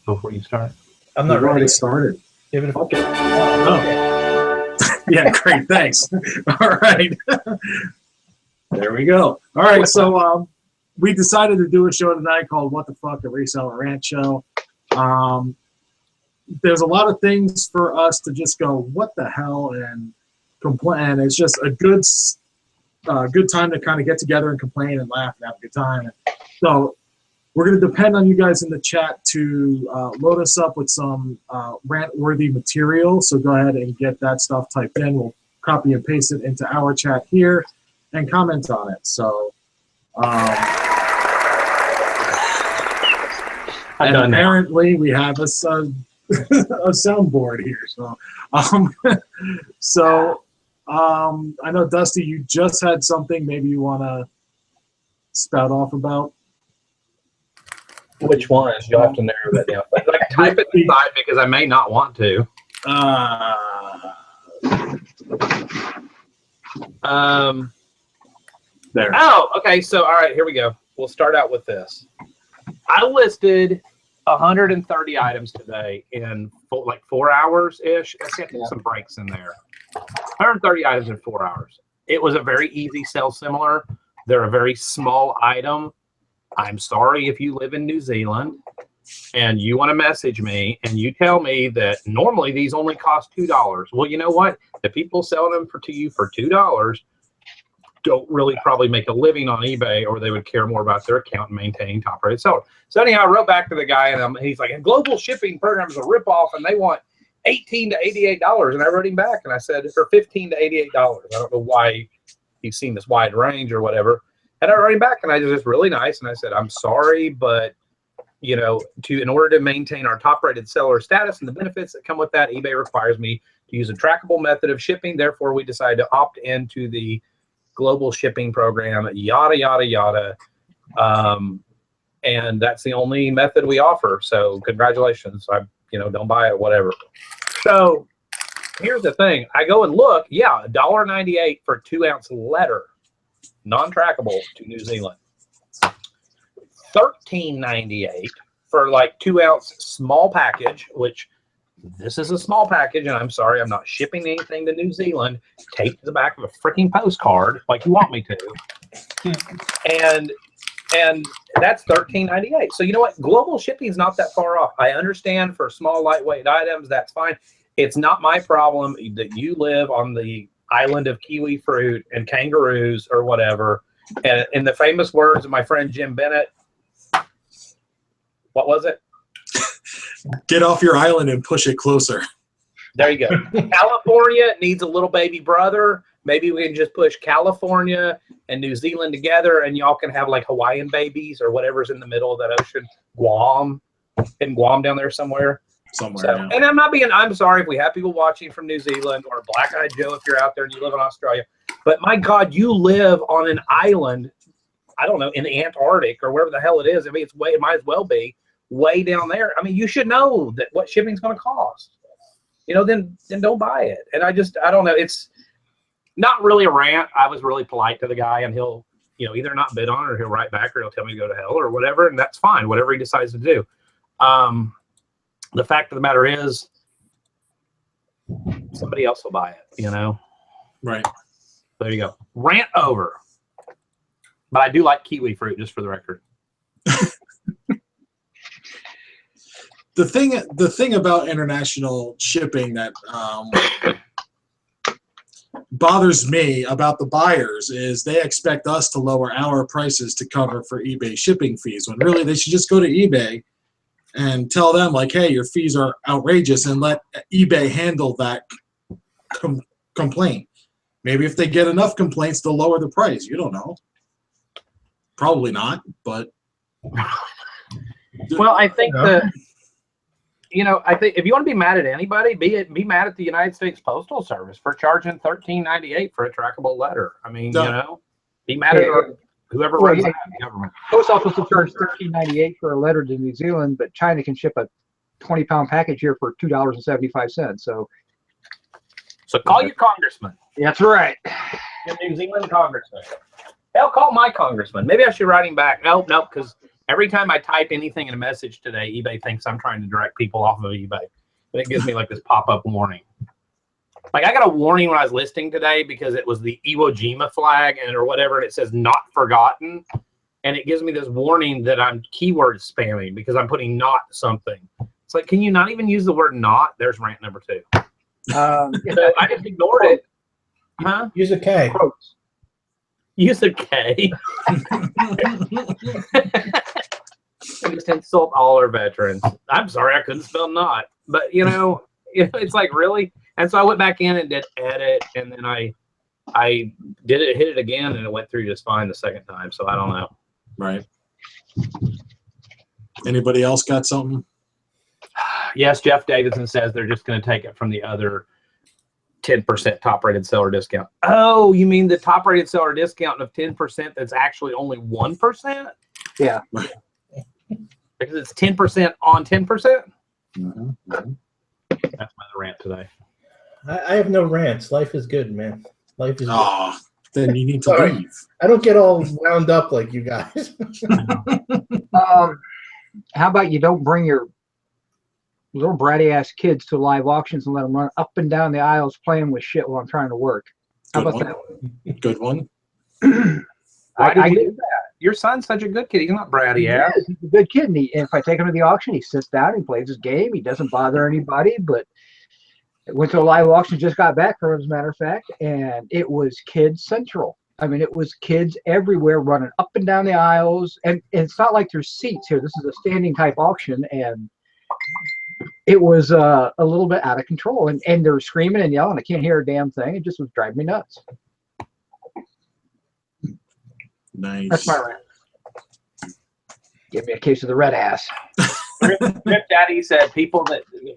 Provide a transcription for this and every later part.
before you start? I'm not We've ready. already started. Okay. Oh. Yeah, great. Thanks. All right. There we go. All right. So we decided to do a show tonight called What the Fuck, a Reseller Rant Show. There's a lot of things for us to just go, what the hell, and complain. It's just a good time to kind of get together and complain and laugh and have a good time. So we're going to depend on you guys in the chat to load us up with some rant-worthy material. So go ahead and get that stuff typed in. We'll copy and paste it into our chat here and comment on it. So and apparently we have a soundboard here. So I know, Dusty, you just had something maybe you want to spout off about. Which one? You'll have to narrow that down. Like, type it inside because I may not want to. There. Oh, okay. So, all right, here we go. We'll start out with this. I listed 130 items today in like 4 hours-ish. I got some breaks in there. 130 items in 4 hours. It was a very easy sell similar. They're a very small item. I'm sorry if you live in New Zealand and you want to message me and you tell me that normally these only cost $2. Well, you know what? The people selling them to you for $2 don't really probably make a living on eBay, or they would care more about their account and maintaining top-rated seller. So anyhow, I wrote back to the guy, and he's like, a global shipping program is a ripoff, and they want $18 to $88. And I wrote him back, and I said, for $15 to $88. I don't know why he's seen this wide range or whatever. And I wrote him back, and I was just really nice, and I said, I'm sorry, but you know, in order to maintain our top-rated seller status and the benefits that come with that, eBay requires me to use a trackable method of shipping. Therefore, we decided to opt into the global shipping program, yada, yada, yada. And that's the only method we offer. So congratulations. Don't buy it, whatever. So here's the thing. I go and look, $1.98 for a 2-ounce letter, non-trackable to New Zealand. $13.98 for like 2-ounce small package, which this is a small package, and I'm sorry, I'm not shipping anything to New Zealand. Taped to the back of a freaking postcard like you want me to. And that's $13.98. So you know what? Global shipping is not that far off. I understand for small, lightweight items, that's fine. It's not my problem that you live on the island of kiwi fruit and kangaroos or whatever. And in the famous words of my friend Jim Bennett, what was it? Get off your island and push it closer. There you go. California needs a little baby brother. Maybe we can just push California and New Zealand together, and y'all can have like Hawaiian babies or whatever's in the middle of that ocean. Guam down there somewhere. Yeah. And I'm sorry if we have people watching from New Zealand, or Black Eyed Joe if you're out there and you live in Australia. But my God, you live on an island, I don't know, in the Antarctic or wherever the hell it is. I mean, it might as well be way down there. I mean, you should know that what shipping's going to cost. Then don't buy it. And I don't know. It's not really a rant. I was really polite to the guy, and he'll, either not bid on it, or he'll write back, or he'll tell me to go to hell or whatever, and that's fine, whatever he decides to do. The fact of the matter is, somebody else will buy it, Right. There you go. Rant over. But I do like kiwi fruit, just for the record. The thing about international shipping that bothers me about the buyers is they expect us to lower our prices to cover for eBay shipping fees, when really they should just go to eBay and tell them, like, hey, your fees are outrageous, and let eBay handle that complaint. Maybe if they get enough complaints, they'll lower the price. You don't know. Probably not, but. Well, I think I think if you want to be mad at anybody, be mad at the United States Postal Service for charging $13.98 for a trackable letter. I mean, be mad at whoever runs the government. Post office will charge $13.98 for a letter to New Zealand, but China can ship a 20-pound package here for $2.75. So call your congressman. That's right. Your New Zealand congressman. Hell, call my congressman. Maybe I should write him back. Nope, because Every time I type anything in a message today, eBay thinks I'm trying to direct people off of eBay. And it gives me like this pop-up warning. Like I got a warning when I was listing today because it was the Iwo Jima flag or whatever, and it says not forgotten. And it gives me this warning that I'm keyword spamming because I'm putting not something. It's like, can you not even use the word not? There's rant number 2. So I just ignored it. Huh? Use a K. Quotes. Use a K. Just insult all our veterans. I'm sorry I couldn't spell not. But you know, it's like really. And so I went back in and did edit, and then I did it, hit it again, and it went through just fine the second time. So I don't know. Right. Anybody else got something? Yes, Jeff Davidson says they're just going to take it from the other 10% top-rated seller discount. Oh, you mean the top-rated seller discount of 10% that's actually only 1%? Yeah. Because it's 10% on 10%? Mm-hmm. That's my rant today. I have no rants. Life is good, man. Life is good. Oh, then you need to Sorry. leave. I don't get all wound up like you guys. How about you don't bring your little bratty ass kids to live auctions and let them run up and down the aisles playing with shit while I'm trying to work? How Good about one. Good one. Why I did you get do that? Your son's such a good kid. He's not bratty that? ass. He's a good kid. And if I take him to the auction, he sits down, he plays his game, he doesn't bother anybody. But went to a live auction, just got back from, as a matter of fact, and it was kids central. I mean, it was kids everywhere running up and down the aisles, and it's not like there's seats here. This is a standing type auction, and it was a little bit out of control. And they're screaming and yelling. I can't hear a damn thing. It just was driving me nuts. Nice. That's my rant. Give me a case of the red ass. Rip Daddy said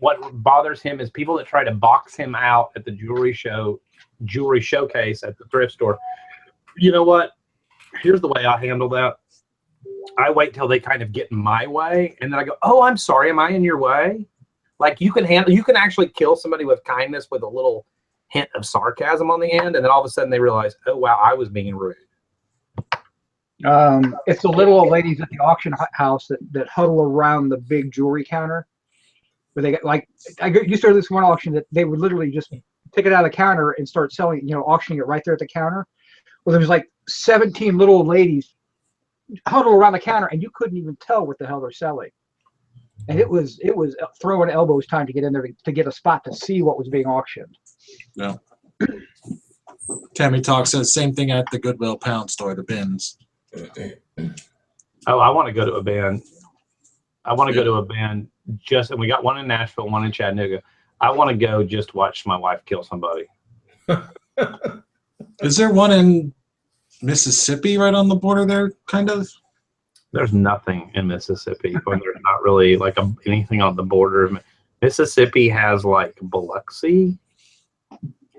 what bothers him is people that try to box him out at the jewelry showcase at the thrift store. You know what? Here's the way I handle that. I wait till they kind of get in my way, and then I go, "Oh, I'm sorry. Am I in your way?" Like you can actually kill somebody with kindness with a little hint of sarcasm on the end, and then all of a sudden they realize, "Oh wow, I was being rude." It's the little old ladies at the auction house that huddle around the big jewelry counter, where they get like, you started this one auction that they would literally just take it out of the counter and start selling, auctioning it right there at the counter. Well, there was like 17 little old ladies huddle around the counter, and you couldn't even tell what the hell they're selling. And it was throwing elbows time to get in there to get a spot to see what was being auctioned. No. Tammy Talk says same thing at the Goodwill pound store, the bins. Oh, I want to go to a band. And we got one in Nashville, one in Chattanooga. I want to go just watch my wife kill somebody. Is there one in Mississippi right on the border there, kind of? There's nothing in Mississippi when there's not really like anything on the border. Mississippi has like Biloxi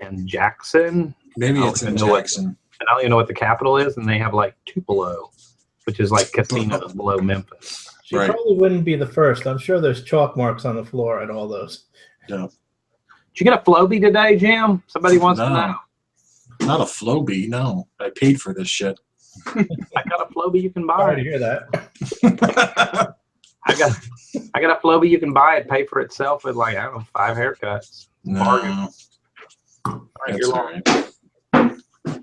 and Jackson. Maybe it's in Jackson. And I don't even know what the capital is, and they have like Tupelo, which is like casinos below Memphis. She probably wouldn't be the first. I'm sure there's chalk marks on the floor at all those. Yeah. Did you get a Flowbee today, Jim? Somebody wants to know. Not a Flowbee, no. I paid for this shit. I got a Flowbee you can buy. Sorry to hear that. I got a Flowbee you can buy and pay for itself with like, I don't know, 5 haircuts. No. Bargain. All right, That's all right.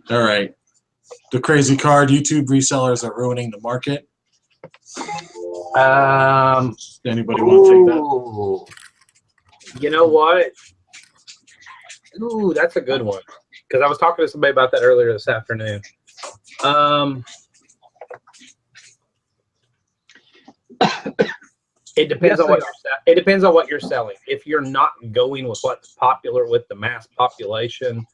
All right. The crazy card, YouTube resellers are ruining the market. Anybody want to take that? You know what? Ooh, that's a good one. Because I was talking to somebody about that earlier this afternoon. It depends on what you're selling. If you're not going with what's popular with the mass population,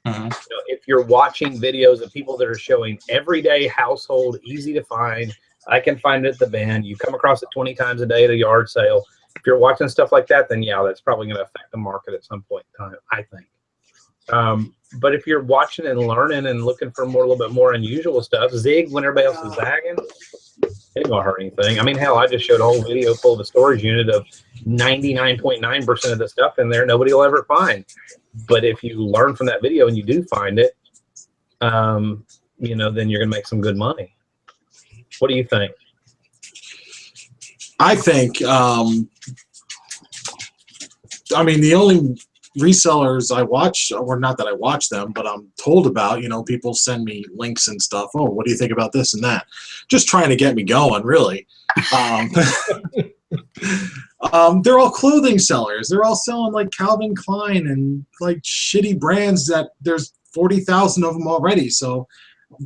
if you're watching videos of people that are showing everyday household, easy to find, I can find it at the van. You come across it 20 times a day at a yard sale. If you're watching stuff like that, then yeah, that's probably going to affect the market at some point in time, I think. But if you're watching and learning and looking for a little bit more unusual stuff, zig when everybody else is zagging, it ain't gonna hurt anything. I mean, hell, I just showed a whole video full of a storage unit of 99.9% of the stuff in there nobody will ever find. But if you learn from that video and you do find it, then you're gonna make some good money. What do you think? I think, I mean, the only resellers I watch, or not that I watch them, but I'm told about, you know, people send me links and stuff. Oh, what do you think about this and that? Just trying to get me going, really. They're all clothing sellers. They're all selling like Calvin Klein and like shitty brands that there's 40,000 of them already. So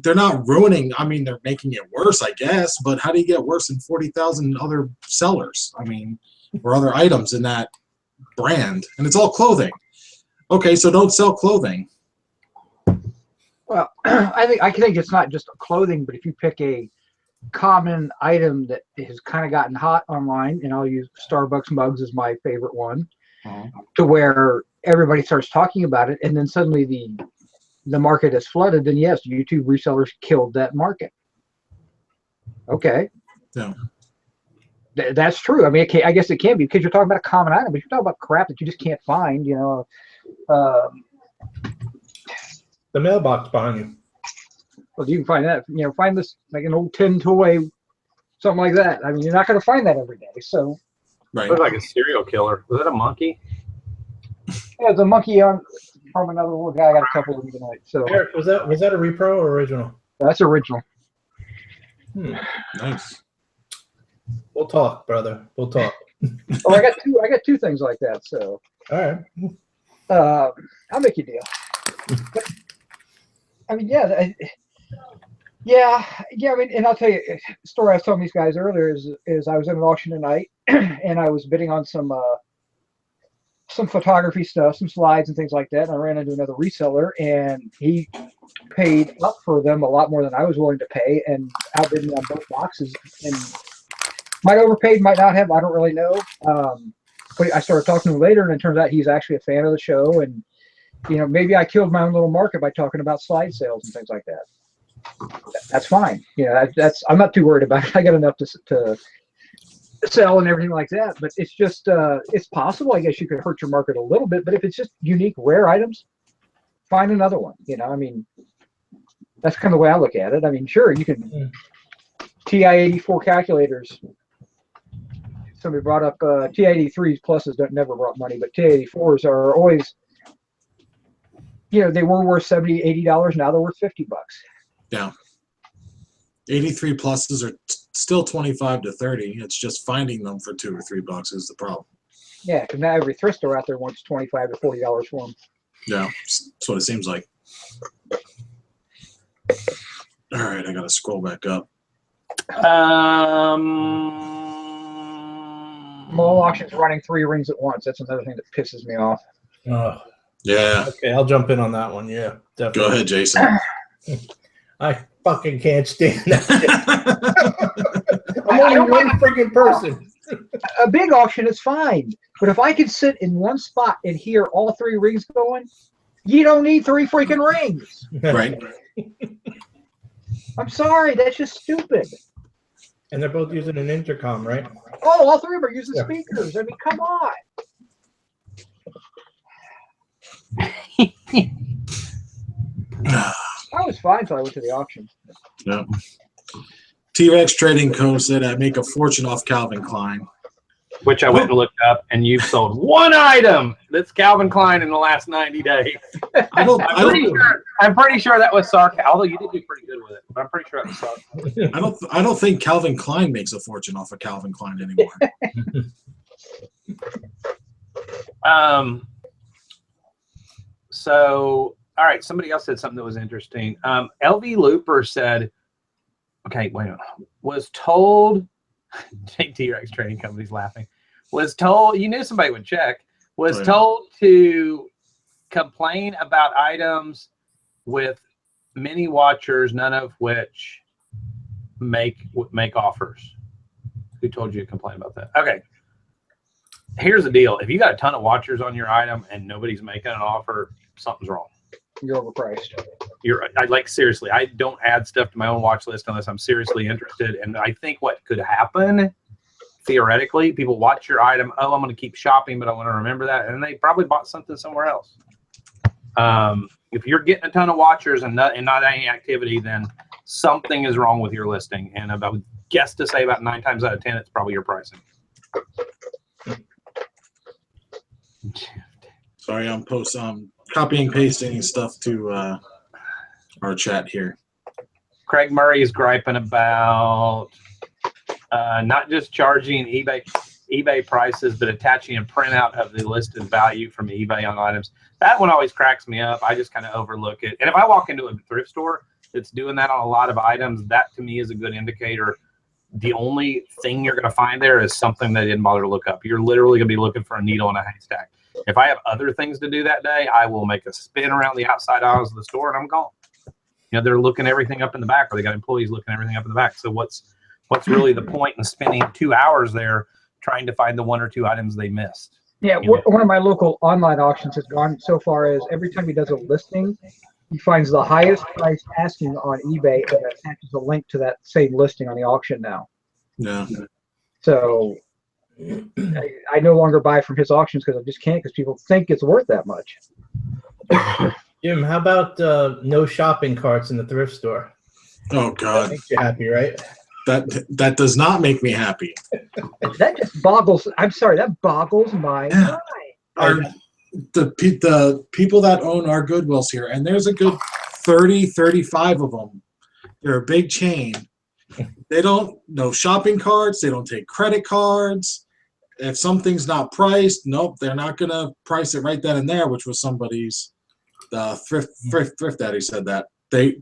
they're not ruining. I mean, they're making it worse, I guess. But how do you get worse than 40,000 other sellers? I mean, or other items in that brand, and it's all clothing. Okay, so don't sell clothing. Well, I think it's not just clothing, but if you pick a common item that has kind of gotten hot online, and I'll use Starbucks mugs as my favorite one, to where everybody starts talking about it, and then suddenly the market is flooded, then yes, YouTube resellers killed that market. Okay. Yeah. That's true. I mean, I guess it can be, because you're talking about a common item, but you're talking about crap that you just can't find, you know. The mailbox behind you. Well, you can find that, you know, find this, like an old tin toy, something like that. I mean, you're not going to find that every day. So, Right. Looks like a serial killer. Was that a monkey? yeah, the monkey on from another little guy. I got a couple of them tonight. So, Eric, was that a repro or original? that's original. Nice. We'll talk, brother. We'll talk. Oh, I got two things like that. So, All right. I'll make you a deal. But, I mean, yeah. Yeah. I mean, and I'll tell you, a story I was telling these guys earlier is I was at an auction tonight, and I was bidding on some photography stuff, some slides and things like that. And I ran into another reseller, and he paid up for them a lot more than I was willing to pay, and outbid me on both boxes. And might overpaid, might not have. I don't really know. But I started talking to him later, and it turns out he's actually a fan of the show. And you know, maybe I killed my own little market by talking about slide sales and things like that. That's fine. You know, I'm not too worried about it. I got enough to sell and everything like that. But it's just it's possible. I guess you could hurt your market a little bit. But if it's just unique, rare items, find another one. You know, I mean, that's kind of the way I look at it. I mean, sure, you can TI-84 calculators. Somebody brought up TI-83s pluses don't never brought money, but TI-84s are always, you know, they were worth $70, $80. Now they're worth $50. Yeah. 83 pluses are still 25 to 30. It's just finding them for $2 or $3 is the problem. Yeah, because now every thrift store out there wants $25 to $40 for them. Yeah, that's what it seems like. All right, I gotta scroll back up. Mall auctions running 3 rings at once. That's another thing that pisses me off. Oh, Yeah. okay, I'll jump in on that one. Yeah, definitely. Go ahead, Jason. I fucking can't stand that shit. I'm only one freaking person. A big auction is fine, but if I could sit in one spot and hear all 3 rings going, you don't need 3 freaking rings. Right. I'm sorry, that's just stupid. And they're both using an intercom, right? Oh, all 3 of them are using speakers. I mean, come on. I was fine until I went to the auction. Yeah. T-Rex Trading Co. said I make a fortune off Calvin Klein. Which I went and looked up, and you've sold 1 item that's Calvin Klein in the last 90 days. I'm pretty sure that was sarcasm. Although you did do pretty good with it, but I'm pretty sure that was sarcasm. I don't think Calvin Klein makes a fortune off of Calvin Klein anymore. So, all right, somebody else said something that was interesting. LV Looper said, okay, wait a minute, was told, T-Rex Trading Company's laughing, was told, you knew somebody would check, was told to complain about items with many watchers, none of which make offers. Who told you to complain about that? Okay. Here's the deal. If you got a ton of watchers on your item and nobody's making an offer, something's wrong. You're overpriced. Seriously, I don't add stuff to my own watch list unless I'm seriously interested. And I think what could happen, theoretically, people watch your item. Oh, I'm going to keep shopping, but I want to remember that. And they probably bought something somewhere else. If you're getting a ton of watchers and not any activity, then something is wrong with your listing. And I would guess to say about 9 times out of 10, it's probably your pricing. Sorry, I'm copying pasting stuff to our chat here. Craig Murray is griping about not just charging eBay prices, but attaching a printout of the listed value from eBay on items. That one always cracks me up. I just kind of overlook it. And if I walk into a thrift store that's doing that on a lot of items, that to me is a good indicator. The only thing you're going to find there is something they didn't bother to look up. You're literally going to be looking for a needle in a haystack. If I have other things to do that day, I will make a spin around the outside aisles of the store and I'm gone. You know, they're looking everything up in the back, or they got employees looking everything up in the back. So what's really the point in spending 2 hours there trying to find the 1 or 2 items they missed? Yeah, one of my local online auctions has gone so far as every time he does a listing, he finds the highest price asking on eBay and attaches a link to that same listing on the auction now. Yeah. So I no longer buy from his auctions because I just can't, because people think it's worth that much. Jim, how about no shopping carts in the thrift store? Oh God, That makes you happy, right? that does not make me happy. That just boggles. I'm sorry, that boggles my mind. The people that own our Goodwills here, and there's a good 30, 35 of them. They're a big chain. They don't know shopping carts. They don't take credit cards. If something's not priced, nope, they're not gonna price it right then and there, which was somebody's thrift daddy said that.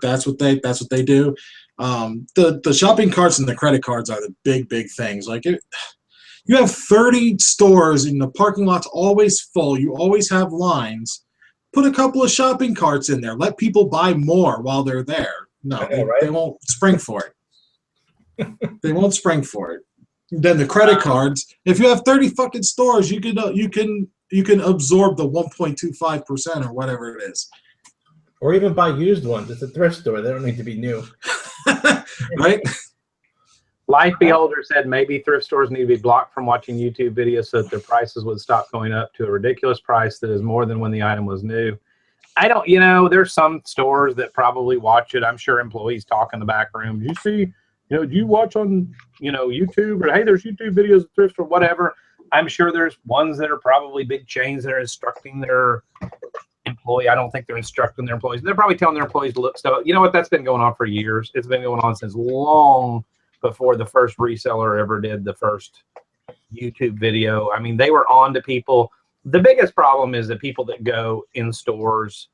That's what they do. The shopping carts and the credit cards are the big things. Like you have 30 stores and the parking lot's always full. You always have lines. Put a couple of shopping carts in there. Let people buy more while they're there. No, they won't spring for it. They won't spring for it. Then the credit cards. If you have 30 fucking stores, you can absorb the 1.25% or whatever it is. Or even buy used ones. It's a thrift store. They don't need to be new. Right? Life Beholder said maybe thrift stores need to be blocked from watching YouTube videos so that their prices would stop going up to a ridiculous price that is more than when the item was new. I don't, there's some stores that probably watch it. I'm sure employees talk in the back room. Do you see, do you watch on, YouTube, or hey, there's YouTube videos of thrift or whatever. I'm sure there's ones that are probably big chains that are instructing their employee. I don't think they're instructing their employees. They're probably telling their employees to look stuff. You know what? That's been going on for years. It's been going on since long before the first reseller ever did the first YouTube video. I mean, they were on to people. The biggest problem is the people that go in stores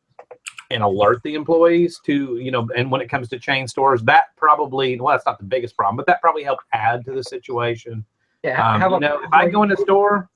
and alert the employees to, and when it comes to chain stores, that probably, well, that's not the biggest problem, but that probably helped add to the situation. Yeah. If I go in a store,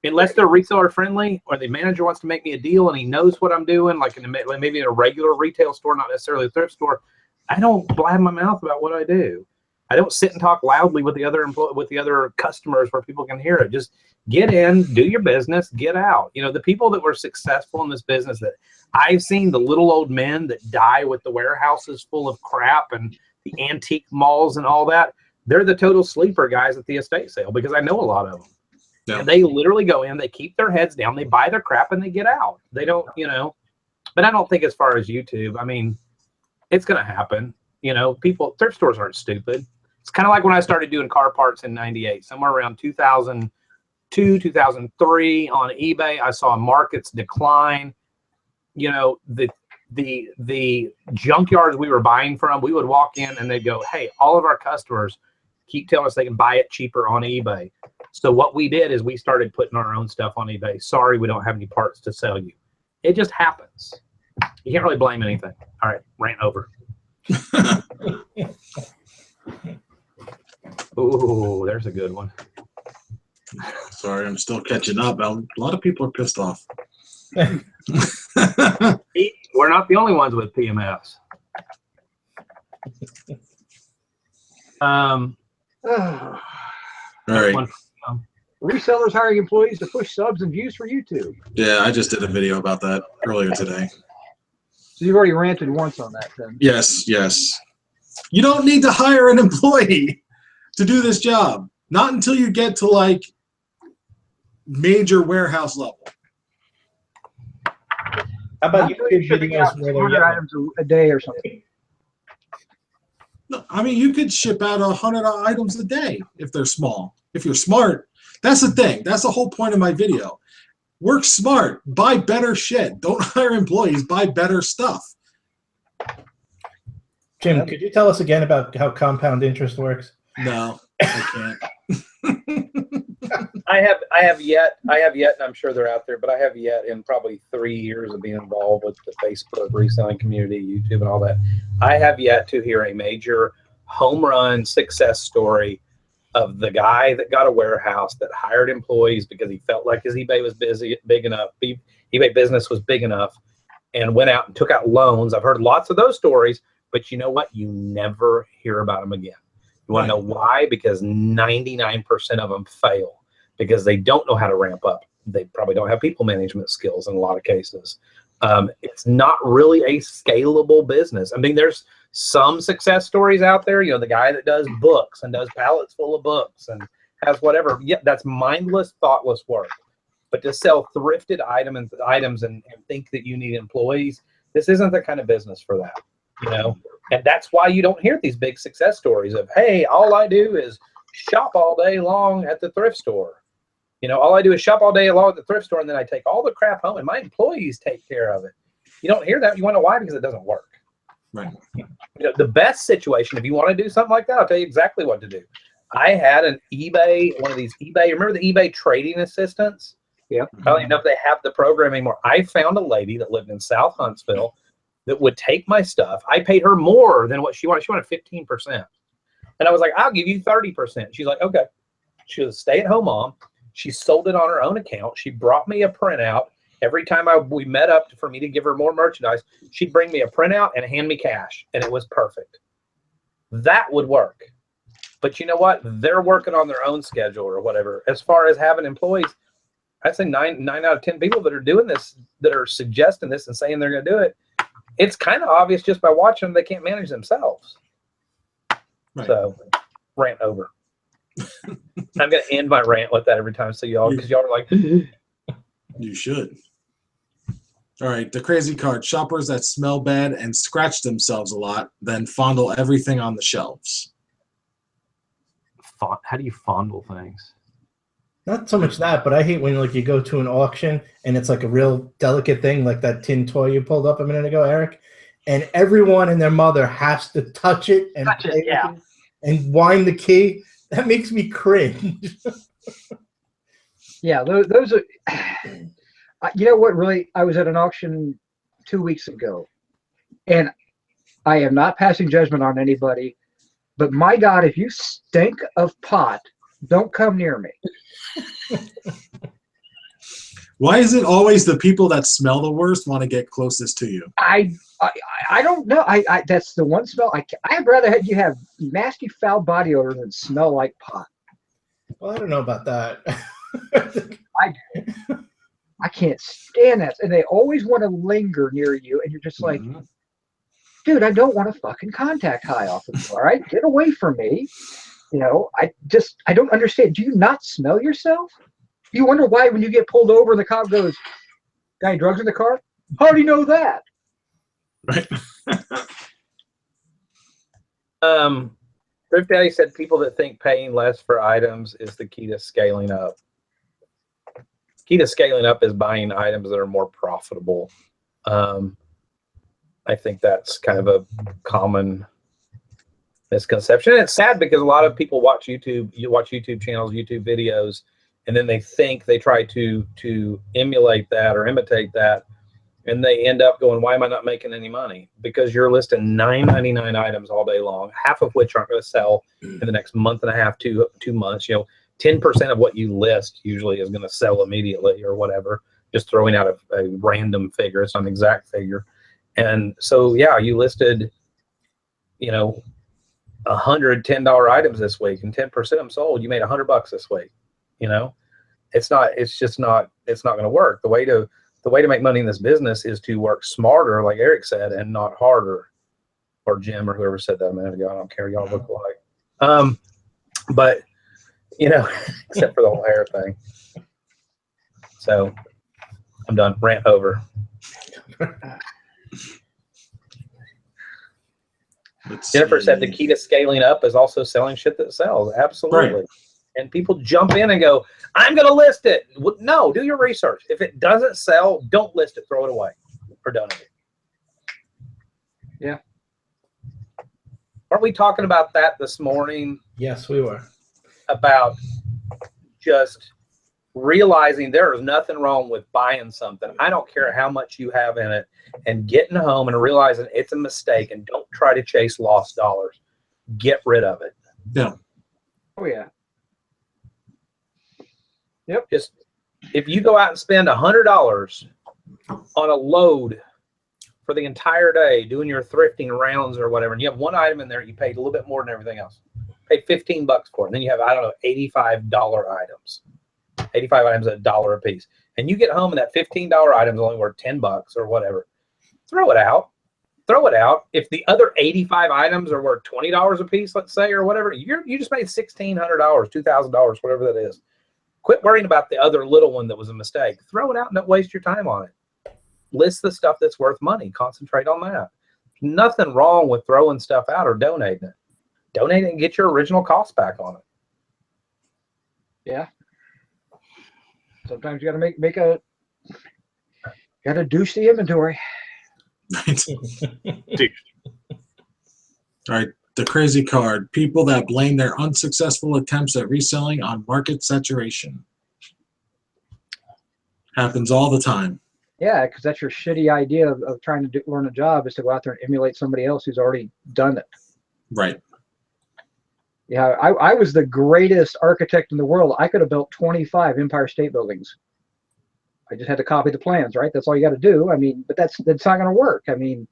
unless they're reseller friendly or the manager wants to make me a deal and he knows what I'm doing, like maybe in a regular retail store, not necessarily a thrift store, I don't blab my mouth about what I do. I don't sit and talk loudly with the other customers where people can hear it. Just get in, do your business, get out. The people that were successful in this business that I've seen, the little old men that die with the warehouses full of crap and the antique malls and all that, they're the total sleeper guys at the estate sale, because I know a lot of them. Yeah. And they literally go in, they keep their heads down, they buy their crap and they get out. They don't, but I don't think as far as YouTube, I mean, it's going to happen. Thrift stores aren't stupid. It's kind of like when I started doing car parts in '98, somewhere around 2002, 2003 on eBay, I saw markets decline. The junkyards we were buying from, we would walk in and they'd go, hey, all of our customers keep telling us they can buy it cheaper on eBay. So what we did is we started putting our own stuff on eBay. Sorry, we don't have any parts to sell you. It just happens. You can't really blame anything. All right, rant over. Ooh, there's a good one. Sorry, I'm still catching up. A lot of people are pissed off. We're not the only ones with PMS. All right. Resellers hiring employees to push subs and views for YouTube. Yeah, I just did a video about that earlier today. So you've already ranted once on that then. Yes. You don't need to hire an employee to do this job. Not until you get to like major warehouse level. How about YouTube videos where they're 100 items a day or something? No, I mean, you could ship out 100 items a day if they're small. If you're smart, that's the thing. That's the whole point of my video. Work smart. Buy better shit. Don't hire employees. Buy better stuff. Jim, could you tell us again about how compound interest works? No, I can't. I have yet, and I'm sure they're out there, but I have yet in probably 3 years of being involved with the Facebook reselling community, YouTube and all that, I have yet to hear a major home run success story of the guy that got a warehouse that hired employees because he felt like his eBay was big enough, eBay business was big enough, and went out and took out loans. I've heard lots of those stories, but you know what? You never hear about them again. You want to know why? Because 99% of them fail because they don't know how to ramp up. They probably don't have people management skills in a lot of cases. It's not really a scalable business. I mean, there's some success stories out there. You know, the guy that does books and does pallets full of books and has whatever. Yeah, that's mindless, thoughtless work. But to sell thrifted items and think that you need employees, this isn't the kind of business for that. You know, and that's why you don't hear these big success stories of, hey, all I do is shop all day long at the thrift store. You know, all I do is shop all day long at the thrift store, and then I take all the crap home, and my employees take care of it. You don't hear that. You want to know why? Because it doesn't work. Right. You know, the best situation, if you want to do something like that, I'll tell you exactly what to do. I had an eBay, one of these eBay, remember the eBay trading assistants? Yeah. I don't even know if they have the program anymore. I found a lady that lived in South Huntsville that would take my stuff. I paid her more than what she wanted. She wanted 15%. And I was like, I'll give you 30%. She's like, okay. She was a stay-at-home mom. She sold it on her own account. She brought me a printout. Every time we met up for me to give her more merchandise, she'd bring me a printout and hand me cash, and it was perfect. That would work. But you know what? They're working on their own schedule or whatever. As far as having employees, I'd say 9 out of 10 people that are doing this, that are suggesting this and saying they're going to do it, it's kind of obvious just by watching them they can't manage themselves. Right. So, rant over. I'm going to end my rant with that every time, so y'all, because y'all are like, you should. All right, the crazy card. Shoppers that smell bad and scratch themselves a lot, then fondle everything on the shelves. how do you fondle things? Not so much that, but I hate when like you go to an auction and it's like a real delicate thing, like that tin toy you pulled up a minute ago, Eric, and everyone and their mother has to touch it and play with it and wind the key. That makes me cringe. Yeah, those are. You know what? Really, I was at an auction 2 weeks ago, and I am not passing judgment on anybody, but my God, if you stink of pot, don't come near me. Why is it always the people that smell the worst want to get closest to you? I don't know. I that's the one smell. I'd rather you have nasty foul body odor than smell like pot. Well, I don't know about that. I do. I can't stand that. And they always want to linger near you, and you're just like, dude, I don't want to fucking contact high off of you, all right? Get away from me. You know, I don't understand. Do you not smell yourself? You wonder why when you get pulled over and the cop goes, got any drugs in the car? How do you know that? Right. Thrift Daddy said people that think paying less for items is the key to scaling up. Key to scaling up is buying items that are more profitable. I think that's kind of a common misconception. And it's sad because a lot of people watch YouTube. You watch YouTube channels, YouTube videos, and then they think they try to emulate that or imitate that, and they end up going, why am I not making any money? Because you're listing $9.99 items all day long, half of which aren't going to sell in the next month and a half, 2 months. You know, 10% of what you list usually is going to sell immediately or whatever, just throwing out a random figure. It's not an exact figure. And so, yeah, you listed, you know, $110 items this week, and 10% of them sold. You made $100 this week. You know, it's just not going to work. The way to make money in this business is to work smarter, like Eric said, and not harder, or Jim or whoever said that a minute ago. I don't care. Y'all look alike. But, you know, except for the whole hair thing. So I'm done. Rant over. Jennifer said the key to scaling up is also selling shit that sells. Absolutely. Right. And people jump in and go, I'm going to list it. No, do your research. If it doesn't sell, don't list it. Throw it away or donate it. Yeah. Aren't we talking about that this morning? Yes, we were. About just realizing there is nothing wrong with buying something. I don't care how much you have in it, and getting home and realizing it's a mistake, and don't try to chase lost dollars. Get rid of it. Yeah. Oh yeah. Just if you go out and spend $100 on a load for the entire day doing your thrifting rounds or whatever, and you have one item in there you paid a little bit more than everything else, paid $15 for it, and then you have, I don't know, $85 items, 85 items at $1 a piece, and you get home and that $15 item is only worth $10 or whatever, throw it out. Throw it out. If the other 85 items are worth $20 a piece, let's say, or whatever, you just made $1,600, $2,000, whatever that is. Quit worrying about the other little one that was a mistake. Throw it out and don't waste your time on it. List the stuff that's worth money. Concentrate on that. Nothing wrong with throwing stuff out or donating it. Donate it and get your original cost back on it. Yeah. Sometimes you got to got to douche the inventory. Right. All right. The crazy card. People that blame their unsuccessful attempts at reselling on market saturation. Happens all the time. Yeah, because that's your shitty idea of trying to learn a job, is to go out there and emulate somebody else who's already done it. Right. Yeah, I was the greatest architect in the world. I could have built 25 Empire State Buildings. I just had to copy the plans, right? That's all you got to do. I mean, but that's not going to work. I mean,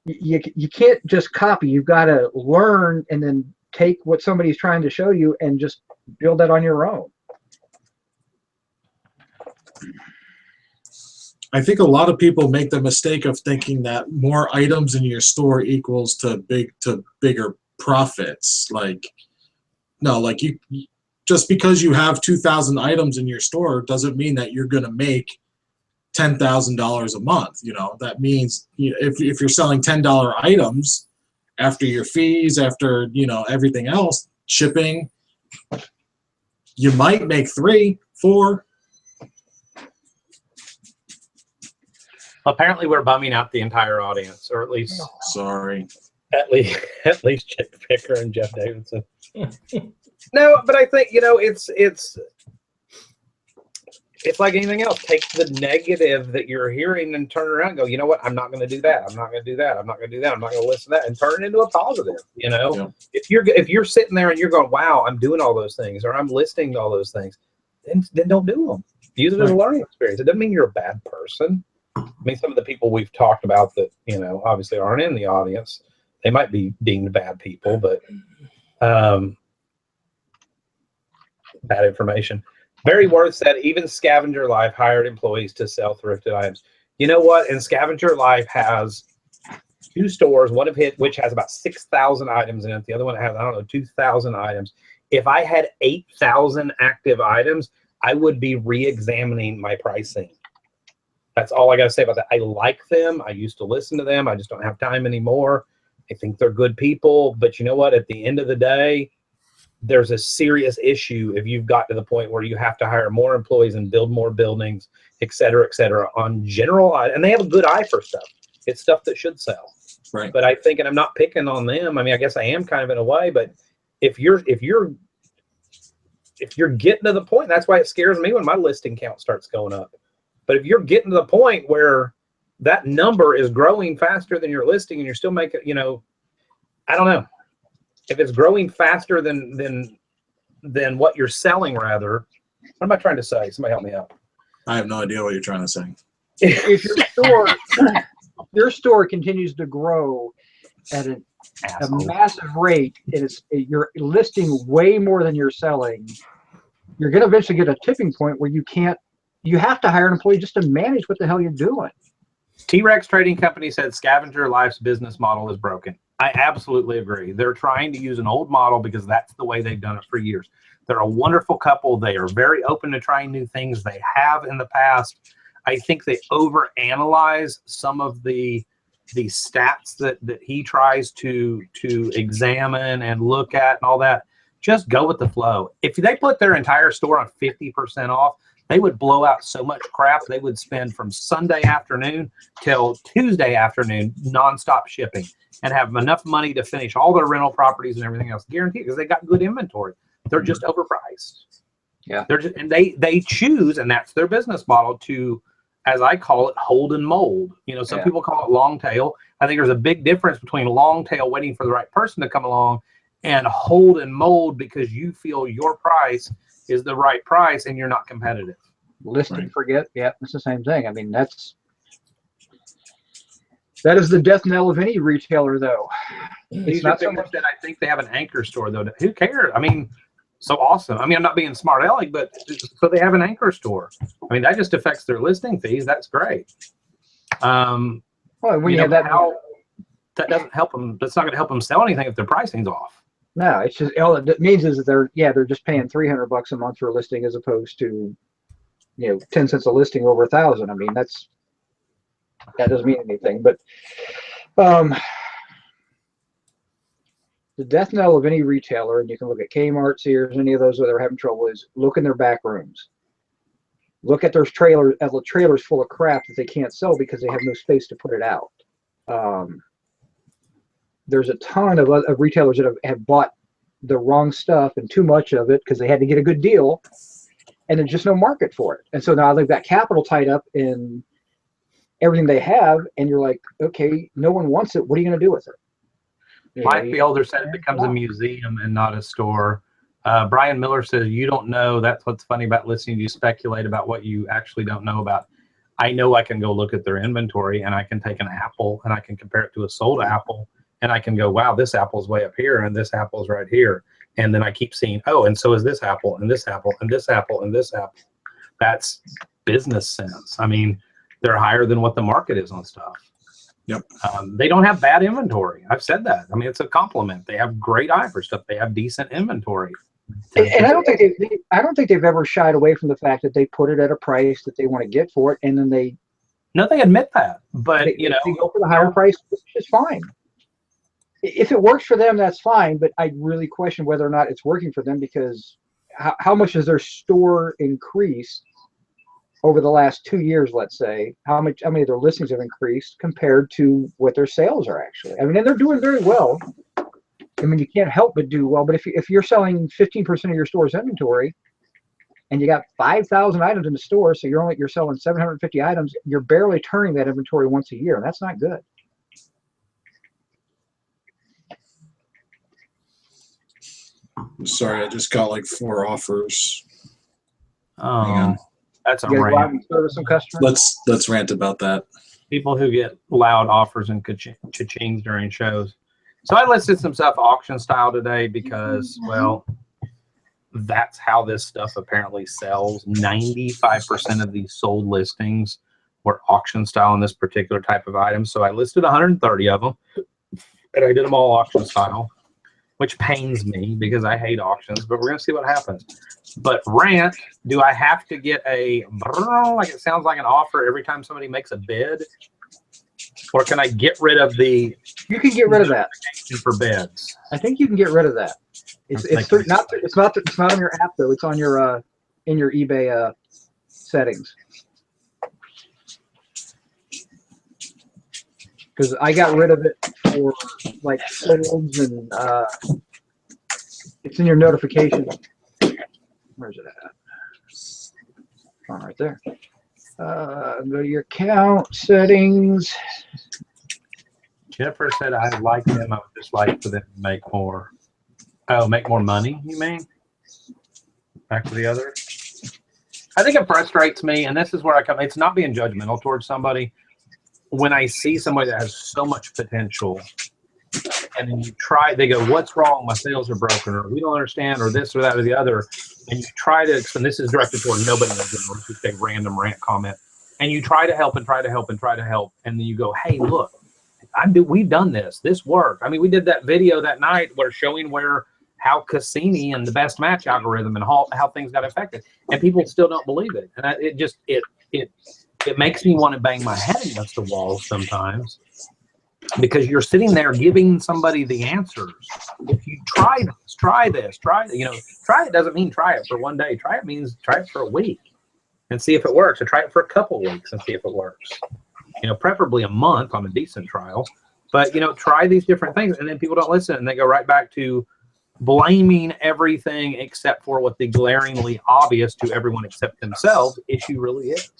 you can't just copy. You've got to learn and then take what somebody's trying to show you and just build that on your own. I think a lot of people make the mistake of thinking that more items in your store equals to bigger profits. Like, no, like you just because you have 2,000 items in your store doesn't mean that you're going to make $10,000 a month. You know, that means, you know, if you're selling $10 items after your fees, after, you know, everything else, shipping, you might make 3, 4. Apparently we're bumming out the entire audience, or at least Sorry. at least Chip Picker and Jeff Davidson. No, but I think, you know, it's like anything else. Take the negative that you're hearing and turn around and go, you know what, I'm not going to do that. I'm not going to do that. I'm not going to do that. I'm not going to listen to that, and turn it into a positive. You know, yeah. If you're sitting there and you're going, wow, I'm doing all those things, or I'm listening to all those things, then don't do them. Use it as a learning experience. It doesn't mean you're a bad person. I mean, some of the people we've talked about that, you know, obviously aren't in the audience, they might be deemed bad people, but bad information. Barry Worth said, even Scavenger Life hired employees to sell thrifted items. You know what? And Scavenger Life has 2 stores, one of which has about 6,000 items in it. The other one has, I don't know, 2,000 items. If I had 8,000 active items, I would be re-examining my pricing. That's all I got to say about that. I like them. I used to listen to them. I just don't have time anymore. I think they're good people. But you know what? At the end of the day, there's a serious issue if you've got to the point where you have to hire more employees and build more buildings, et cetera, on general. And they have a good eye for stuff. It's stuff that should sell. Right. But I think, and I'm not picking on them. I mean, I guess I am kind of in a way, but if you're getting to the point, that's why it scares me when my listing count starts going up. But if you're getting to the point where that number is growing faster than your listing and you're still making, you know, I don't know. If it's growing faster than what you're selling, rather, what am I trying to say? Somebody help me out. I have no idea what you're trying to say. If your store continues to grow at a massive rate, you're listing way more than you're selling, you're going to eventually get a tipping point where you have to hire an employee just to manage what the hell you're doing. T-Rex Trading Company said Scavenger Life's business model is broken. I absolutely agree. They're trying to use an old model because that's the way they've done it for years. They're a wonderful couple. They are very open to trying new things. They have in the past. I think they overanalyze some of the stats that he tries to examine and look at and all that, just go with the flow. If they put their entire store on 50% off, they would blow out so much crap. They would spend from Sunday afternoon till Tuesday afternoon nonstop shipping and have enough money to finish all their rental properties and everything else, guaranteed, because they got good inventory. They're just overpriced. Yeah. They're just, and they choose, and that's their business model, to, as I call it, hold and mold. You know, some people call it long tail. I think there's a big difference between long tail, waiting for the right person to come along, and hold and mold because you feel your price is the right price and you're not competitive. List and forget. Yeah, it's the same thing. I mean, that is the death knell of any retailer, though. It's not so much that I think they have an anchor store, though. Who cares? I mean, so awesome. I mean, I'm not being smart aleck, but so they have an anchor store. I mean, that just affects their listing fees. That's great. Well, when you have that, that doesn't help them. That's not going to help them sell anything if their pricing's off. No, it's just, all it means is that they're just paying $300 a month for a listing as opposed to, 10 cents a listing over 1,000. I mean, that doesn't mean anything. But the death knell of any retailer, and you can look at Kmart, Sears, any of those where they're having trouble, is look in their back rooms. Look at their trailers full of crap that they can't sell because they have no space to put it out. There's a ton of retailers that have bought the wrong stuff and too much of it because they had to get a good deal, and there's just no market for it. And so now they've got capital tied up in everything they have, and you're like, okay, no one wants it. What are you going to do with it? Mike Beholder said it becomes a museum and not a store. Brian Miller says, you don't know. That's what's funny about listening to you speculate about what you actually don't know about. I know I can go look at their inventory, and I can take an apple and I can compare it to a sold apple. And I can go, wow, this apple's way up here, and this apple's right here. And then I keep seeing, oh, and so is this apple, and this apple, and this apple, and this apple. That's business sense. I mean, they're higher than what the market is on stuff. Yep. They don't have bad inventory. I've said that. I mean, it's a compliment. They have great eye for stuff. They have decent inventory. And I don't think they've ever shied away from the fact that they put it at a price that they want to get for it, and then they admit that. But they go for the higher price, which is fine. If it works for them, that's fine, but I really question whether or not it's working for them, because how much has their store increased over the last 2 years, let's say? How many of their listings have increased compared to what their sales are actually? I mean, and they're doing very well. I mean, you can't help but do well, but if you're selling 15% of your store's inventory and you got 5,000 items in the store, so you're selling 750 items, you're barely turning that inventory once a year, and that's not good. Sorry, I just got like 4 offers. That's a You gotta go out rant. and service some customers. Let's rant about that. People who get loud offers and cha-chings during shows. So I listed some stuff auction style today because, well, that's how this stuff apparently sells. 95% of these sold listings were auction style in this particular type of item. So I listed 130 of them, and I did them all auction style, which pains me because I hate auctions, but we're going to see what happens. But rant, do I have to get a, like it sounds like an offer every time somebody makes a bid? Or can I get rid of the... You can get rid of that. For bids? I think you can get rid of that. It's not on your app though. It's on your in your eBay settings. Because I got rid of it for like sales and it's in your notifications. Where's it at? Oh, right there. Go to your account settings. Jennifer said I like them. I would just like for them to make more. Oh, make more money, you mean? Back to the other. I think it frustrates me, and this is where I come. It's not being judgmental towards somebody. When I see somebody that has so much potential, and then you try, they go, what's wrong? My sales are broken, or we don't understand, or this or that or the other. And you try to explain, this is directed toward nobody, just a random rant comment. And you try to help and try to help and try to help. And then you go, hey, look, we've done this. This worked. I mean, we did that video that night where showing how Cassini and the best match algorithm and how things got affected. And people still don't believe it. And it makes me want to bang my head against the wall sometimes. because you're sitting there giving somebody the answers. If you try this, try it doesn't mean try it for one day. Try it means try it for a week and see if it works, or try it for a couple of weeks and see if it works. Preferably a month on a decent trial, but try these different things, and then people don't listen and they go right back to blaming everything except for what the glaringly obvious to everyone except themselves issue really is.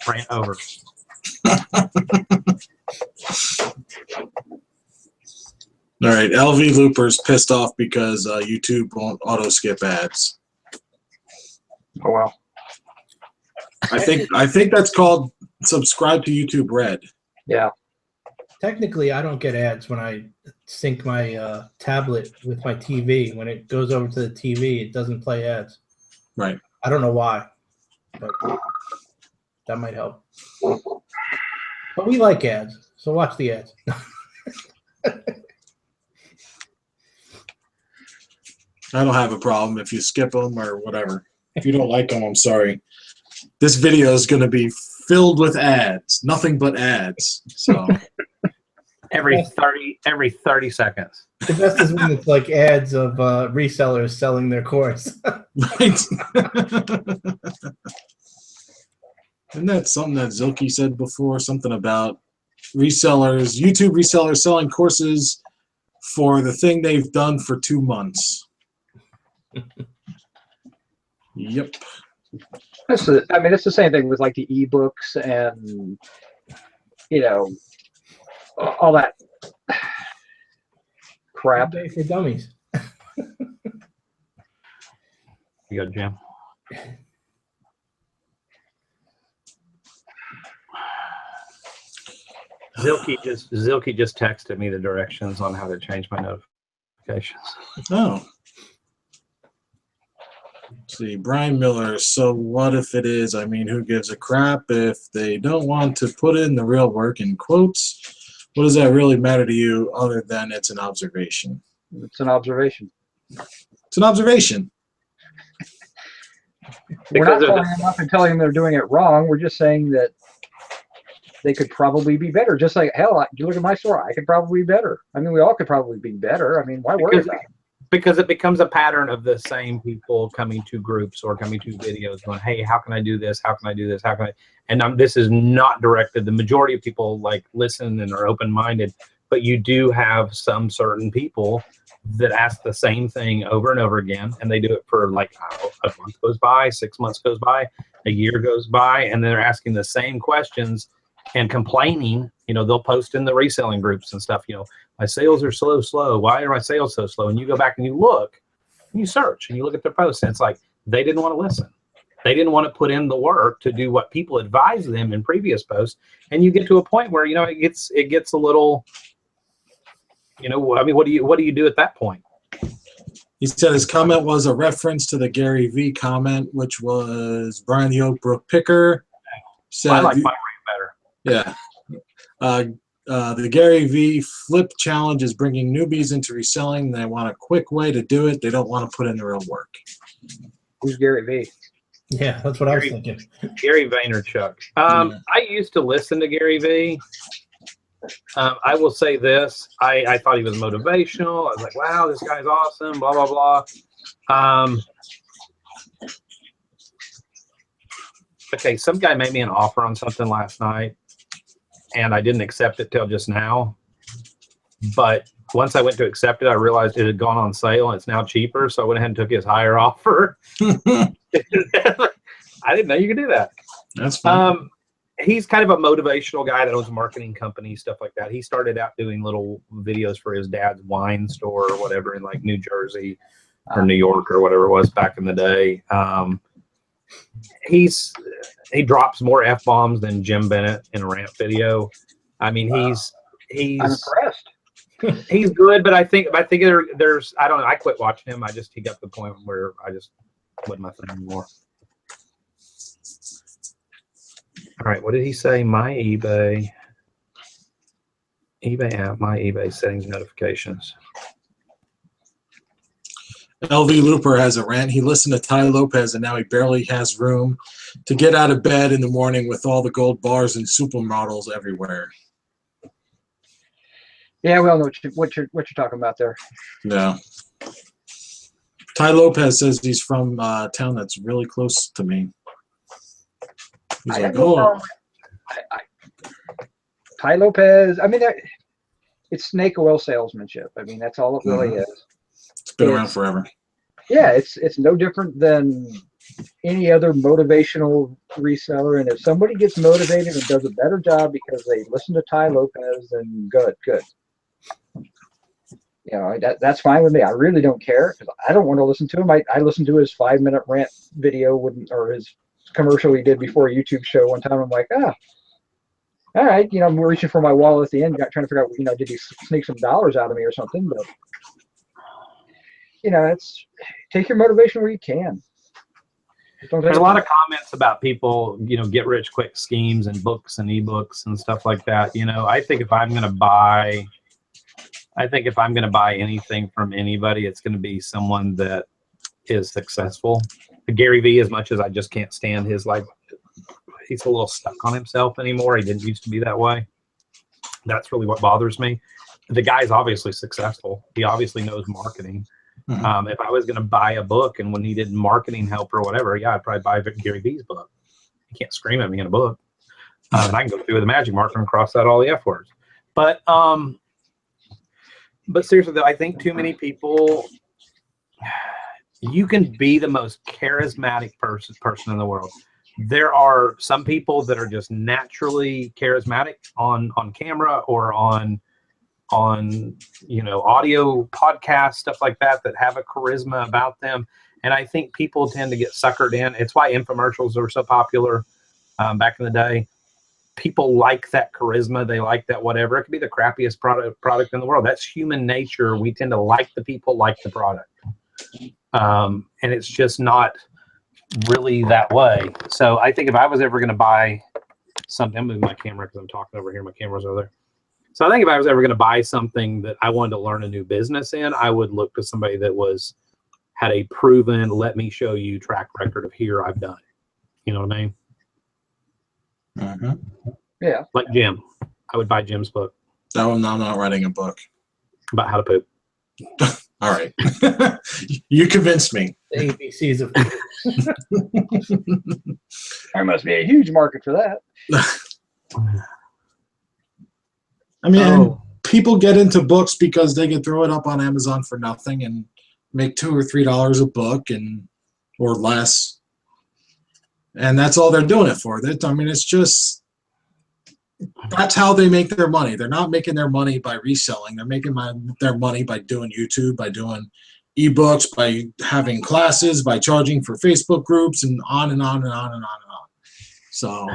Rant over. All right, LV Looper's pissed off because YouTube won't auto skip ads. Oh well. I think that's called subscribe to YouTube Red. Yeah. Technically, I don't get ads when I sync my tablet with my TV. When it goes over to the TV, it doesn't play ads. Right. I don't know why, but that might help. But we like ads, so watch the ads. I don't have a problem if you skip them or whatever. If you don't like them, I'm sorry. This video is going to be filled with ads, nothing but ads. So every 30 seconds. The best is when it's like ads of resellers selling their course. Right. Isn't that something that Zilke said before? Something about resellers, YouTube resellers selling courses for the thing they've done for 2 months. Yep. It's the same thing with like the ebooks and all that crap. Day for dummies. You go, Jim. Zilke just texted me the directions on how to change my notifications. Oh. Let's see, Brian Miller. So what if it is? I mean, who gives a crap if they don't want to put in the real work in quotes? What does that really matter to you other than it's an observation? It's an observation. It's an observation. We're not calling them up and telling them they're doing it wrong. We're just saying that they could probably be better. Just like, hell, you look at my store, I could probably be better. I mean, we all could probably be better. I mean, why worry about it? Because it becomes a pattern of the same people coming to groups or coming to videos going, hey, how can I do this? How can I do this? How can I? And this is not directed. The majority of people like listen and are open-minded, but you do have some certain people that ask the same thing over and over again, and they do it for like a month goes by, 6 months goes by, a year goes by, and they're asking the same questions and complaining. They'll post in the reselling groups and stuff, my sales are slow. Why are my sales so slow? And you go back and you look, and you search, and you look at their posts, and it's like they didn't want to listen. They didn't want to put in the work to do what people advised them in previous posts. And you get to a point where, it gets a little, I mean, what do you do at that point? He said his comment was a reference to the Gary V comment, which was Brian the Oak Brook Picker. Said, I like my rate better. Yeah. The Gary V flip challenge is bringing newbies into reselling. They want a quick way to do it. They don't want to put in the real work. Who's Gary V? Yeah, that's what I was thinking. Gary Vaynerchuk. I used to listen to Gary V. I will say this. I thought he was motivational. I was like, wow, this guy's awesome, blah, blah, blah. Okay, some guy made me an offer on something last night, and I didn't accept it till just now. But once I went to accept it, I realized it had gone on sale, and it's now cheaper, so I went ahead and took his higher offer. I didn't know you could do that. That's fine. He's kind of a motivational guy that owns a marketing company, stuff like that. He started out doing little videos for his dad's wine store or whatever in like New Jersey or New York or whatever it was back in the day. He drops more F-bombs than Jim Bennett in a Rant video. I mean, I'm impressed. He's good, but I think there's I don't know. I quit watching him. He got to the point where I just wasn't my thing anymore. All right, what did he say? My eBay app, my eBay settings notifications. LV Looper has a rant. He listened to Ty Lopez, and now he barely has room to get out of bed in the morning with all the gold bars and supermodels everywhere. Yeah, we all know what you're talking about there. No. Ty Lopez says he's from a town that's really close to me. He's like, oh. Ty Lopez, I mean, it's snake oil salesmanship. I mean, that's all it really is. It's been around forever. Yeah, it's no different than any other motivational reseller. And if somebody gets motivated and does a better job because they listen to Ty Lopez, then good. You know, that's fine with me. I really don't care because I don't want to listen to him. I listened to his 5-minute rant video or his commercial he did before a YouTube show one time. I'm like, all right, you know, I'm reaching for my wallet at the end, trying to figure out, you know, did he sneak some dollars out of me or something? But, you know, it's take your motivation where you can. There's a lot of comments about people, you know, get rich quick schemes and books and ebooks and stuff like that. You know, I think if I'm going to buy anything from anybody, it's going to be someone that is successful. Gary Vee, as much as I just can't stand his, like, he's a little stuck on himself anymore. He didn't used to be that way. That's really what bothers me. The guy's obviously successful. He obviously knows marketing. If I was going to buy a book and when he did marketing help or whatever, yeah, I'd probably buy Gary Vee's book. You can't scream at me in a book. And I can go through with a magic marker and cross out all the F words. But seriously, though, I think too many people, you can be the most charismatic person in the world. There are some people that are just naturally charismatic on camera or on you know, audio podcasts, stuff like that have a charisma about them. And I think people tend to get suckered in. It's why infomercials are so popular back in the day. People like that charisma. They like that whatever. It could be the crappiest product in the world. That's human nature. We tend to like the people, like the product. And it's just not really that way. So I think if I was ever going to buy something, I'm moving my camera because I'm talking over here. My camera's over there. So I think if I was ever going to buy something that I wanted to learn a new business in, I would look to somebody that had a proven, let me show you track record of here I've done it. You know what I mean? Yeah. Like Jim. I would buy Jim's book. No, I'm not writing a book. About how to poop. All right. You convinced me. The ABCs of There must be a huge market for that. I mean, people get into books because they can throw it up on Amazon for nothing and make $2 or $3 a book or less. And that's all they're doing it for. I mean, it's just, that's how they make their money. They're not making their money by reselling. They're making their money by doing YouTube, by doing ebooks, by having classes, by charging for Facebook groups, and on and on and on and on and on. So,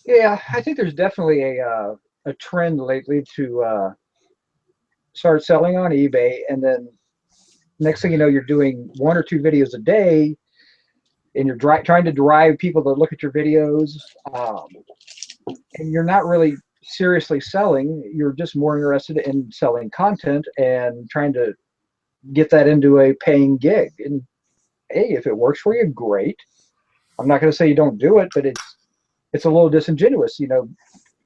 yeah, I think there's definitely a trend lately to start selling on eBay, and then next thing you know, you're doing 1 or 2 videos a day, and you're trying to drive people to look at your videos, and you're not really seriously selling. You're just more interested in selling content and trying to get that into a paying gig. And hey, if it works for you, great. I'm not going to say you don't do it, but it's a little disingenuous. You know,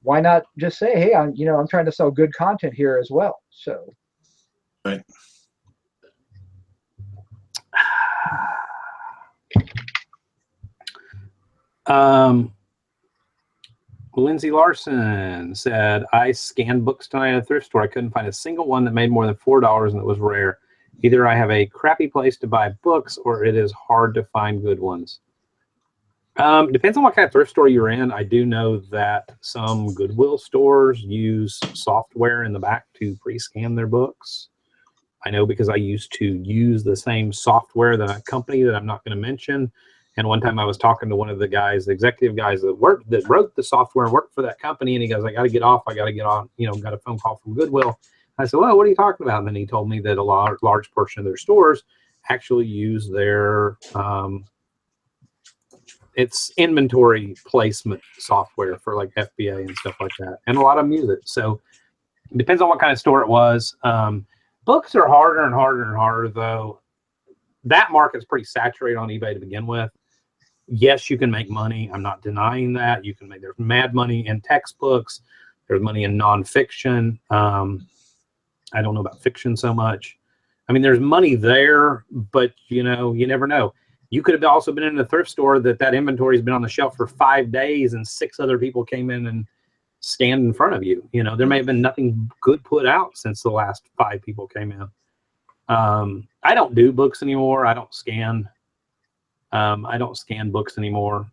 why not just say, hey, I'm trying to sell good content here as well. So, right. Lindsay Larson said, I scanned books tonight at a thrift store. I couldn't find a single one that made more than $4, and it was rare. Either I have a crappy place to buy books or it is hard to find good ones. Depends on what kind of thrift store you're in. I do know that some Goodwill stores use software in the back to pre-scan their books. I know because I used to use the same software that a company that I'm not going to mention. And one time I was talking to one of the guys, the executive guys that wrote the software and worked for that company. And he goes, I got to get off. I got to get on, got a phone call from Goodwill. I said, well, what are you talking about? And then he told me that a large portion of their stores actually use their, it's inventory placement software for like FBA and stuff like that. And a lot of them use it. So it depends on what kind of store it was. Books are harder and harder and harder though. that market's pretty saturated on eBay to begin with. Yes, you can make money. I'm not denying that. There's mad money in textbooks. There's money in nonfiction. I don't know about fiction so much. I mean, there's money there, but you never know. You could have also been in a thrift store that inventory has been on the shelf for 5 days and 6 other people came in and stand in front of you. There may have been nothing good put out since the last 5 people came in. I don't do books anymore. I don't scan books anymore,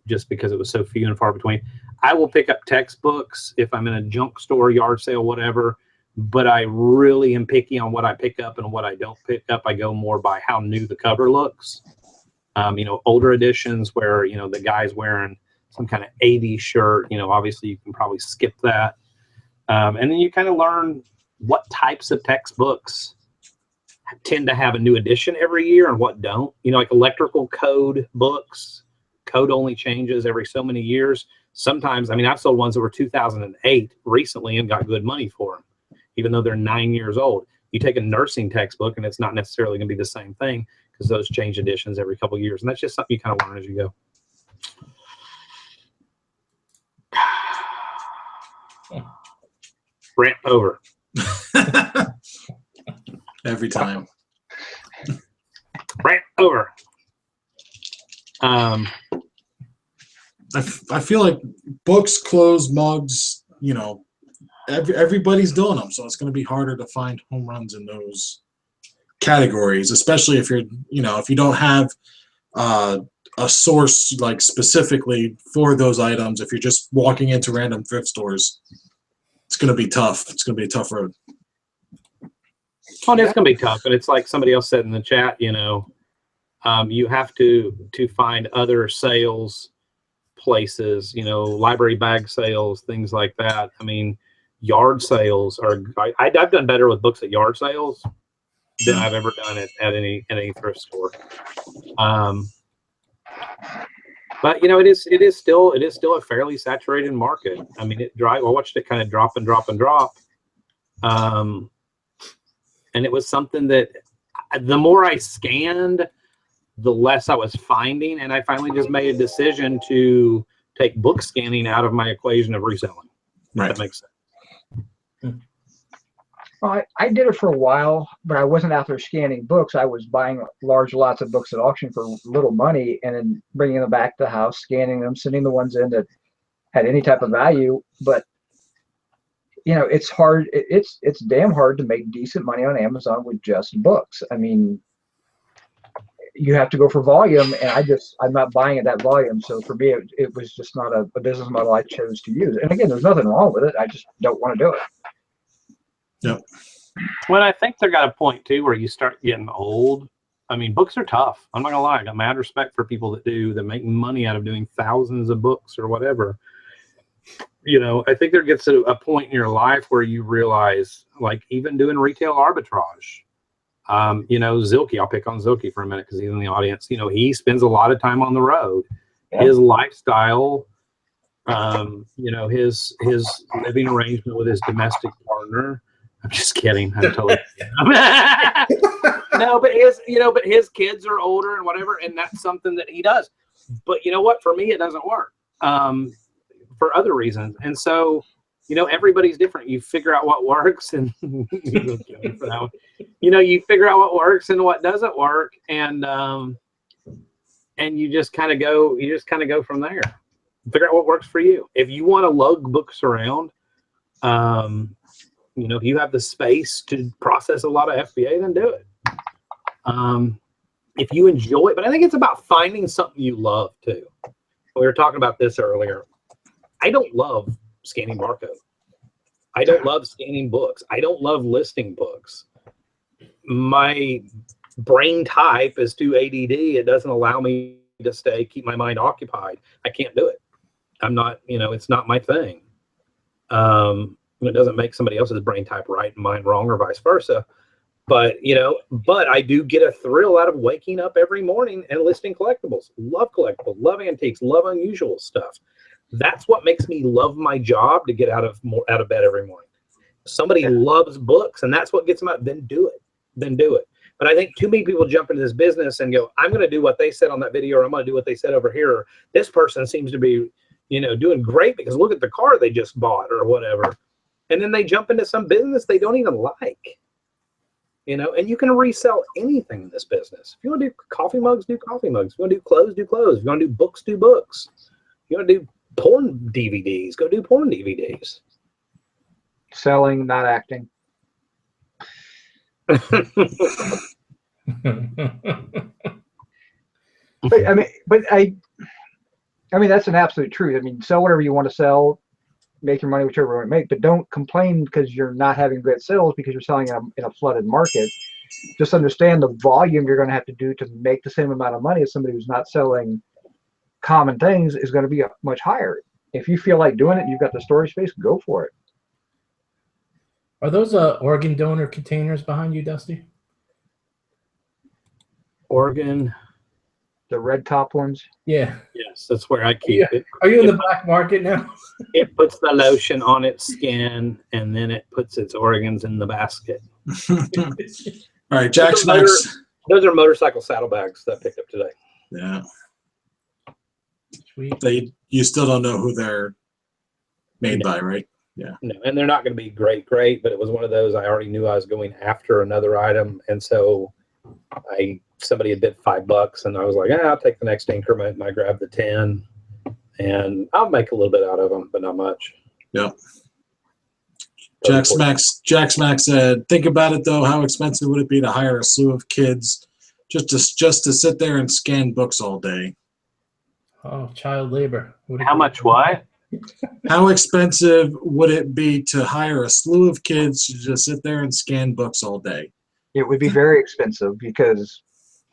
just because it was so few and far between. I will pick up textbooks if I'm in a junk store, yard sale, whatever, but I really am picky on what I pick up and what I don't pick up. I go more by how new the cover looks. Older editions where, the guy's wearing some kind of 80s shirt, obviously you can probably skip that. And then you kind of learn what types of textbooks tend to have a new edition every year and what don't. Like electrical code books, code only changes every so many years. Sometimes, I've sold ones that were 2008 recently and got good money for them, even though they're 9 years old. You take a nursing textbook and it's not necessarily going to be the same thing because those change editions every couple of years. And that's just something you kind of learn as you go. Rant over. Every time. Rant over. I feel like books, clothes, mugs, everybody's doing them, so it's going to be harder to find home runs in those categories, especially if you're, if you don't have a source like specifically for those items. If you're just walking into random thrift stores, it's going to be tough. It's going to be a tough road. Oh, it's going to be tough, and it's like somebody else said in the chat. You have to find other sales places, library bag sales, things like that. Yard sales are. I've done better with books at yard sales than I've ever done at any thrift store. But it is still a fairly saturated market. I watched it kind of drop and drop and drop. And it was something that the more I scanned, the less I was finding. And I finally just made a decision to take book scanning out of my equation of reselling. Right. If that makes sense. Well, I did it for a while, but I wasn't out there scanning books. I was buying large lots of books at auction for little money and then bringing them back to the house, scanning them, sending the ones in that had any type of value. But it's hard. It's damn hard to make decent money on Amazon with just books. You have to go for volume, and I'm not buying at that volume. So for me, it was just not a business model I chose to use. And again, there's nothing wrong with it. I just don't want to do it. Yep. Well, I think there got a point too where you start getting old. Books are tough. I'm not gonna lie. I got mad respect for people that make money out of doing thousands of books or whatever. I think there gets to a point in your life where you realize, like even doing retail arbitrage. Zilke, I'll pick on Zilke for a minute because he's in the audience. He spends a lot of time on the road. Yeah. His lifestyle, his living arrangement with his domestic partner. I'm just kidding. I'm totally no, but his kids are older and whatever, and that's something that he does. But you know what? For me, it doesn't work. For other reasons, and so everybody's different. You figure out what works, and you figure out what works and what doesn't work, and you just kind of go. You just kind of go from there. Figure out what works for you. If you want to lug books around, if you have the space to process a lot of FBA, then do it. If you enjoy it, but I think it's about finding something you love too. We were talking about this earlier. I don't love scanning barcode. I don't love scanning books. I don't love listing books. My brain type is too ADD. It doesn't allow me to keep my mind occupied. I can't do it. I'm not, it's not my thing. It doesn't make somebody else's brain type right and mine wrong or vice versa. But, but I do get a thrill out of waking up every morning and listing collectibles. Love collectibles, love antiques, love unusual stuff. That's what makes me love my job, to get out of bed every morning. Somebody loves books and that's what gets them out, then do it. But I think too many people jump into this business and go, I'm going to do what they said on that video, or I'm going to do what they said over here. Or this person seems to be, doing great because look at the car they just bought or whatever. And then they jump into some business they don't even like. And you can resell anything in this business. If you want to do coffee mugs, do coffee mugs. If you want to do clothes, do clothes. If you want to do books, do books. If you want to do porn DVDs, go do porn DVDs. Selling, not acting. But I mean, that's an absolute truth. I mean, sell whatever you want to sell, make your money whichever you want to make, but don't complain because you're not having great sales because you're selling in a flooded market. Just understand the volume you're going to have to do to make the same amount of money as somebody who's not selling common things is going to be much higher. If you feel like doing it, you've got the storage space, go for it. Are those organ donor containers behind you, Dusty? Organ. The red top ones? Yeah. Yes, that's where I keep it. Are you in the black market now? It puts the lotion on its skin, and then it puts its organs in the basket. All right, Jack Smacks. Those are motorcycle saddlebags that I picked up today. Yeah. Sweet. You still don't know who they're made by, right? Yeah. No, and they're not going to be great, but it was one of those I already knew I was going after another item, and so somebody had bid $5, and I was like, I'll take the next increment, and I grabbed the 10, and I'll make a little bit out of them, but not much. Yep. Jack Smacks said, think about it though, how expensive would it be to hire a slew of kids just to sit there and scan books all day? Oh, child labor. How much what? How expensive would it be to hire a slew of kids to just sit there and scan books all day? It would be very expensive because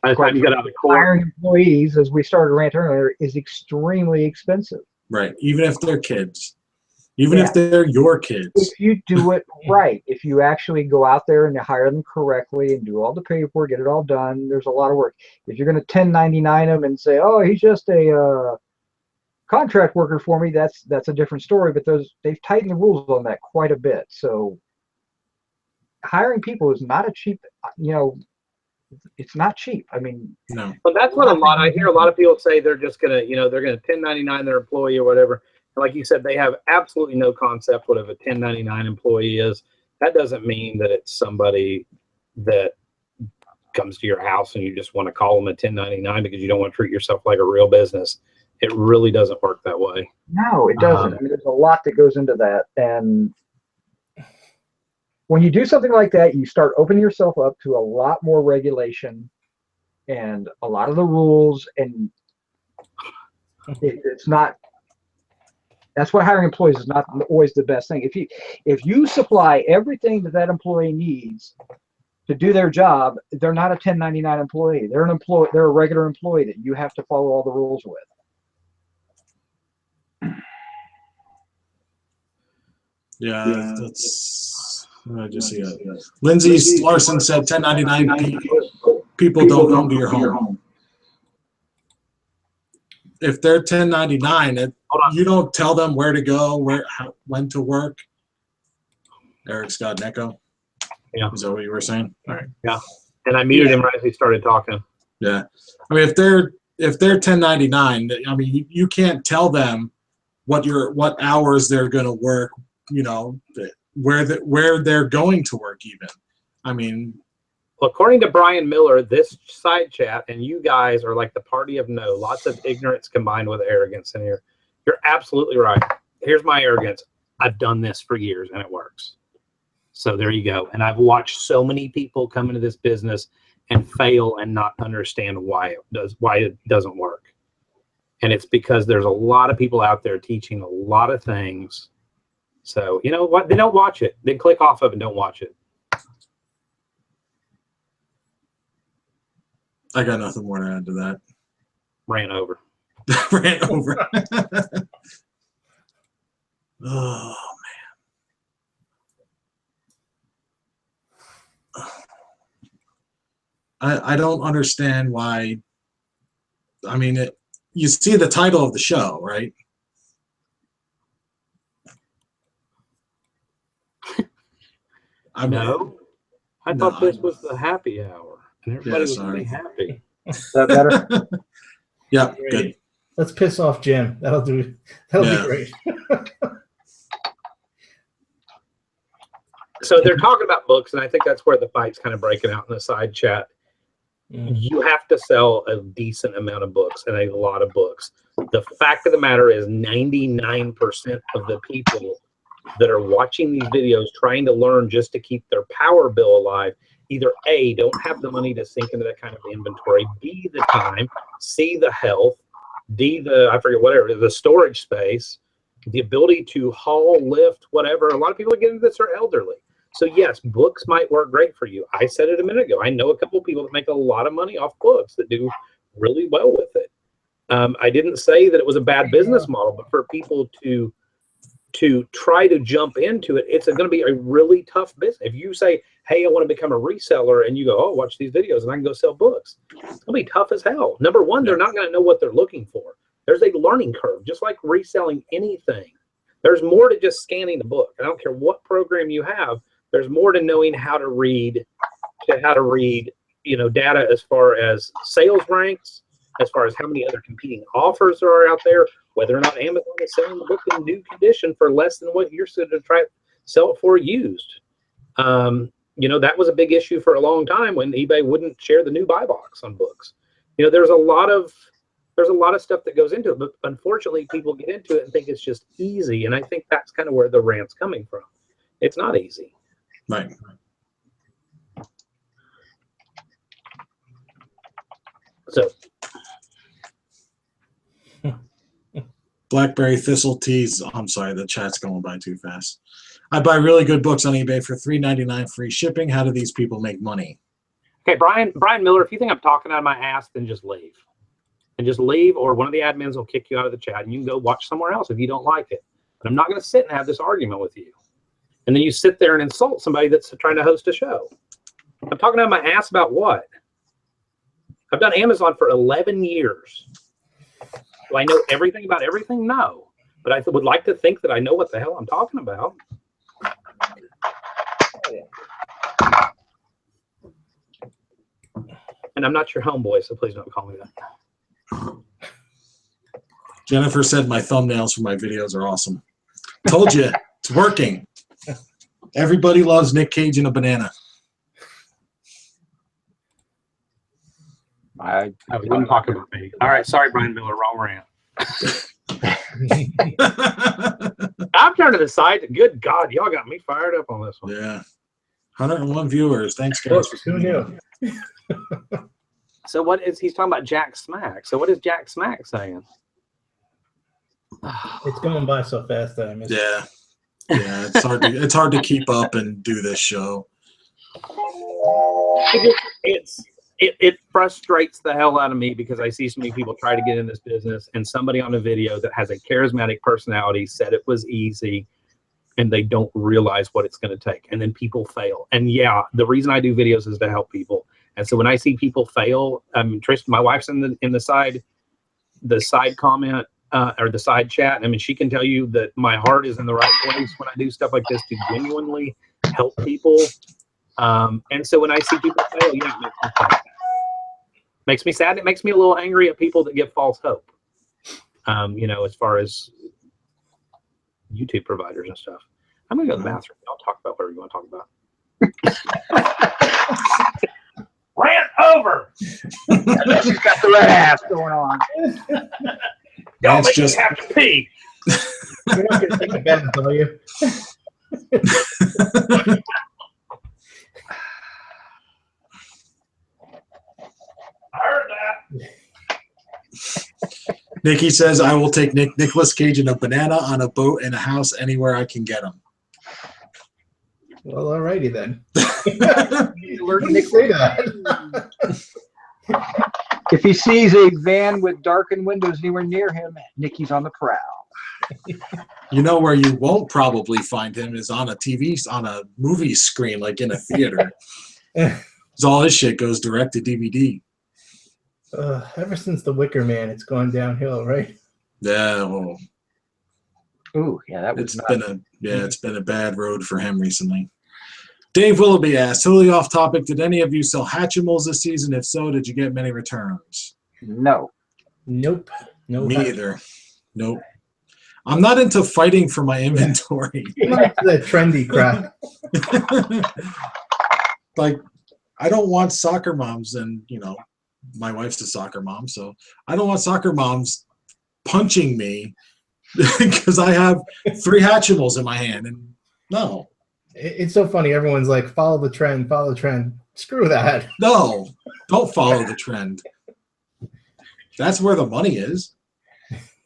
by the time you get out of court, hiring employees, as we started Rant earlier, is extremely expensive. Right. Even if they're kids. Even if they're your kids. If you do it right, if you actually go out there and you hire them correctly and do all the paperwork, get it all done, there's a lot of work. If you're going to 1099 them and say, oh, he's just a contract worker for me, that's a different story. But they've tightened the rules on that quite a bit. So hiring people is not a cheap, it's not cheap. I mean, no. But that's what I hear a lot of people say they're just gonna, they're gonna 1099 their employee or whatever. And like you said, they have absolutely no concept what a 1099 employee is. That doesn't mean that it's somebody that comes to your house and you just want to call them a 1099 because you don't want to treat yourself like a real business. It really doesn't work that way. No, it doesn't. I mean, there's a lot that goes into that. And when you do something like that, you start opening yourself up to a lot more regulation and a lot of the rules. And it's not, that's why hiring employees is not always the best thing. If you supply everything that employee needs to do their job, they're not a 1099 employee. They're they're a regular employee that you have to follow all the rules with. Yeah, that's. I just see it. Lindsay Larson said 1099 people don't come to your home. If they're 1099, you don't tell them where to go, when to work. Eric's got an echo. Yeah. Is that what you were saying? All right. Yeah. And I muted him right as he started talking. Yeah. I mean, if they're 1099, I mean, you can't tell them what hours they're going to work, where they're going to work even. I mean, well, according to Brian Miller, this side chat and you guys are like the party of no. Lots of ignorance combined with arrogance in here. You're absolutely right. Here's my arrogance. I've done this for years and it works. So there you go. And I've watched so many people come into this business and fail and not understand why it doesn't work. And it's because there's a lot of people out there teaching a lot of things. So you know what? They don't watch it. They click off of it and don't watch it. I got nothing more to add to that. Ran over. Ran over. Oh, man. I don't understand why. I mean, you see the title of the show, right? No. I thought this was the happy hour. and everybody was sorry. really happy. Is that better? Yeah, Great. good. Let's piss off Jim. That'll do. That'll Yeah. be great. So they're talking about books, and I think that's where the fight's kind of breaking out in the side chat. You have to sell a decent amount of books and a lot of books. The fact of the matter is 99% of the people that are watching these videos trying to learn just to keep their power bill alive either A, don't have the money to sink into that kind of inventory, B, the time, C, the health, D, the storage space, the ability to haul, lift, whatever. A lot of people that get into this are elderly. So yes, books might work great for you. I said it a minute ago. I know a couple of people that make a lot of money off books that do really well with it. I didn't say that it was a bad business model, but for people to try to jump into it, it's going to be a really tough business. If you say, hey, I want to become a reseller, and you go, oh, watch these videos and I can go sell books, it's going to be tough as hell. Number one, they're not going to know what they're looking for. There's a learning curve, just like reselling anything. There's more to just scanning the book. I don't care what program you have. There's more to knowing how to read, data as far as sales ranks, as far as how many other competing offers there are out there, whether or not Amazon is selling the book in new condition for less than what you're going to try to sell it for used. That was a big issue for a long time when eBay wouldn't share the new buy box on books. There's a lot of stuff that goes into it, but unfortunately people get into it and think it's just easy. And I think that's kind of where the rant's coming from. It's not easy. Right. So Blackberry Thistle Teas. I'm sorry, the chat's going by too fast. I buy really good books on eBay for $3.99 free shipping. How do these people make money? Okay, Brian Miller, if you think I'm talking out of my ass, then just leave. And just leave, or one of the admins will kick you out of the chat and you can go watch somewhere else if you don't like it. But I'm not going to sit and have this argument with you. And then you sit there and insult somebody that's trying to host a show. I'm talking out of my ass about what? I've done Amazon for 11 years. Do I know everything about everything? No. But I would like to think that I know what the hell I'm talking about. And I'm not your homeboy, so please don't call me that. Jennifer said my thumbnails for my videos are awesome. Told you, it's working. Everybody loves Nick Cage and a banana. I wouldn't talk about me. All right, sorry, Brian Miller, wrong rant. I'm trying to decide. Good God, y'all got me fired up on this one. Yeah. 101 viewers. Thanks, guys. Who knew? So what is he's talking about Jack Smack? So what is Jack Smack saying? It's going by so fast that I missed it. Yeah. Yeah, it's hard to keep up and do this show. It frustrates the hell out of me because I see so many people try to get in this business and somebody on a video that has a charismatic personality said it was easy and they don't realize what it's going to take. And then people fail. And yeah, the reason I do videos is to help people. And so when I see people fail, Tristan, my wife's in the side comment or the side chat. I mean, she can tell you that my heart is in the right place when I do stuff like this to genuinely help people. And so when I see people fail, yeah, it makes me sad. Makes me sad. It makes me a little angry at people that give false hope. As far as YouTube providers and stuff. I'm gonna go to the bathroom. I'll talk about whatever you want to talk about. Rant over. She's got the red ass going on. Don't make me have to pee. You're not going to take a bath, are you? I heard that. Nikki says, I will take Nicolas Cage and a banana on a boat and a house anywhere I can get him. Well, alrighty then. If he sees a van with darkened windows anywhere near him, Nikki's on the prowl. You know where you won't probably find him is on a movie screen, like in a theater. Because all his shit goes direct to DVD. Ever since The Wicker Man, it's gone downhill, right? Yeah, well, ooh, yeah, that was it's been a bad road for him recently. Dave Willoughby asked, totally off topic, did any of you sell Hatchimals this season? If so, did you get many returns? No. Nope. No. Me either. Nope. I'm not into fighting for my inventory. I'm not into that trendy crap. Like, I don't want soccer moms, and you know, my wife's a soccer mom, so I don't want soccer moms punching me because I have 3 Hatchimals in my hand. And no. It's so funny. Everyone's like, follow the trend, follow the trend. Screw that. No, don't follow the trend. That's where the money is.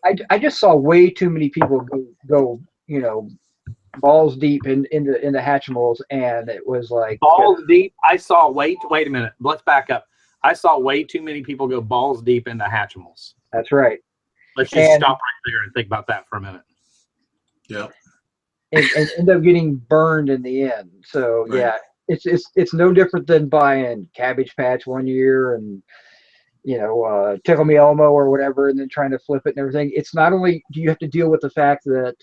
I just saw way too many people go you know, balls deep into Hatchimals, and it was like balls deep. I saw wait a minute. Let's back up. I saw way too many people go balls deep into Hatchimals. That's right. Let's just stop right there and think about that for a minute. Yeah. And end up getting burned in the end. So Right. yeah, it's no different than buying Cabbage Patch one year and you know Tickle Me Elmo or whatever, and then trying to flip it and everything. It's not only do you have to deal with the fact that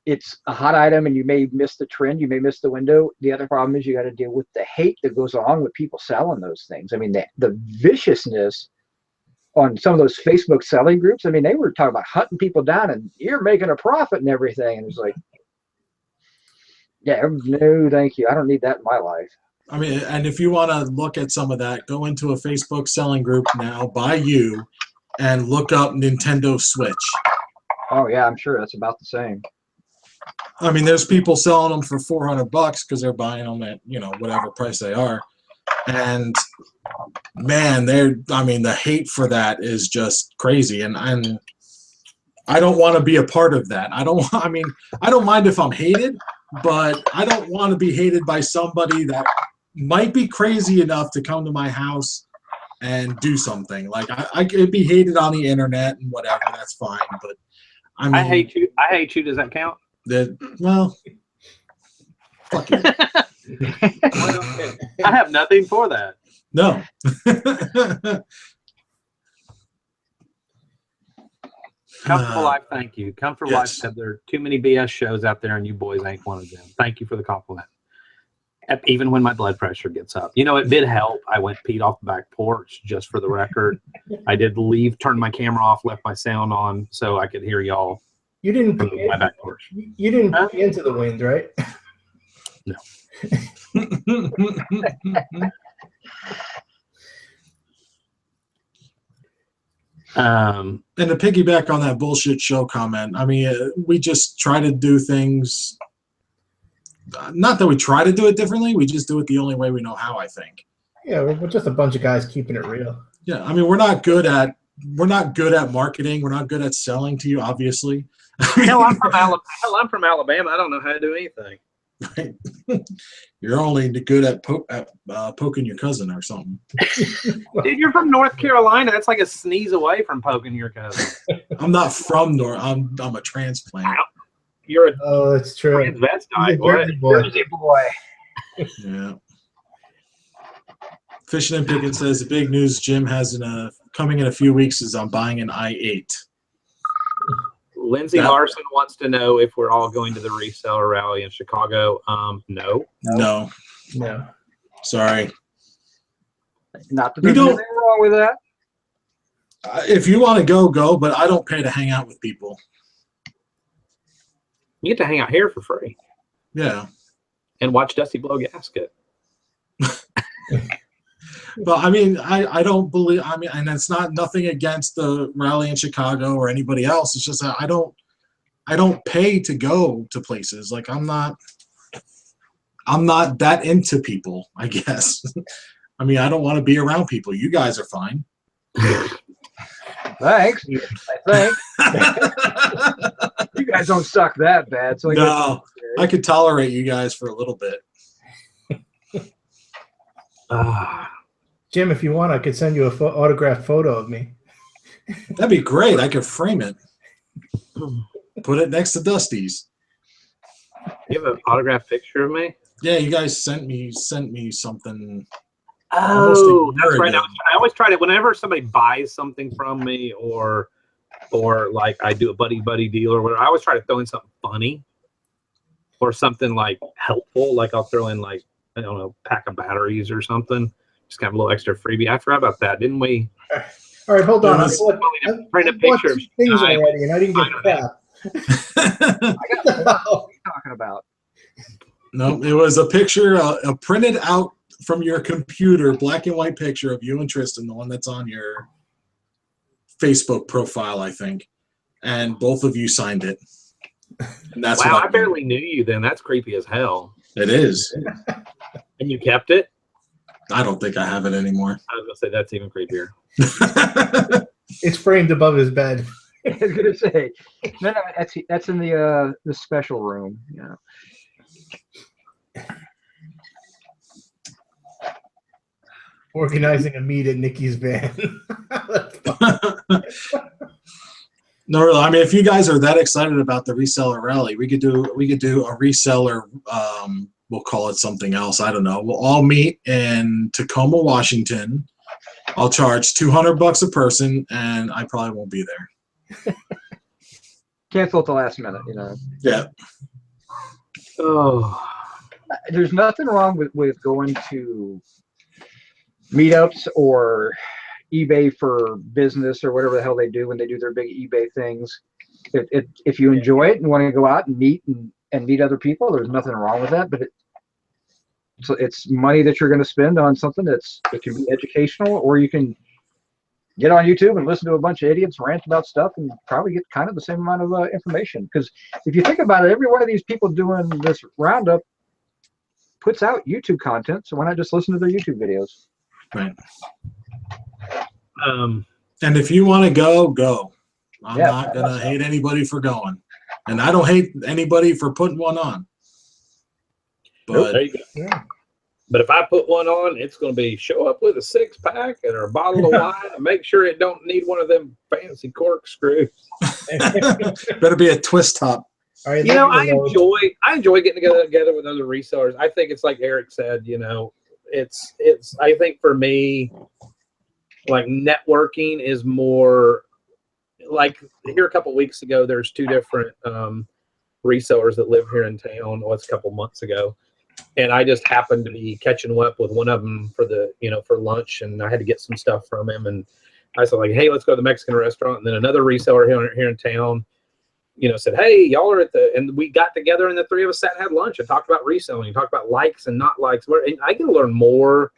it's a hot item and you may miss the trend, you may miss the window. The other problem is you got to deal with the hate that goes along with people selling those things. I mean, the viciousness on some of those Facebook selling groups. I mean, they were talking about hunting people down and you're making a profit and everything. And it was like, yeah, no, thank you. I don't need that in my life. I mean, and if you want to look at some of that, go into a Facebook selling group now by you and look up Nintendo Switch. Oh yeah, I'm sure that's about the same. I mean, there's people selling them for $400 because they're buying them at, you know, whatever price they are. And man, the hate for that is just crazy. And I don't want to be a part of that. I don't mind if I'm hated, but I don't want to be hated by somebody that might be crazy enough to come to my house and do something. Like I could be hated on the internet and whatever, that's fine. But I mean, I hate you. Does that count? Well, fuck you. I have nothing for that. No. Comfortable Life, thank you. Comfortable Life yes. said there are too many BS shows out there and you boys ain't one of them. Thank you for the compliment. Even when my blood pressure gets up. You know, it did help. I went peed off the back porch, just for the record. I did leave, turned my camera off, left my sound on so I could hear y'all. You didn't from my back porch. You didn't pee into the wind, right? No. And to piggyback on that bullshit show comment, I mean, we just try to do things. Not that we try to do it differently, we just do it the only way we know how, I think. Yeah, we're just a bunch of guys keeping it real. Yeah, I mean, we're not good at marketing. We're not good at selling to you, obviously. Hell, I'm from Alabama. I don't know how to do anything. Right. You're only good at poking your cousin or something. Dude, you're from North Carolina. That's like a sneeze away from poking your cousin. I'm not from North. I'm a transplant. You're a that's true. transvestite. Jersey boy. Yeah. Fishing and Picking says the big news Jim has coming in a few weeks is I'm buying an i8. Lindsay Larson wants to know if we're all going to the reseller rally in Chicago. No. Sorry. Not that there's anything wrong with that. If you want to go, but I don't pay to hang out with people. You get to hang out here for free. Yeah. And watch Dusty blow gasket. But I mean, I don't believe, I mean, and it's nothing against the rally in Chicago or anybody else. It's just that I don't pay to go to places. Like I'm not that into people, I guess. I mean, I don't want to be around people. You guys are fine. Thanks. I think. You guys don't suck that bad. So I could tolerate you guys for a little bit. Jim, if you want, I could send you a autographed photo of me. That'd be great. I could frame it. Put it next to Dusty's. You have an autographed picture of me? Yeah, you guys sent me something. Oh, that's right. I always try to, whenever somebody buys something from me or like I do a buddy deal or whatever, I always try to throw in something funny or something like helpful. Like I'll throw in like I don't know, pack of batteries or something. Just kind of a little extra freebie. I forgot about that, didn't we? All right, hold on. Print a I bought picture of 2 things guy already, and I didn't get crap. I got what are you talking about? No, it was a picture, a printed out from your computer, black and white picture of you and Tristan, the one that's on your Facebook profile, I think. And both of you signed it. And that's wow, what I barely knew you then. That's creepy as hell. It is. And you kept it? I don't think I have it anymore. I was going to say, that's even creepier. It's framed above his bed. I was gonna say, no, that's in the special room. Yeah. Organizing a meet at Nikki's van. No, really. I mean, if you guys are that excited about the reseller rally, we could do a reseller. We'll call it something else. I don't know. We'll all meet in Tacoma, Washington. I'll charge $200 a person, and I probably won't be there. Cancel at the last minute, you know. Yeah. Oh, There's nothing wrong with going to meetups or eBay for business or whatever the hell they do when they do their big eBay things. If you enjoy it and want to go out and meet and meet other people, there's nothing wrong with that. But it's money that you're going to spend on something it can be educational, or you can get on YouTube and listen to a bunch of idiots rant about stuff and probably get kind of the same amount of information. Because if you think about it, every one of these people doing this roundup puts out YouTube content, so why not just listen to their YouTube videos? Right. And if you want to go. I'm not going to hate anybody for going. And I don't hate anybody for putting one on. But there you go. Yeah. But if I put one on, it's going to be show up with a 6-pack and a bottle of wine and make sure it don't need one of them fancy corkscrews. Better be a twist top. Right, you know, I enjoy getting together with other resellers. I think it's like Eric said, you know, it's I think for me, like networking is more like here a couple weeks ago, there's 2 different resellers that live here in town. Well, it's a couple months ago. And I just happened to be catching up with one of them for lunch, and I had to get some stuff from him. And I said, like, hey, let's go to the Mexican restaurant. And then another reseller here in town, said, hey, y'all are and we got together and the 3 of us sat and had lunch and talked about reselling, talked about likes and not likes. And I can learn more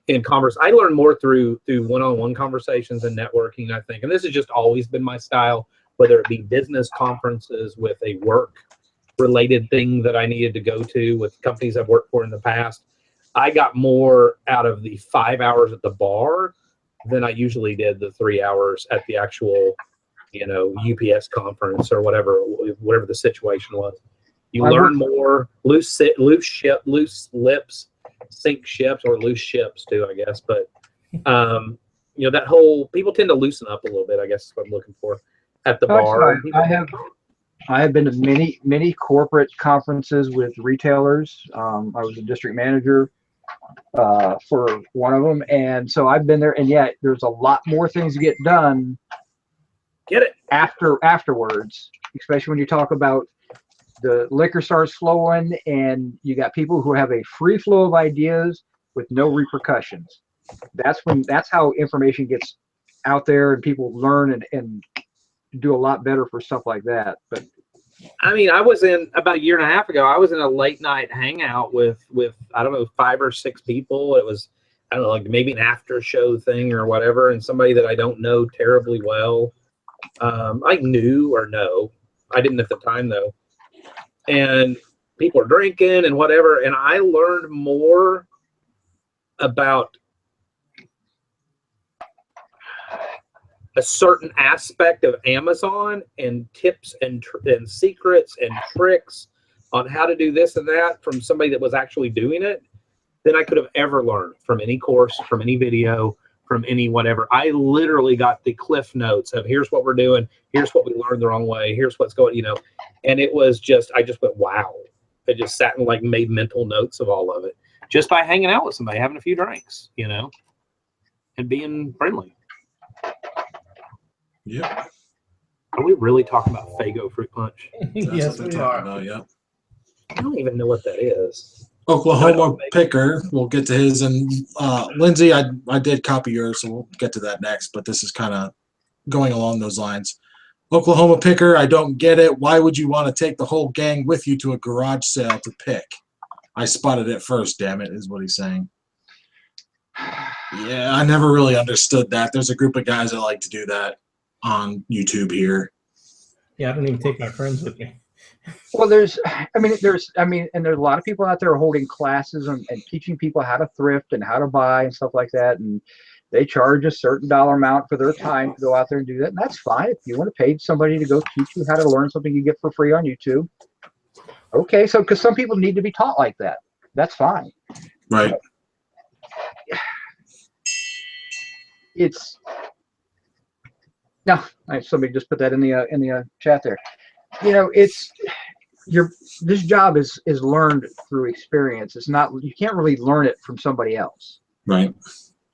in converse. I learn more through one-on-one conversations and networking, I think. And this has just always been my style, whether it be business conferences with a work related thing that I needed to go to with companies I've worked for in the past. I got more out of the 5 hours at the bar than I usually did the 3 hours at the actual, UPS conference or whatever the situation was. You learn more, loose lips, sink ships, or loose ships too, I guess. But, that whole, people tend to loosen up a little bit, I guess is what I'm looking for at the bar. I have been to many corporate conferences with retailers. I was a district manager for one of them, and so I've been there. And yet, there's a lot more things to get done. Get it afterwards, especially when you talk about the liquor starts flowing, and you got people who have a free flow of ideas with no repercussions. That's how information gets out there, and people learn and do a lot better for stuff like that. But I mean, I was in about a year and a half ago, I was in a late night hangout with I don't know, 5 or 6 people. It was, I don't know, like maybe an after show thing or whatever, and somebody that I don't know terribly well. I knew or no, I didn't at the time though. And people are drinking and whatever, and I learned more about a certain aspect of Amazon and tips and secrets and tricks on how to do this and that from somebody that was actually doing it than I could have ever learned from any course, from any video, from any whatever. I literally got the cliff notes of here's what we're doing, here's what we learned the wrong way, here's what's going, and it was just, I just went, wow. I just sat and made mental notes of all of it just by hanging out with somebody, having a few drinks, and being friendly. Yep. Are we really talking about Faygo fruit punch? Yes, we are. Yep. I don't even know what that is. Oklahoma picker. We'll get to his. And Lindsay, I did copy yours, so we'll get to that next. But this is kind of going along those lines. Oklahoma picker, I don't get it. Why would you want to take the whole gang with you to a garage sale to pick? I spotted it first, damn it, is what he's saying. Yeah, I never really understood that. There's a group of guys that like to do that on YouTube here. Yeah, I don't even take my friends with me. Well, there's a lot of people out there holding classes and teaching people how to thrift and how to buy and stuff like that. And they charge a certain dollar amount for their time to go out there and do that. And that's fine. If you want to pay somebody to go teach you how to learn something you get for free on YouTube. Okay. So, because some people need to be taught like that. That's fine. Right. Somebody just put that in the chat there. This job is learned through experience. It's not, you can't really learn it from somebody else. Right.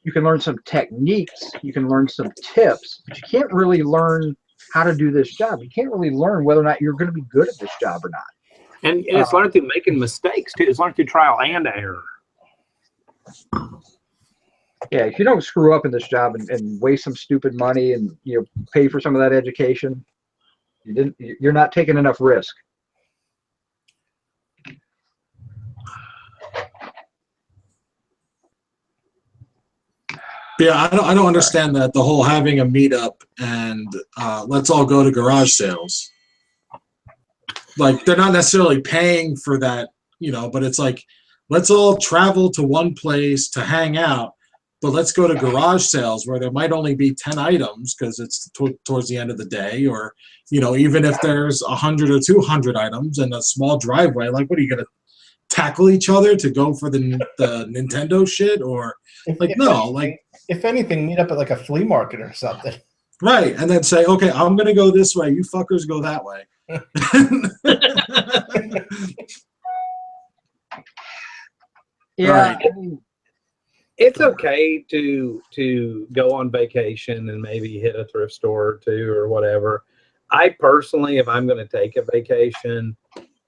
You can learn some techniques, you can learn some tips, but you can't really learn how to do this job. You can't really learn whether or not you're going to be good at this job or not. And it's learned through making mistakes too. It's learned through trial and error. Yeah, if you don't screw up in this job and waste some stupid money and pay for some of that education, you're not taking enough risk. Yeah, I don't understand that, the whole having a meetup and let's all go to garage sales. Like, they're not necessarily paying for that, but it's like, let's all travel to one place to hang out, but let's go to garage sales where there might only be 10 items because it's towards the end of the day, or, even if there's 100 or 200 items in a small driveway, like, what are you going to tackle each other to go for the Nintendo shit? Or if anything, meet up at like a flea market or something. Right, and then say, okay, I'm going to go this way, you fuckers go that way. Yeah. Right. It's okay to go on vacation and maybe hit a thrift store or two or whatever. I personally, if I'm going to take a vacation,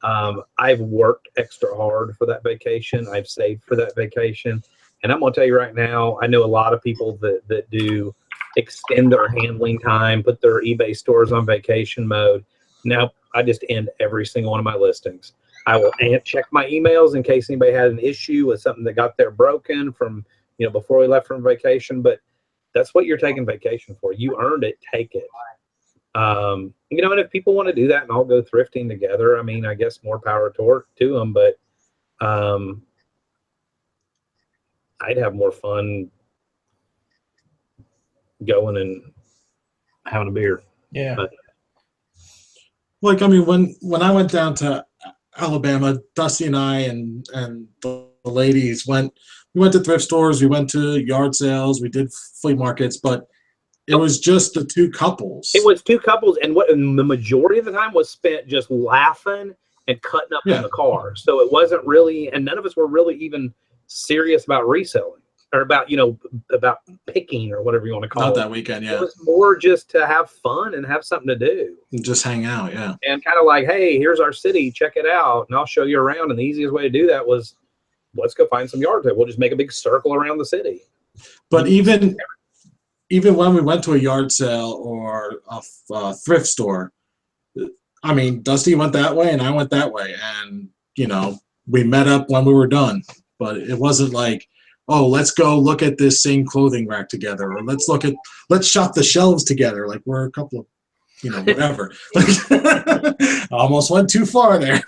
I've worked extra hard for that vacation. I've saved for that vacation. And I'm going to tell you right now, I know a lot of people that do extend their handling time, put their eBay stores on vacation mode. Now, I just end every single one of my listings. I will check my emails in case anybody had an issue with something that got there broken from, before we left from vacation. But that's what you're taking vacation for. You earned it, take it. And if people want to do that and all go thrifting together, I mean, I guess more power to them, but I'd have more fun going and having a beer. Yeah. But, like, I mean, when I went down to Alabama, Dusty and I and the ladies we went to thrift stores, we went to yard sales, we did flea markets, but it was just the two couples. It was two couples, and the majority of the time was spent just laughing and cutting up in the car. So it wasn't really, and none of us were really even serious about reselling or about about picking or whatever you want to call it. Not that weekend, yeah. It was more just to have fun and have something to do. And just hang out, yeah. And kind of like, hey, here's our city, check it out, and I'll show you around. And the easiest way to do that was, let's go find some yard sale. We'll just make a big circle around the city. But even when we went to a yard sale or a thrift store, I mean, Dusty went that way and I went that way, and we met up when we were done. But it wasn't like, oh, let's go look at this same clothing rack together, or let's shop the shelves together. Like, we're a couple of, whatever. I almost went too far there.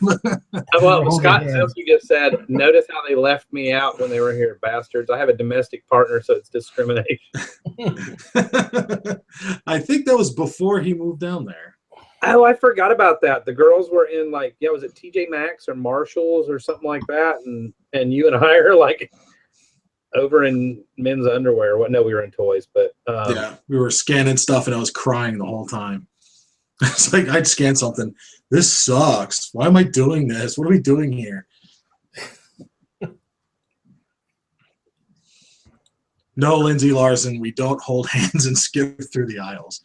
Well, Scott Zelski just said, notice how they left me out when they were here, bastards. I have a domestic partner, so it's discrimination. I think that was before he moved down there. Oh, I forgot about that. The girls were in was it TJ Maxx or Marshalls or something like that, and you and I are like over in men's underwear. No, we were in toys, but yeah, we were scanning stuff and I was crying the whole time. It's like, I'd scan something. This sucks. Why am I doing this? What are we doing here? No, Lindsay Larson, we don't hold hands and skip through the aisles.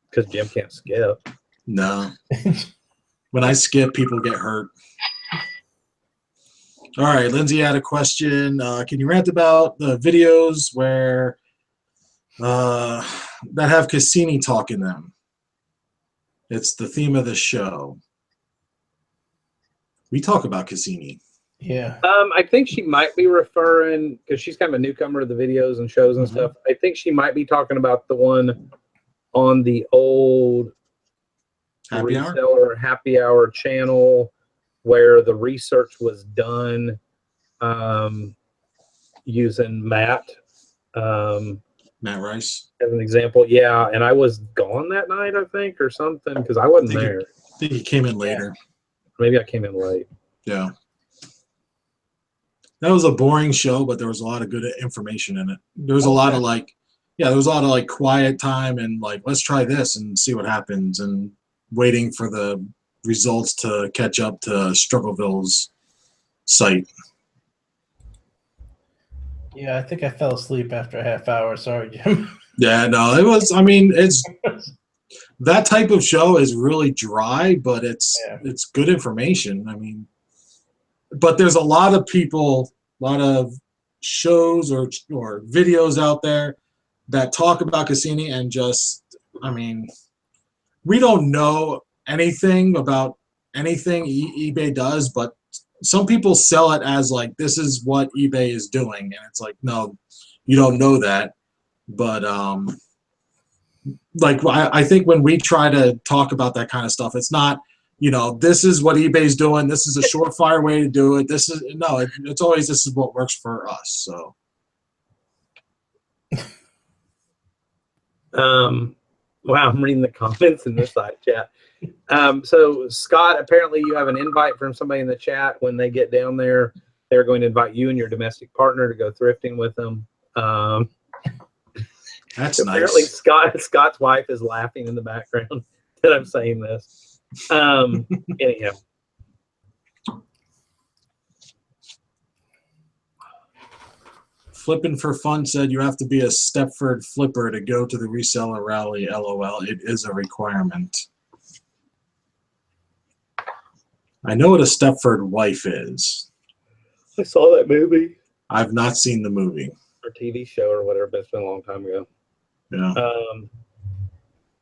Because Jim can't skip. No. When I skip, people get hurt. All right, Lindsay had a question. Can you rant about the videos where that have Cassini talk in them? It's the theme of the show. We talk about Cassini. Yeah. I think she might be referring, because she's kind of a newcomer to the videos and shows and stuff. I think she might be talking about the one on the old Happy Hour? Reseller Happy Hour channel where the research was done using Matt. Matt Rice. As an example, yeah, and I was gone that night, I think, or something, because I wasn't there. I think he came in later. Maybe I came in late. Yeah. That was a boring show, but there was a lot of good information in it. There was a lot of there was a lot of quiet time and let's try this and see what happens, and waiting for the results to catch up to Struggleville's site. Yeah, I think I fell asleep after a half hour. Sorry, Jim. Yeah, no, it was. I mean, it's that type of show is really dry, but it's good information. I mean, but there's a lot of people, a lot of shows or videos out there that talk about Cassini and just, I mean, we don't know anything about anything eBay does, but some people sell it as this is what eBay is doing, and it's no, you don't know that. But I think when we try to talk about that kind of stuff, it's not, this is what eBay's doing, this is a surefire way to do it. It's always this is what works for us. So wow, I'm reading the comments in this side chat. So Scott, apparently you have an invite from somebody in the chat. When they get down there, they're going to invite you and your domestic partner to go thrifting with them. That's apparently nice. Scott's wife is laughing in the background that I'm saying this. Anyhow. Flipping for Fun said you have to be a Stepford flipper to go to the reseller rally. LOL. It is a requirement. I know what a Stepford wife is. I saw that movie. I've not seen the movie. Or TV show or whatever, but it's been a long time ago. Yeah.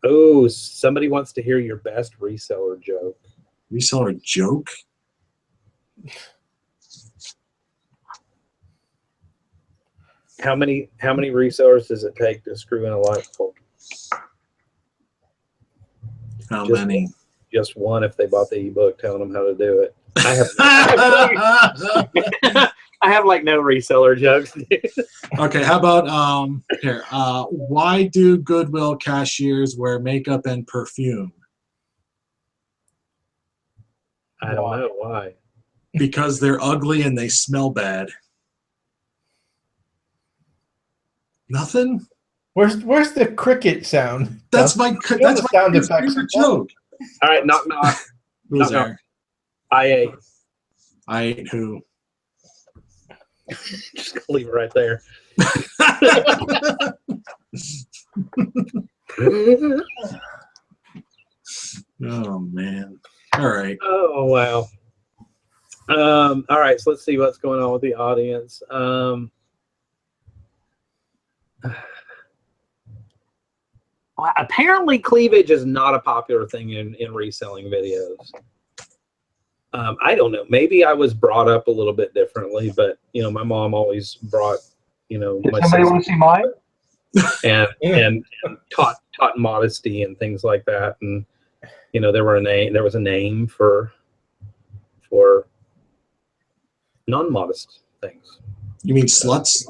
Oh, somebody wants to hear your best reseller joke. Reseller joke? How many resellers does it take to screw in a light bulb? How many? Just one if they bought the ebook telling them how to do it. I have no reseller jokes. Okay, how about here? Why do Goodwill cashiers wear makeup and perfume? I don't know why. Because they're ugly and they smell bad. Nothing. Where's the cricket sound? That's my sound effects joke. All right, knock knock. Who's there? I ate. I ate who? Just leave it right there. Oh man. All right. Oh wow. All right, so let's see what's going on with the audience. Well, apparently cleavage is not a popular thing in reselling videos. I don't know. Maybe I was brought up a little bit differently, but my mom always brought, Did somebody want to see mine? And taught modesty and things like that. And there was a name for non-modest things. You mean sluts?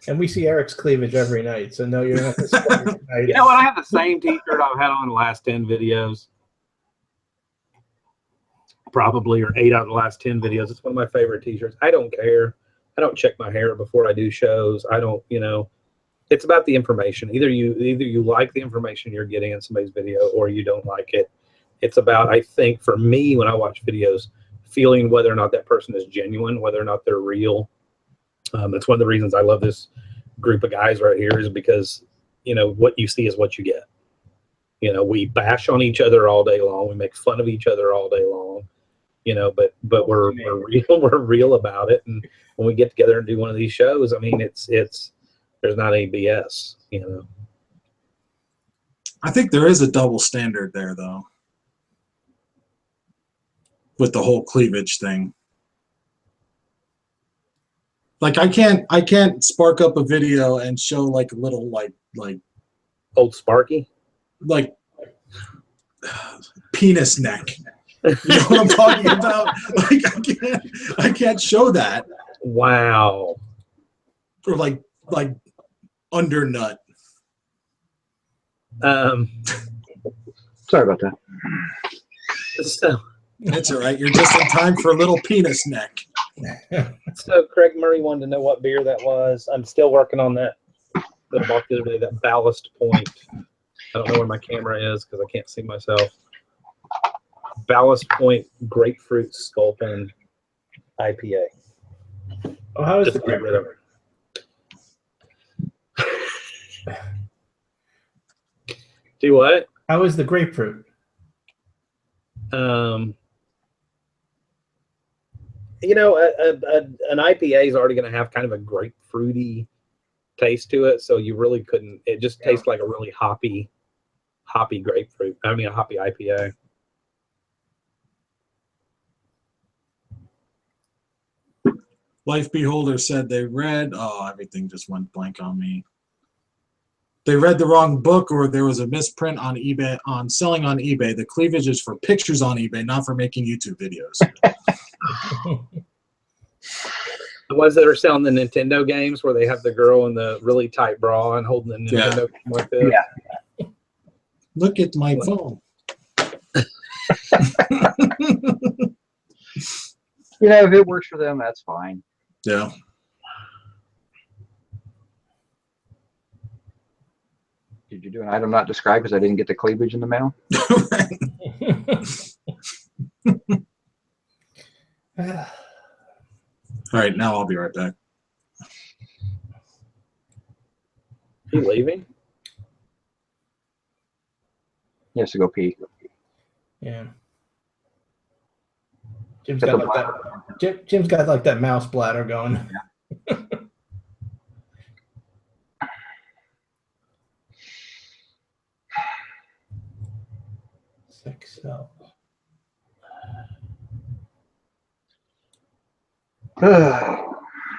And we see Eric's cleavage every night, so no, you're not. You know what? I have the same T-shirt I've had on the last 10 videos. Probably, or 8 out of the last 10 videos. It's one of my favorite T-shirts. I don't care. I don't check my hair before I do shows. I don't, it's about the information. Either you like the information you're getting in somebody's video or you don't like it. It's about, I think, for me, when I watch videos, feeling whether or not that person is genuine, whether or not they're real. That's one of the reasons I love this group of guys right here, is because, what you see is what you get. We bash on each other all day long. We make fun of each other all day long. you know, but we're real, we're real about it. And when we get together and do one of these shows, I mean, it's there's not any BS, you know. I think there is a double standard there, though, with the whole cleavage thing. Like I can't spark up a video and show like a little like Old Sparky, like penis neck. You know what I'm talking about? Like I can't show that. wow. Or like under nut. Sorry about that. So That's all right. You're just in time for a little penis neck. So Craig Murray wanted to know what beer that was. I'm still working on that. The bought the other day, that Ballast Point. I don't know where my camera is because I can't see myself. Ballast Point Grapefruit Sculpin IPA. Oh, how is Just the to get rid of it. Do what? How is the grapefruit? You know, an IPA is already going to have kind of a grapefruity taste to it, so you really couldn't. It just tastes like a really hoppy grapefruit. I mean, a hoppy IPA. Life Beholder said they read. Oh, everything just went blank on me. They read the wrong book, or there was a misprint on eBay on selling on eBay. The cleavage is for pictures on eBay, not for making YouTube videos. The ones that are selling the Nintendo games where they have the girl in the really tight bra and holding the Nintendo game like this. Yeah. Look at my phone. You know, if it works for them, that's fine. Yeah. Did you do an item not described because I didn't get the cleavage in the mail? All right, now I'll be right back. You leaving? He has to go pee. Yeah. Jim's got like that. Jim's got like that mouse bladder going. Yeah. So.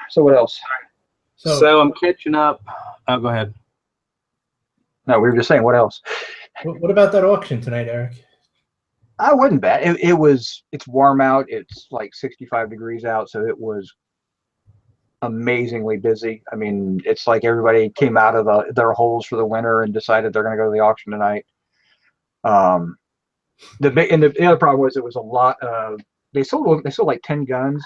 So what else? So I'm catching up. Oh, go ahead. No, we were just saying what else. What about that auction tonight, Eric? I wasn't bad. It's warm out. It's like 65 degrees out, so it was amazingly busy. I mean, it's like everybody came out of their holes for the winter and decided they're going to go to the auction tonight. The other problem was it was a lot of they sold like 10 guns,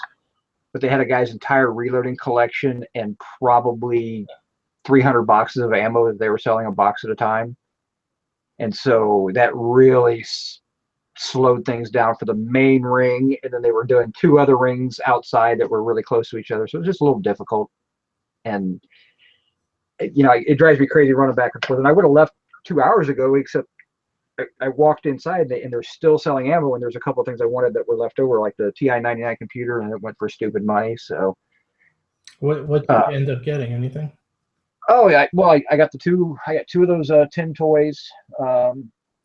but they had a guy's entire reloading collection and probably 300 boxes of ammo that they were selling a box at a time. And so that really slowed things down for the main ring. And then they were doing 2 other rings outside that were really close to each other. So it was just a little difficult. And, you know, it drives me crazy running back and forth. And I would have left 2 hours ago, except I walked inside and they're still selling ammo. And there's a couple of things I wanted that were left over, like the TI-99 computer, and it went for stupid money. So what did you end up getting? Anything? Oh yeah, well I got 2 of those 10 toys. Oh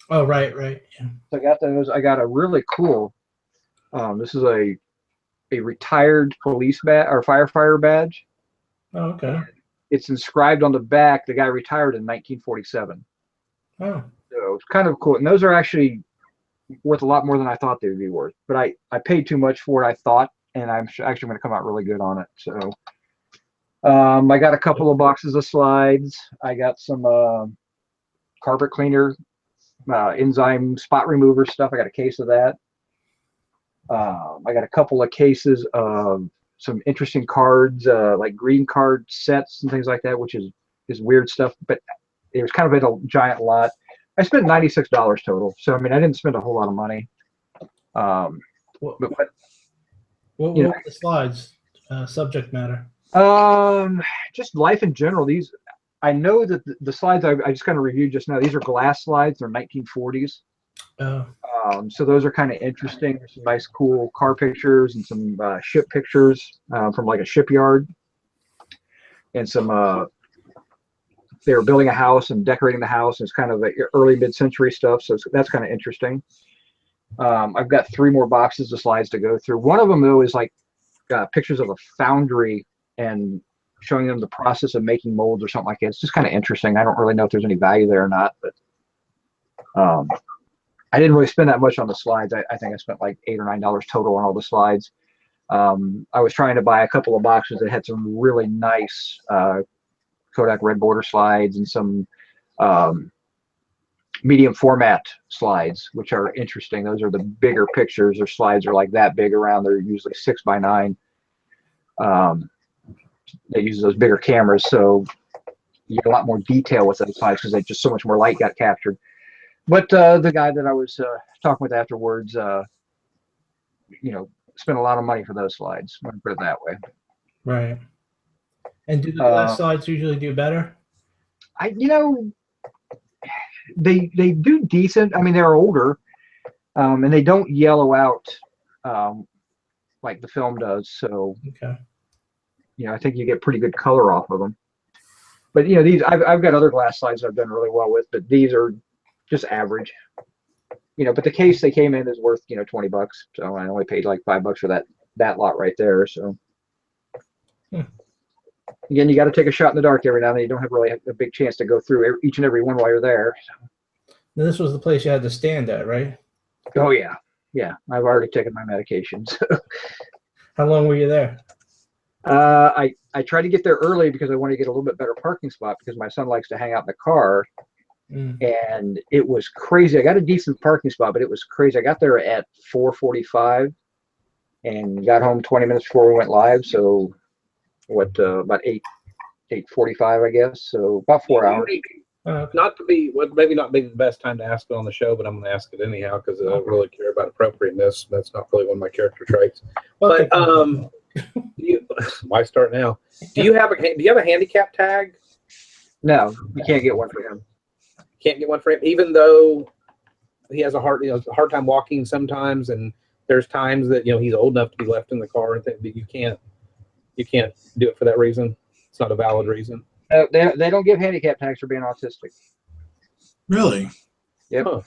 right, yeah. So I got those. I got a really cool. This is a retired police badge or firefighter badge. Oh okay. It's inscribed on the back. The guy retired in 1947. Oh. So it's kind of cool, and those are actually worth a lot more than I thought they would be worth. But I paid too much for it, I thought, and I'm actually going to come out really good on it. So. I got a couple of boxes of slides. I got some carpet cleaner, enzyme spot remover stuff. I got a case of that. I got a couple of cases of some interesting cards, like green card sets and things like that, which is weird stuff. But it was kind of in a giant lot. I spent $96 total. So I mean, I didn't spend a whole lot of money. What were the slides? Subject matter. Just life in general. I know that the slides I just kind of reviewed just now, these are glass slides. They're 1940s. So those are kind of interesting. There's some nice, cool car pictures and some ship pictures from like a shipyard, and some. They were building a house and decorating the house. And it's kind of early mid-century stuff, so that's kind of interesting. I've got 3 more boxes of slides to go through. One of them though is like pictures of a foundry and showing them the process of making molds or something like that. It's just kind of interesting. I don't really know if there's any value there or not, but I didn't really spend that much on the slides. I think I spent like $8 or $9 total on all the slides. I was trying to buy a couple of boxes that had some really nice Kodak red border slides and some medium format slides, which are interesting. Those are the bigger pictures. Their slides are like that big around. They're usually 6x9. They use those bigger cameras, so you get a lot more detail with those slides because just so much more light got captured. But the guy that I was talking with afterwards, spent a lot of money for those slides. I'm gonna put it that way. Right. And do the glass slides usually do better? They do decent. I mean, they're older, and they don't yellow out like the film does. So, okay. I think you get pretty good color off of them. But these I've got other glass slides I've done really well with, but these are just average. But the case they came in is worth $20. So I only paid like $5 for that lot right there. So. Again, you got to take a shot in the dark every now and then. You don't have really a big chance to go through each and every one while you're there. Now, this was the place you had to stand at, right? Oh yeah, yeah. I've already taken my medications. How long were you there? I tried to get there early because I wanted to get a little bit better parking spot because my son likes to hang out in the car. And it was crazy. I got a decent parking spot, but it was crazy. I got there at 4:45 and got home 20 minutes before we went live. So about 8:45, I guess. So about 4 hours. Maybe not be the best time to ask it on the show, but I'm going to ask it anyhow because I don't really care about appropriateness. That's not really one of my character traits. But why start now? Do you have a handicap tag? No, you can't get one for him. Can't get one for him, even though he has a hard time walking sometimes, and there's times that he's old enough to be left in the car and think that you can't do it for that reason. It's not a valid reason. They don't give handicap tags for being autistic. Really? Yep. Huh.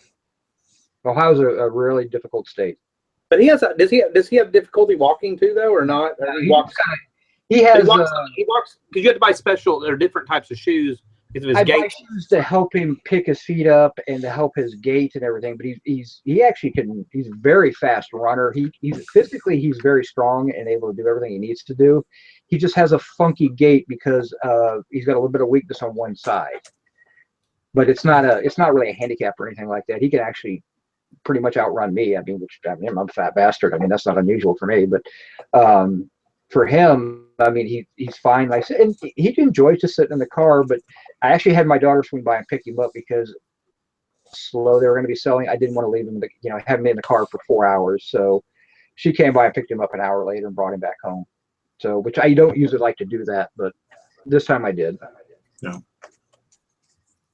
Ohio's a really difficult state. But does he have difficulty walking too though, or not? Or he walks because you have to buy special or different types of shoes because of his gait. I buy shoes to help him pick his feet up and to help his gait and everything. But he actually can. He's a very fast runner. He's physically very strong and able to do everything he needs to do. He just has a funky gait because he's got a little bit of weakness on one side. But it's not really a handicap or anything like that. He can actually pretty much outrun me. I'm a fat bastard. I mean, that's not unusual for me. But for him, I mean, he's fine. Like I said, and he enjoys just sitting in the car. But I actually had my daughter swing by and pick him up because slow they were going to be selling. I didn't want to leave him, have him in the car for 4 hours. So she came by and picked him up an hour later and brought him back home. So, which I don't usually like to do that, but this time I did. Yeah.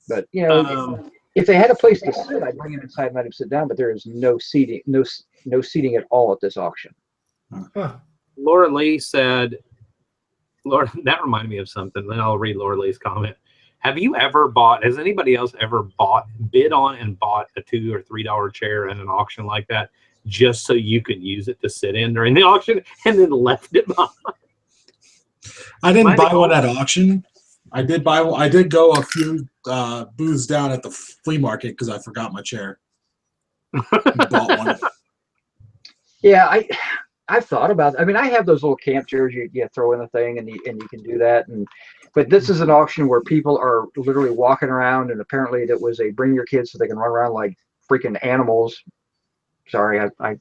But if they had a place to sit, I'd bring him inside and let him sit down. But there is no seating, no seating at all at this auction. Huh. Laura Lee said, that reminded me of something. Then I'll read Laura Lee's comment. Has anybody else ever bid on and bought a $2 or $3 chair in an auction like that just so you could use it to sit in during the auction and then left it behind? I didn't buy one at auction. I did go a few booths down at the flea market because I forgot my chair. Bought one. Yeah, I've thought about it. I mean, I have those little camp chairs you throw in the thing and you can do that. But this is an auction where people are literally walking around, and apparently that was a bring your kids so they can run around like freaking animals. Sorry, I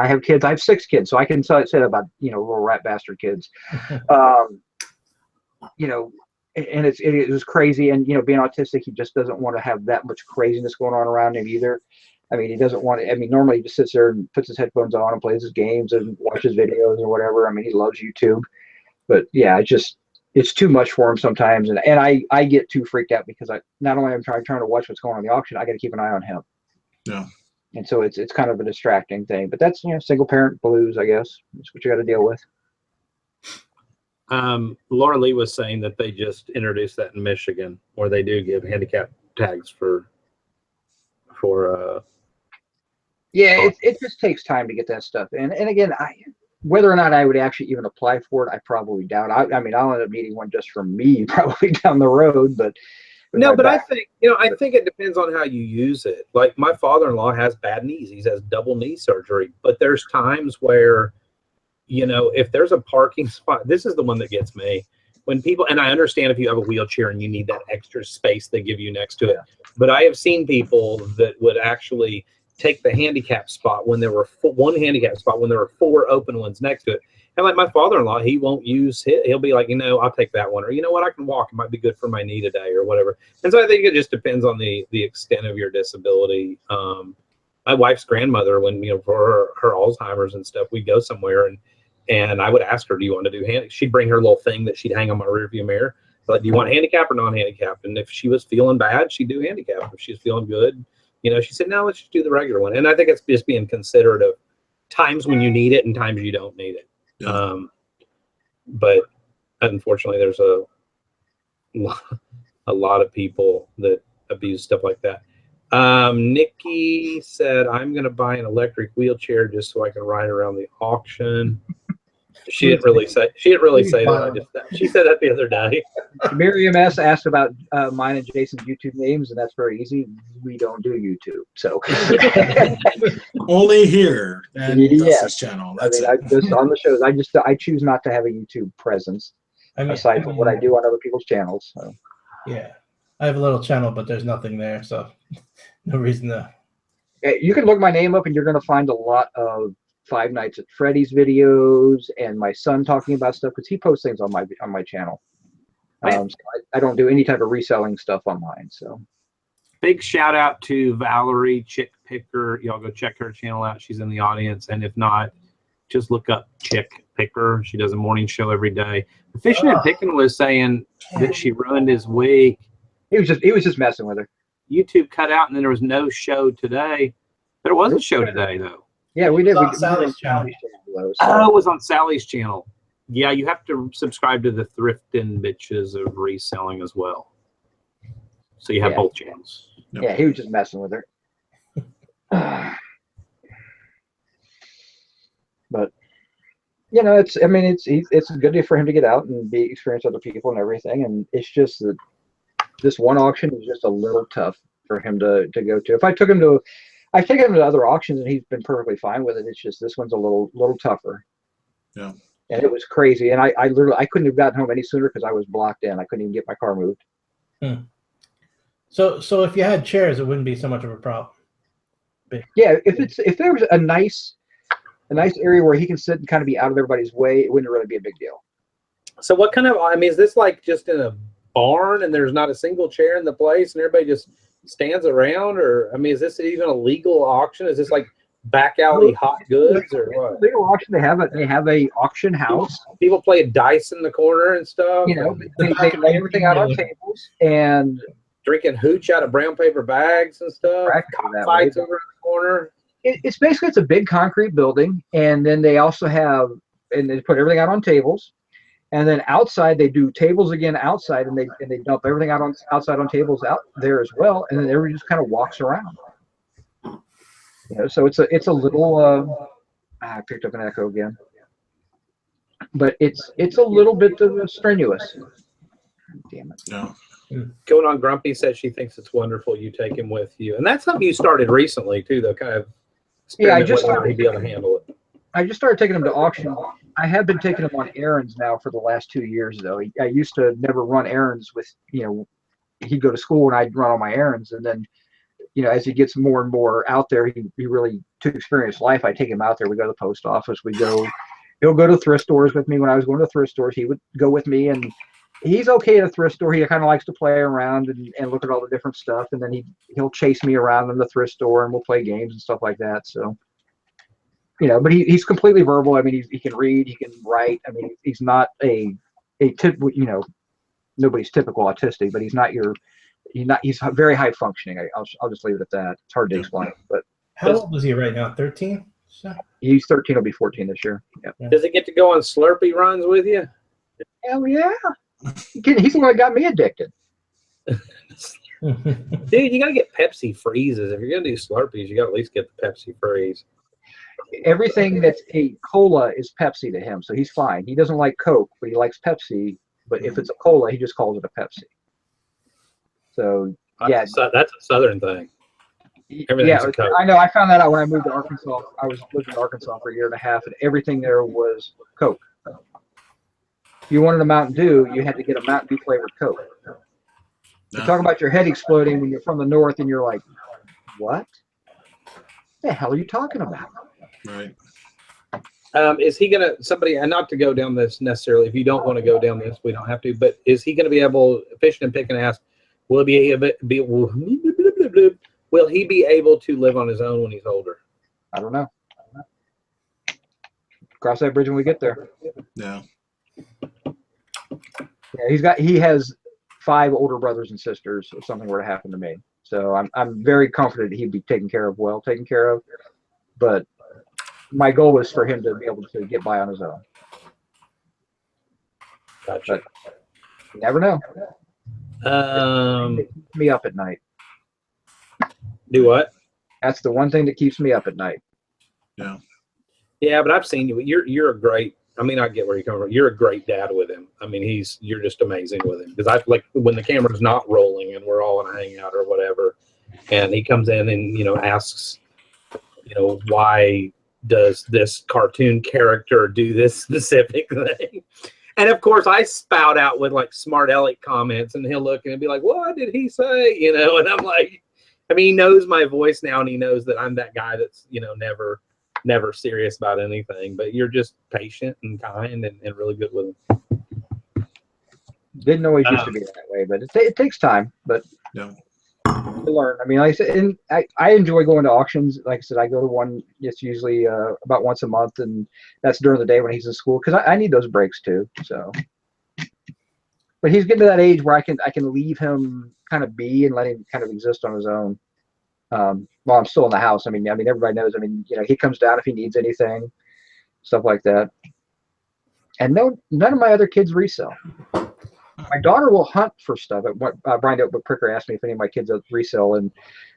have kids. I have 6 kids, so I can say about little rat bastard kids. And it was crazy. And being autistic, he just doesn't want to have that much craziness going on around him either. I mean, he doesn't want to. I mean, normally he just sits there and puts his headphones on and plays his games and watches videos or whatever. I mean, he loves YouTube, but yeah, it's too much for him sometimes. And I get too freaked out because not only am I trying to watch what's going on in the auction, I got to keep an eye on him. Yeah. And so it's kind of a distracting thing. But that's, single parent blues, I guess. That's what you got to deal with. Laura Lee was saying that they just introduced that in Michigan, where they do give handicap tags for yeah, it just takes time to get that stuff in. And again, whether or not I would actually even apply for it, I probably doubt. I mean, I'll end up needing one just for me probably down the road. But no, but I think I think it depends on how you use it. Like my father-in-law has bad knees; he has double knee surgery. But there's times where, if there's a parking spot, this is the one that gets me. When people, and I understand if you have a wheelchair and you need that extra space they give you next to it, but I have seen people that would actually take the handicap spot when there were one handicap spot when there were 4 open ones next to it. And like my father-in-law, he won't use it. He'll be like, I'll take that one, or you know what, I can walk. It might be good for my knee today, or whatever. And so I think it just depends on the extent of your disability. My wife's grandmother, when for her Alzheimer's and stuff, we'd go somewhere and I would ask her, do you want to do handicap? She'd bring her little thing that she'd hang on my rearview mirror. Like, do you want handicap or non-handicap? And if she was feeling bad, she'd do handicap. If she was feeling good, she said, no, let's just do the regular one. And I think it's just being considerate of times when you need it and times you don't need it. Yeah. But unfortunately, there's a lot of people that abuse stuff like that. Nikki said, I'm going to buy an electric wheelchair just so I can ride around the auction. She didn't really say that. She said that the other day. Miriam S. asked about mine and Jason's YouTube names, and that's very easy. We don't do YouTube, so only here and Dustin's channel. That's I just on the shows. I choose not to have a YouTube presence aside from what I do on other people's channels. So. Yeah, I have a little channel, but there's nothing there, so no reason to. You can look my name up, and you're going to find a lot of Five Nights at Freddy's videos and my son talking about stuff because he posts things on my channel. So I don't do any type of reselling stuff on mine. So big shout out to Valerie Chick Picker. Y'all go check her channel out. She's in the audience, and if not, just look up Chick Picker. She does a morning show every day. The Fishing and Picking was saying that she ruined his week. He was just messing with her. YouTube cut out, and then there was no show today. There was a show today though. Yeah, we did. On Sally's channel. Oh, it was on Sally's channel. Yeah, you have to subscribe to the Thrifting bitches of reselling as well. So you have both channels. Yep. Yeah, he was just messing with her. But it's a good day for him to get out and experience other people and everything. And it's just that this one auction is just a little tough for him to go to. If I took him to I've taken him to other auctions and he's been perfectly fine with it. It's just this one's a little tougher. Yeah. And it was crazy. And I literally couldn't have gotten home any sooner because I was blocked in. I couldn't even get my car moved. So if you had chairs, it wouldn't be so much of a problem. Yeah, if there was a nice area where he can sit and kind of be out of everybody's way, it wouldn't really be a big deal. So what kind of, is this like just in a barn and there's not a single chair in the place and everybody just stands around, or is this even a legal auction? Is this like back alley hot goods or what? Legal auction. They have a auction house. People play dice in the corner and stuff. They lay everything out on tables and drinking hooch out of brown paper bags and stuff. Fights over in the corner. It's basically a big concrete building, and then they also they put everything out on tables. And then outside, they do tables again outside, and they dump everything out outside on tables out there as well. And then everybody just kind of walks around. So it's a little. I picked up an echo again, but it's a little bit strenuous. Damn it. No. Going on Grumpy said she thinks it's wonderful you take him with you, and that's something you started recently too, though. Kind of. I just started to be able to handle it. I just started taking him to auction. I have been taking him on errands now for the last 2 years, though. I used to never run errands with, he'd go to school and I'd run all my errands. And then, as he gets more and more out there, he really to experience life. I take him out there. We go to the post office. He'll go to thrift stores with me. When I was going to thrift stores, he would go with me, and he's okay at a thrift store. He kind of likes to play around and look at all the different stuff. And then he'll chase me around in the thrift store and we'll play games and stuff like that. So. But he's completely verbal. He can read, he can write. He's not nobody's typical autistic, but he's very high functioning. I'll just leave it at that. It's hard to explain, but How old is he right now? 13? So, He's 13. He'll be 14 this year. Yep. Does he get to go on Slurpee runs with you? Hell yeah. He's the one that got me addicted. Dude, you gotta get Pepsi freezes. If you're gonna do Slurpees, you gotta at least get the Pepsi freeze. Everything that's a cola is Pepsi to him, so he's fine. He doesn't like Coke, but he likes Pepsi. But if it's a cola, he just calls it a Pepsi. So yeah, That's a Southern thing. Yeah, I know. I found that out when I moved to Arkansas. I was living in Arkansas for a year and a half, and everything there was Coke. If you wanted a Mountain Dew, you had to get a Mountain Dew flavored Coke. You're talking about your head exploding when you're from the north, and you're like, "What the hell are you talking about?" Right. Is he gonna and not to go down this necessarily? If you don't want to go down this, we don't have to. But is he gonna be able fishing and picking ass? Will he be able to live on his own when he's older? I don't know. Cross that bridge when we get there. Yeah. Yeah, he has 5 older brothers and sisters if something were to happen to me. So I'm very confident he'd be taken care of. But my goal is for him to be able to get by on his own. Gotcha. But you never know. It keeps me up at night. Do what? That's the one thing that keeps me up at night. Yeah. Yeah, but I've seen you. You're a great. I mean, I get where you're coming from. You're a great dad with him. I mean, you're just amazing with him. Because I like when the camera's not rolling and we're all in a hangout or whatever, and he comes in and asks, why does this cartoon character do this specific thing? And of course, I spout out with like smart aleck comments, and he'll look and be like, "What did he say?" And I'm like, I mean, he knows my voice now, and he knows that I'm that guy that's never serious about anything. But you're just patient and kind and really good with him. Didn't always used to be that way, but it takes time. But Yeah. to learn. I mean, like I said, and I enjoy going to auctions. Like I said, I go to one. It's usually about once a month, and that's during the day when he's in school because I need those breaks too. So, but he's getting to that age where I can leave him kind of be and let him kind of exist on his own. While I'm still in the house. I mean, everybody knows. I mean, he comes down if he needs anything, stuff like that. And none of my other kids resell. My daughter will hunt for stuff. Brian Pricker asked me if any of my kids resell, and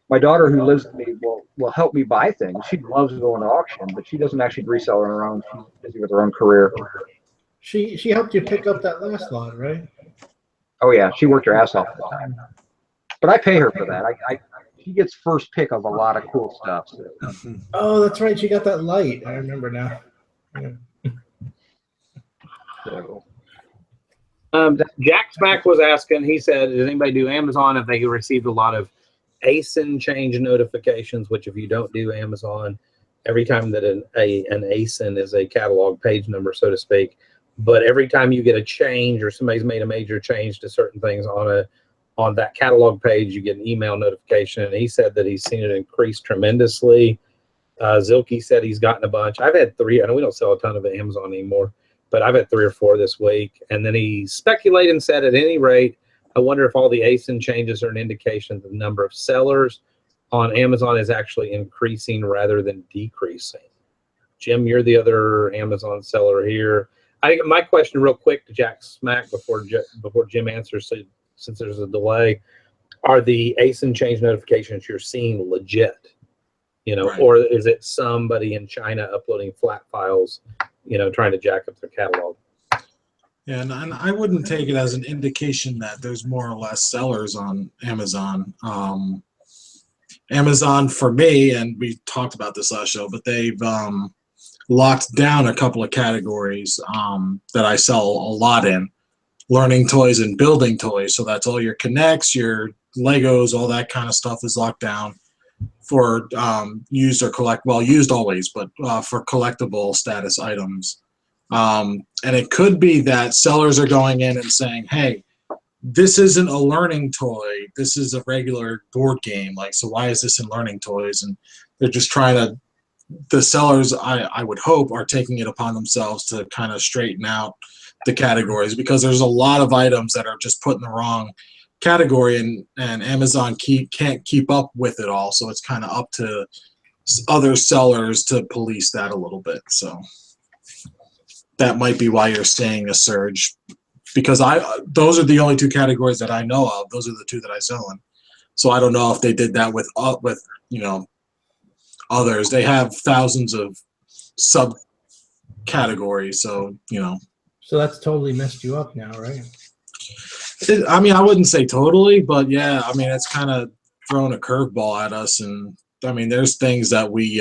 my daughter, who lives with me, will help me buy things. She loves going to auction, but she doesn't actually resell on her own. She's busy with her own career. She helped you pick up that last lot, right? Oh yeah, she worked her ass off all the time. But I pay her for that. She gets first pick of a lot of cool stuff. So. Oh, that's right. She got that light. I remember now. Yeah. So. Jack Smack was asking, he said, does anybody do Amazon if they received a lot of ASIN change notifications, which if you don't do Amazon, every time that an ASIN is a catalog page number, so to speak, but every time you get a change or somebody's made a major change to certain things on that catalog page, you get an email notification. And he said that he's seen it increase tremendously. Zilke said he's gotten a bunch. I've had 3. I know we don't sell a ton of Amazon anymore, but I've had 3 or 4 this week. And then he speculated and said, at any rate, I wonder if all the ASIN changes are an indication that the number of sellers on Amazon is actually increasing rather than decreasing. Jim, you're the other Amazon seller here. My question real quick to Jack Smack before Jim answers, so, since there's a delay, are the ASIN change notifications you're seeing legit? Right. Or is it somebody in China uploading flat files, trying to jack up their catalog? Yeah, and I wouldn't take it as an indication that there's more or less sellers on Amazon. Amazon, for me, and we talked about this last show, but they've locked down a couple of categories that I sell a lot in. Learning toys and building toys. So that's all your Connects, your Legos, all that kind of stuff is locked down for used or used always, but for collectible status items. And it could be that sellers are going in and saying, hey, this isn't a learning toy. This is a regular board game. So why is this in learning toys? And they're just the sellers, I would hope, are taking it upon themselves to kind of straighten out the categories, because there's a lot of items that are just put in the wrong category, and Amazon can't keep up with it all. So it's kind of up to other sellers to police that a little bit. So that might be why you're seeing a surge, because those are the only two categories that I know of. Those are the two that I sell in. So I don't know if they did that with others. They have thousands of subcategories. So So that's totally messed you up now, right? I mean, I wouldn't say totally, but yeah, I mean, it's kind of thrown a curveball at us. And I mean, there's things that we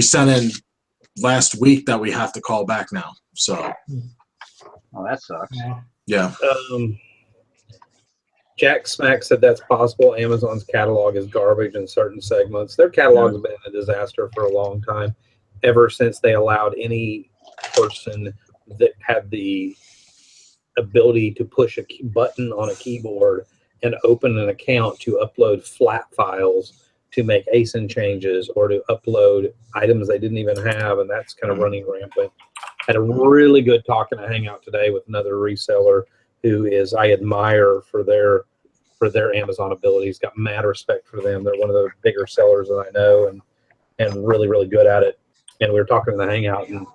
sent in last week that we have to call back now. So, Oh, that sucks. yeah. Jack Smack said that's possible. Amazon's catalog is garbage in certain segments. Their catalog's been a disaster for a long time, ever since they allowed any person that had the ability to push a button on a keyboard and open an account to upload flat files to make ASIN changes or to upload items they didn't even have, and that's kind of running rampant. Had a really good talk in a hangout today with another reseller who I admire for their Amazon abilities. Got mad respect for them. They're one of the bigger sellers that I know, and really, really good at it. And we were talking in the hangout, and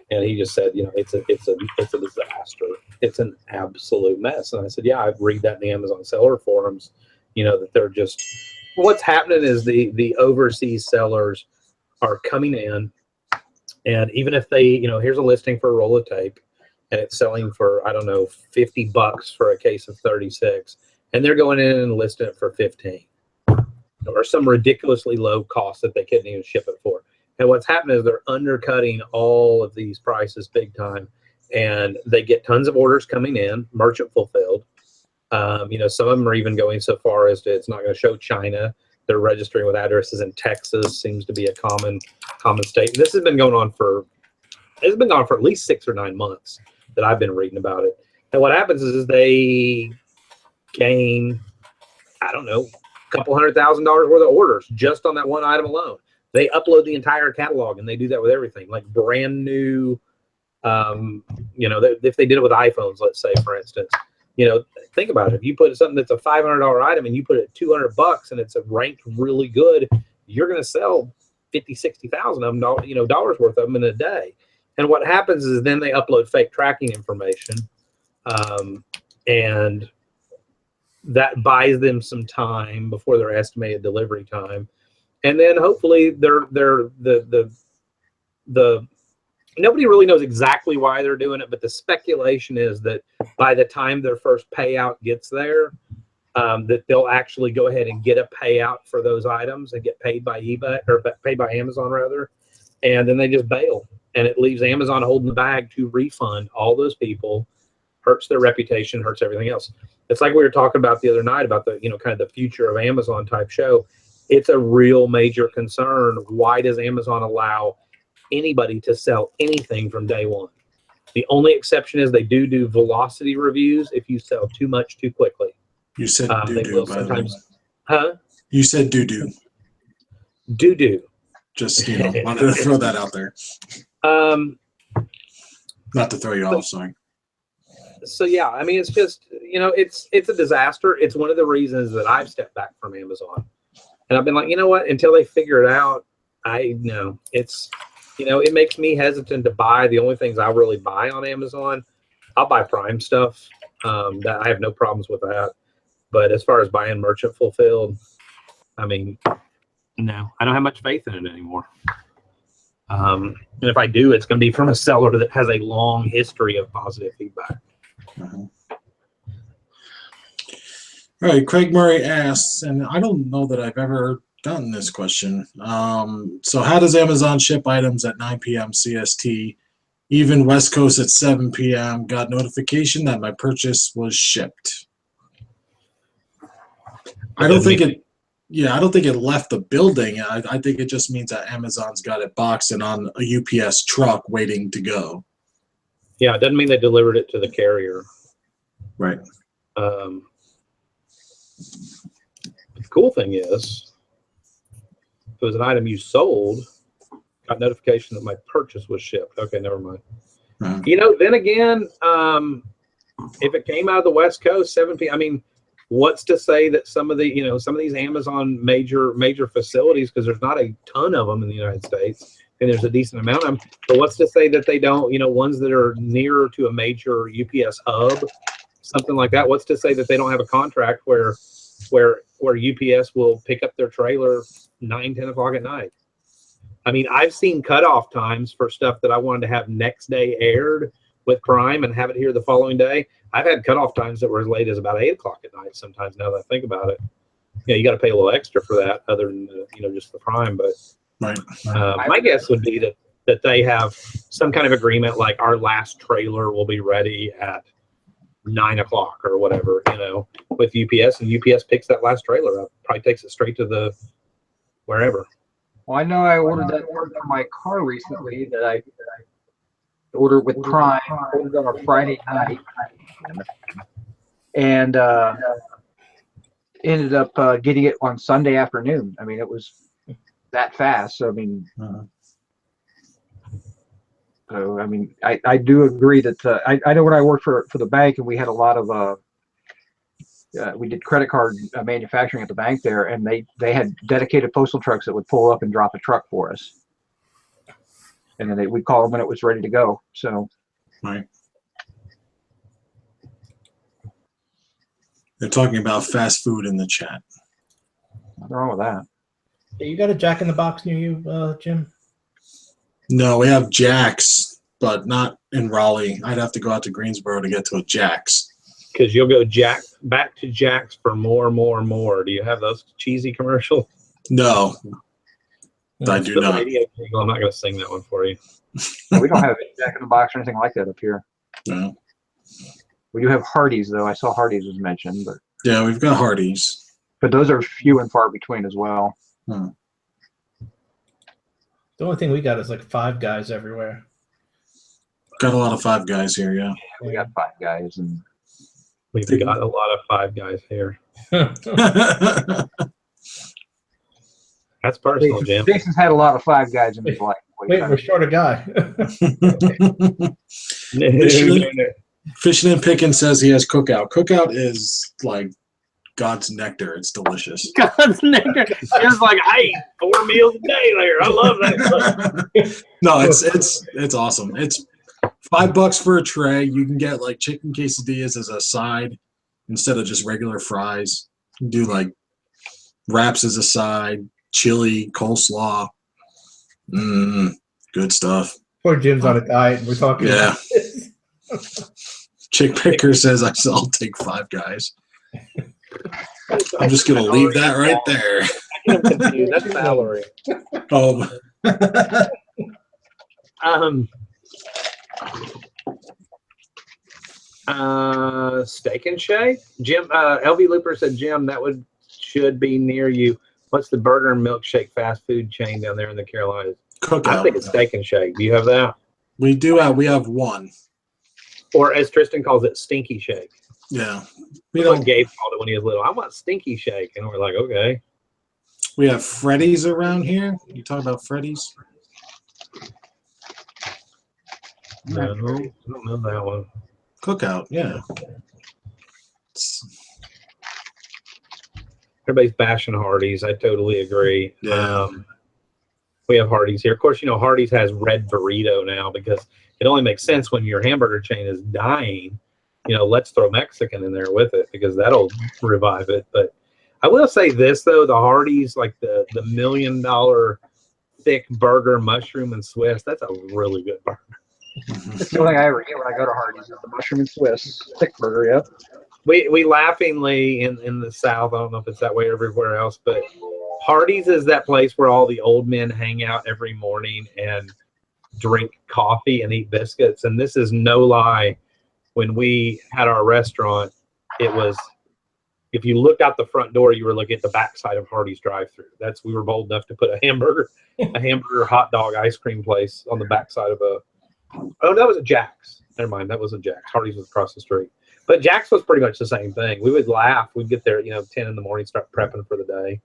he just said, it's a disaster. It's an absolute mess. And I said, yeah, I read that in the Amazon seller forums, that they're just, what's happening is the overseas sellers are coming in, and even if they, here's a listing for a roll of tape, and it's selling for, I don't know, $50 for a case of 36, and they're going in and listing it for 15, or some ridiculously low cost that they couldn't even ship it for. And what's happening is they're undercutting all of these prices big time, and they get tons of orders coming in, merchant fulfilled. Some of them are even going so far as to, it's not going to show China. They're registering with addresses in Texas. Seems to be a common state. This has been going on for at least 6 or 9 months that I've been reading about it. And what happens is they gain, I don't know, a couple $100,000 worth of orders just on that one item alone. They upload the entire catalog, and they do that with everything, like brand new. If they did it with iPhones, let's say, for instance, think about it. If you put something that's a $500 item and you put it at $200 and it's ranked really good, you're going to sell 50,000-60,000 of them, dollars worth of them in a day. And what happens is then they upload fake tracking information, and that buys them some time before their estimated delivery time. And then hopefully the nobody really knows exactly why they're doing it, but the speculation is that by the time their first payout gets there, that they'll actually go ahead and get a payout for those items and get paid by eBay, or paid by Amazon rather, and then they just bail, and it leaves Amazon holding the bag to refund all those people. Hurts their reputation, hurts everything else. It's like we were talking about the other night about the kind of the future of Amazon type show. It's a real major concern. Why does Amazon allow anybody to sell anything from day one? The only exception is they do velocity reviews if you sell too much too quickly. You said they will sometimes. Huh? You said doo-doo. Doo-doo. Just, wanted to throw that out there. Not to throw you off, sorry. So yeah, I mean, it's just, it's a disaster. It's one of the reasons that I've stepped back from Amazon. And I've been like, what, until they figure it out, it's, it makes me hesitant to buy. The only things I really buy on Amazon, I'll buy Prime stuff. That I have no problems with that. But as far as buying merchant fulfilled, I mean, no, I don't have much faith in it anymore. And if I do, it's going to be from a seller that has a long history of positive feedback. All right, Craig Murray asks, and I don't know that I've ever gotten this question. So how does Amazon ship items at 9 p.m. CST? Even West Coast at 7 p.m. Got notification that my purchase was shipped. I don't think it left the building. I think it just means that Amazon's got it boxed and on a UPS truck waiting to go. Yeah, it doesn't mean they delivered it to the carrier. Right. The cool thing is, if it was an item you sold, got notification that my purchase was shipped. Okay, never mind. Uh-huh. Then again, if it came out of the West Coast, 7 p.m., I mean, what's to say that some of the, some of these Amazon major facilities, because there's not a ton of them in the United States, and there's a decent amount of them, but what's to say that they don't, ones that are nearer to a major UPS hub, something like that, what's to say that they don't have a contract where UPS will pick up their trailer 9-10 o'clock at night? I mean, I've seen cutoff times for stuff that I wanted to have next day aired with Prime and have it here the following day. I've had cutoff times that were as late as about 8 o'clock at night sometimes, now that I think about it. You got to pay a little extra for that other than, just the Prime. But Right. My guess would be that they have some kind of agreement, like our last trailer will be ready at 9 o'clock or whatever, with UPS, and UPS picks that last trailer up, probably takes it straight to the wherever. Well, I know I ordered that part for my car recently that I ordered with Prime, ordered on a Friday night, and ended up getting it on Sunday afternoon. I mean, it was that fast. So, I mean, I do agree that I know when I worked for the bank, and we had a lot of we did credit card manufacturing at the bank there, and they had dedicated postal trucks that would pull up and drop a truck for us, and then we'd call them when it was ready to go. So, Right. They're talking about fast food in the chat. nothing wrong with that. Hey, you got a Jack in the Box near you, Jim? No, we have Jack's, but not in Raleigh. I'd have to go out to Greensboro to get to a Jack's. Because you'll go back to Jack's for more. Do you have those cheesy commercials? No, I do not. I'm not going to sing that one for you. No, we don't have a Jack in the Box or anything like that up here. No. We do have Hardee's, though. I saw Hardee's was mentioned, but Yeah, we've got Hardee's. but those are few and far between as well. Hmm. The only thing we got is like Five Guys everywhere. Got a lot of Five Guys here, yeah. We got Five Guys, and We've got a lot of Five Guys here. That's personal, Jim. Jason's had a lot of Five Guys in his life. Wait, we're short a guy. Fishing and Pickin' says he has Cookout. Cookout is like God's nectar. It's delicious. God's nectar. It's like I eat 4 meals a day there. I love that. No, it's awesome. It's $5 for a tray. You can get like chicken quesadillas as a side instead of just regular fries. You can do like wraps as a side, chili, coleslaw. Good stuff. Poor Jim's on a diet, and we're talking. Yeah. About this. Chick Picker says I'll take Five Guys. I'm just gonna leave that right there. I'm confused. That's Mallory. Oh. Steak and Shake. Jim, LV Looper said, Jim, should be near you. What's the burger and milkshake fast food chain down there in the Carolinas? Cookout. I think it's Steak and Shake. Do you have that? We have one. Or as Tristan calls it, Stinky Shake. Yeah. That's what Gabe called it when he was little. I want Stinky Shake. And we're like, okay. We have Freddy's around here. You talk about Freddy's? No, I don't know that one. Cookout, yeah. Everybody's bashing Hardee's. I totally agree. Yeah. We have Hardee's here. Of course, Hardee's has red burrito now because it only makes sense when your hamburger chain is dying. Let's throw Mexican in there with it because that'll revive it. But I will say this, though, the Hardee's, like the $1 million thick burger, mushroom and Swiss, that's a really good burger. that's the only thing I ever get when I go to Hardee's is the mushroom and Swiss thick burger. Yep. We laughingly in the South, I don't know if it's that way everywhere else, but Hardee's is that place where all the old men hang out every morning and drink coffee and eat biscuits. And this is no lie. When we had our restaurant, it was, if you looked out the front door, you were looking at the backside of Hardee's drive-thru. We were bold enough to put a hamburger, hot dog, ice cream place on the backside of that was a Jack's. Never mind, that was a Jack's. Hardee's was across the street. But Jack's was pretty much the same thing. We would laugh. We'd get there, 10 in the morning, start prepping for the day,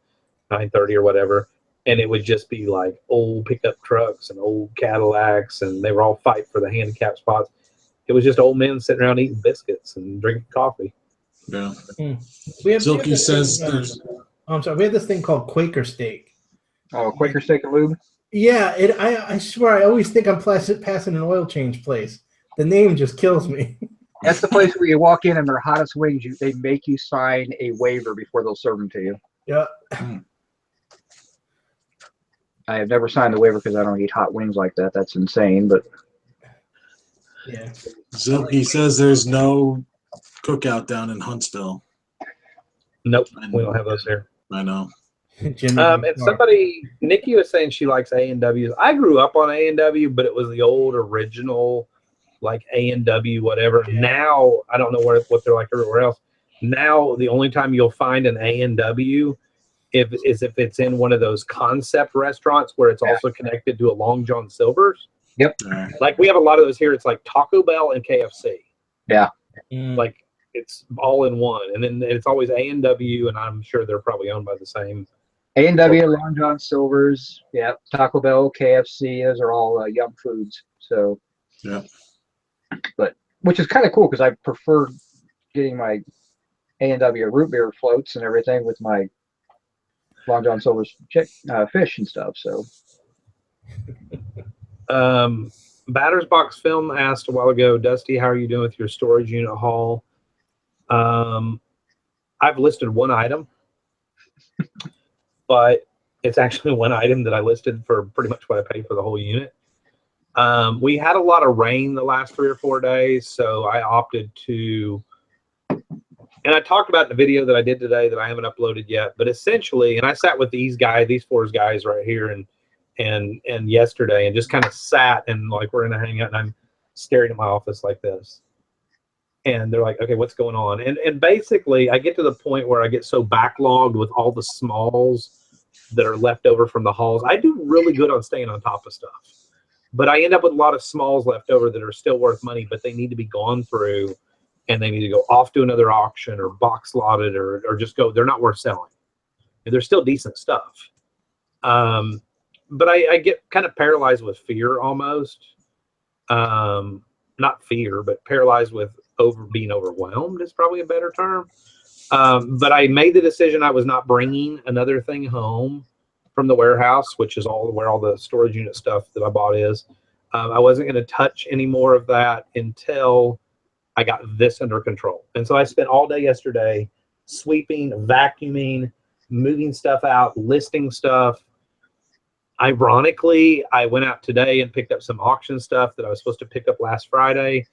9:30 or whatever. And it would just be like old pickup trucks and old Cadillacs, and they were all fighting for the handicap spots. It was just old men sitting around eating biscuits and drinking coffee. Yeah. We have Silky this says thing, there's. I'm sorry. We have this thing called Quaker Steak. Oh, Quaker Steak and Lube. Yeah, I swear I always think I'm passing an oil change place. The name just kills me. That's the place where you walk in and their hottest wings, they make you sign a waiver before they'll serve them to you. Yeah. I have never signed the waiver because I don't eat hot wings like that. That's insane, but Yeah. Silky says there's no cookout down in Huntsville. Nope, we don't have those here. I know. And somebody, Nikki was saying she likes A&W. I grew up on A&W, but it was the old original, like A&W whatever. Yeah. Now I don't know what they're like everywhere else. Now the only time you'll find an A&W if it's in one of those concept restaurants where it's also connected to a Long John Silver's. Yep. Like we have a lot of those here. It's like Taco Bell and KFC. Yeah. Like it's all in one, and then it's always A&W, and I'm sure they're probably owned by the same. A&W, Long John Silver's, yeah, Taco Bell, KFC, those are all Yum Foods. So, yeah. But which is kind of cool because I prefer getting my A&W root beer floats and everything with my Long John Silver's fish and stuff. So, Batter's Box Film asked a while ago, Dusty, how are you doing with your storage unit haul? I've listed one item, but it's actually one item that I listed for pretty much what I paid for the whole unit. We had a lot of rain the last 3 or 4 days, so I opted to, and I talked about in the video that I did today that I haven't uploaded yet, but essentially, and I sat with these 4 guys right here and yesterday and just kind of sat and like we're gonna hang out and I'm staring at my office like this. And they're like, okay, what's going on? And basically I get to the point where I get so backlogged with all the smalls that are left over from the hauls. I do really good on staying on top of stuff, but I end up with a lot of smalls left over that are still worth money, but they need to be gone through and they need to go off to another auction or box slotted or just go, they're not worth selling. And they're still decent stuff. But I get kind of paralyzed with fear almost. Not fear, but paralyzed with being overwhelmed is probably a better term. But I made the decision I was not bringing another thing home from the warehouse, which is where all the storage unit stuff that I bought is. I wasn't going to touch any more of that until I got this under control. And so I spent all day yesterday sweeping, vacuuming, moving stuff out, listing stuff. Ironically, I went out today and picked up some auction stuff that I was supposed to pick up last Friday.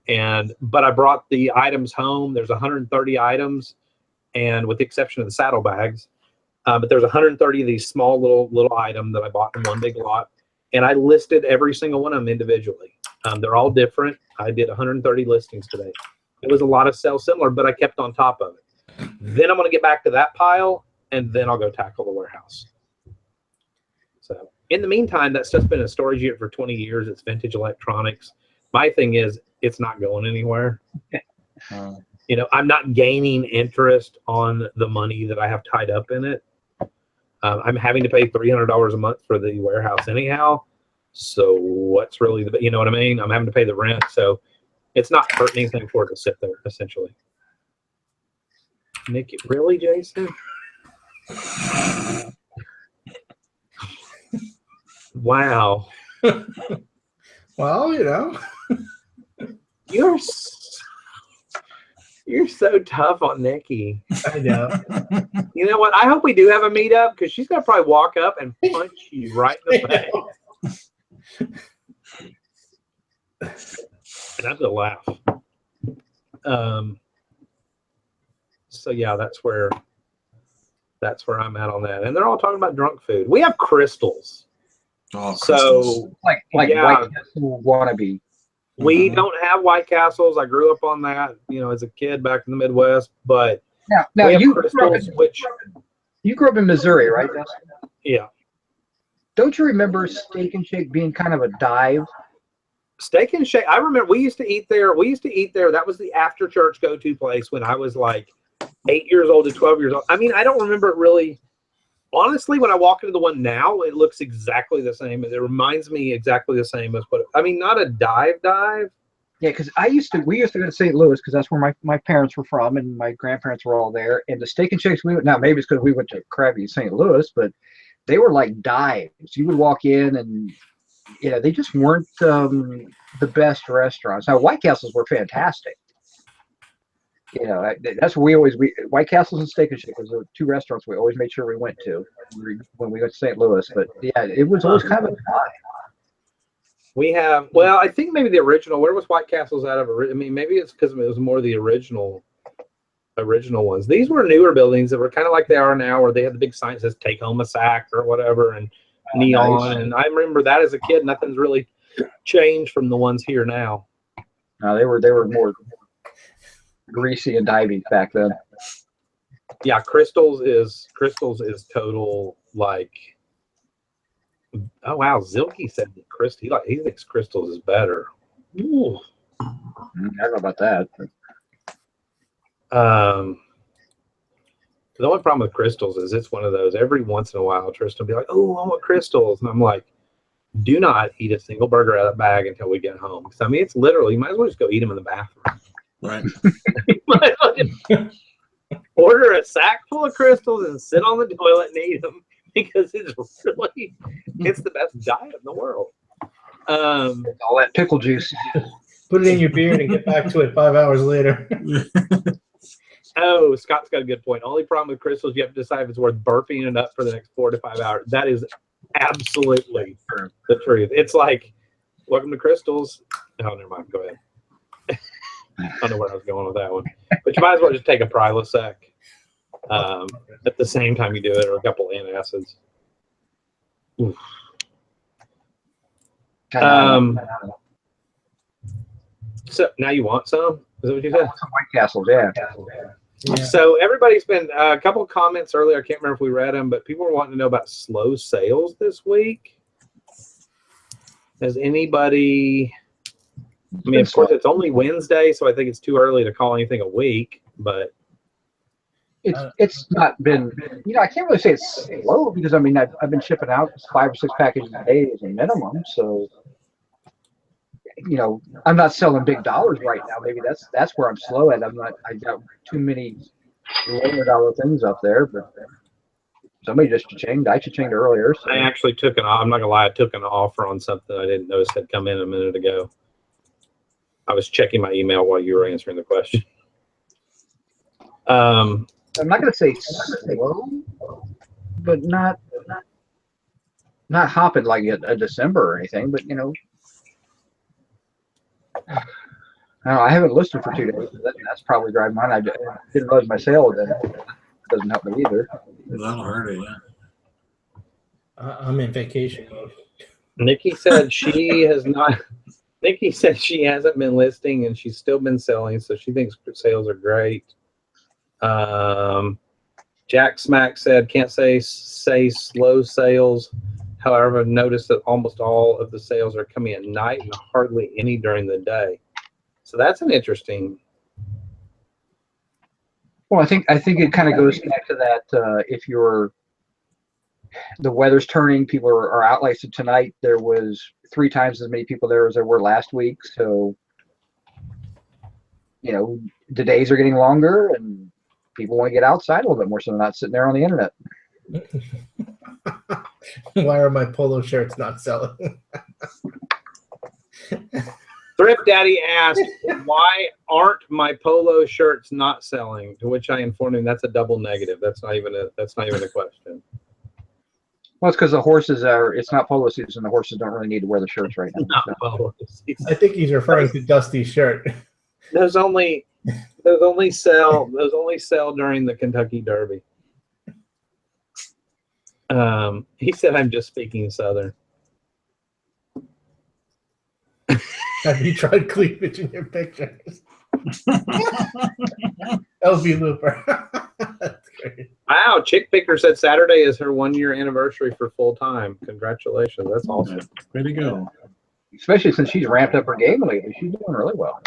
But I brought the items home. There's 130 items, and with the exception of the saddlebags, but there's 130 of these small little items that I bought in one big lot, and I listed every single one of them individually. They're all different. I did 130 listings today. It was a lot of sell similar, but I kept on top of it. Then I'm going to get back to that pile, and then I'll go tackle the warehouse. So in the meantime, that stuff's been in a storage unit for 20 years. It's vintage electronics. My thing is, it's not going anywhere. I'm not gaining interest on the money that I have tied up in it. I'm having to pay $300 a month for the warehouse anyhow. So what's really you know what I mean? I'm having to pay the rent. So it's not hurting anything for it to sit there, essentially. Nikki, really, Jason? Wow. Well, You're so tough on Nikki. I know. You know what? I hope we do have a meetup because she's gonna probably walk up and punch you right in the face. And I'm gonna laugh. So yeah, that's where I'm at on that. And they're all talking about drunk food. We have crystals. Oh, so like yeah. White Castle wannabe. We don't have White Castles. I grew up on that, as a kid back in the Midwest. But now you grew up in Missouri, right, Dustin? Yeah. Don't you remember Steak and Shake being kind of a dive? Steak and Shake. I remember we used to eat there. That was the after church go-to place when I was like 8 years old to 12 years old. I mean, I don't remember it really. Honestly, when I walk into the one now, it looks exactly the same. It reminds me exactly the same as not a dive, Yeah, because we used to go to St. Louis because that's where my parents were from and my grandparents were all there. And the Steak and Shakes now maybe it's because we went to crappy St. Louis, but they were like dives. You would walk in and they just weren't the best restaurants. Now White Castles were fantastic. That's what White Castles and Steak and Shake was the two restaurants we always made sure we went to when we went to St. Louis. But yeah, it was always kind of a dive. We have, well, I think maybe the original. Where was White Castle's out of? I mean, maybe it's because it was more the original ones. These were newer buildings that were kind of like they are now, where they had the big sign that says "Take home a sack" or whatever, and neon. Nice. And I remember that as a kid. Nothing's really changed from the ones here now. No, they were more greasy and divey back then. Yeah, Crystals is total like. Oh wow, Zilke said that he thinks Crystals is better. Ooh. I don't know about that. The only problem with Crystals is it's one of those every once in a while Tristan will be like, "Oh, I want Crystals," and I'm like, "Do not eat a single burger out of that bag until we get home." Because I mean, it's literally you might as well just go eat them in the bathroom. Right. You might as well just order a sack full of Crystals and sit on the toilet and eat them. Because it's the best diet in the world. All that pickle juice. Put it in your beard and get back to it 5 hours later. Oh, Scott's got a good point. Only problem with Crystals, you have to decide if it's worth burping it up for the next 4 to 5 hours. That is absolutely the truth. It's like, welcome to Crystals. Oh, never mind. Go ahead. I don't know where I was going with that one. But you might as well just take a Prilosec. At the same time you do it, or a couple antacids. Oof. So now you want some? Is that what you said? Some White Castles, yeah. So everybody's been a couple of comments earlier. I can't remember if we read them, but people were wanting to know about slow sales this week. Has anybody? I mean, of course, it's only Wednesday, so I think it's too early to call anything a week, but. It's not been, I can't really say it's slow because I mean I've been shipping out 5 or 6 packages a day as a minimum, so I'm not selling big dollars right now. Maybe that's where I'm slow at. I got too many lower dollar things up there, but somebody just cha-chinged. I cha-chinged earlier. So. I actually took I'm not gonna lie, I took an offer on something I didn't notice had come in a minute ago. I was checking my email while you were answering the question. I'm not going to say slow, but not hopping like a December or anything. But I don't know. I haven't listed for 2 days. That's probably driving mine. I didn't realize my sale doesn't help me either. That'll hurt it, yeah. I'm in vacation mode. Nikki said she has not. Nikki said she hasn't been listing and she's still been selling, so she thinks sales are great. Jack Smack said, can't say slow sales. However, I've noticed that almost all of the sales are coming at night and hardly any during the day. So that's an interesting. Well, I think it kind of goes back to that. If the weather's turning, people are out. Like so tonight, there was 3 times as many people there as there were last week. So, the days are getting longer and people want to get outside a little bit more, so they're not sitting there on the internet. Why are my polo shirts not selling? Thrift Daddy asked, why aren't my polo shirts not selling? To which I informed him that's a double negative. That's not even a question. Well, it's because it's not polo season. The horses don't really need to wear the shirts right now. Not polo season. I think he's referring to Dusty's shirt. Those only sell during the Kentucky Derby. He said I'm just speaking Southern. Have you tried cleavage in your pictures? LV Looper. That's great. Wow, Chick Picker said Saturday is her 1-year anniversary for full time. Congratulations. That's awesome. Way to go. Especially since she's ramped up her game lately. She's doing really well.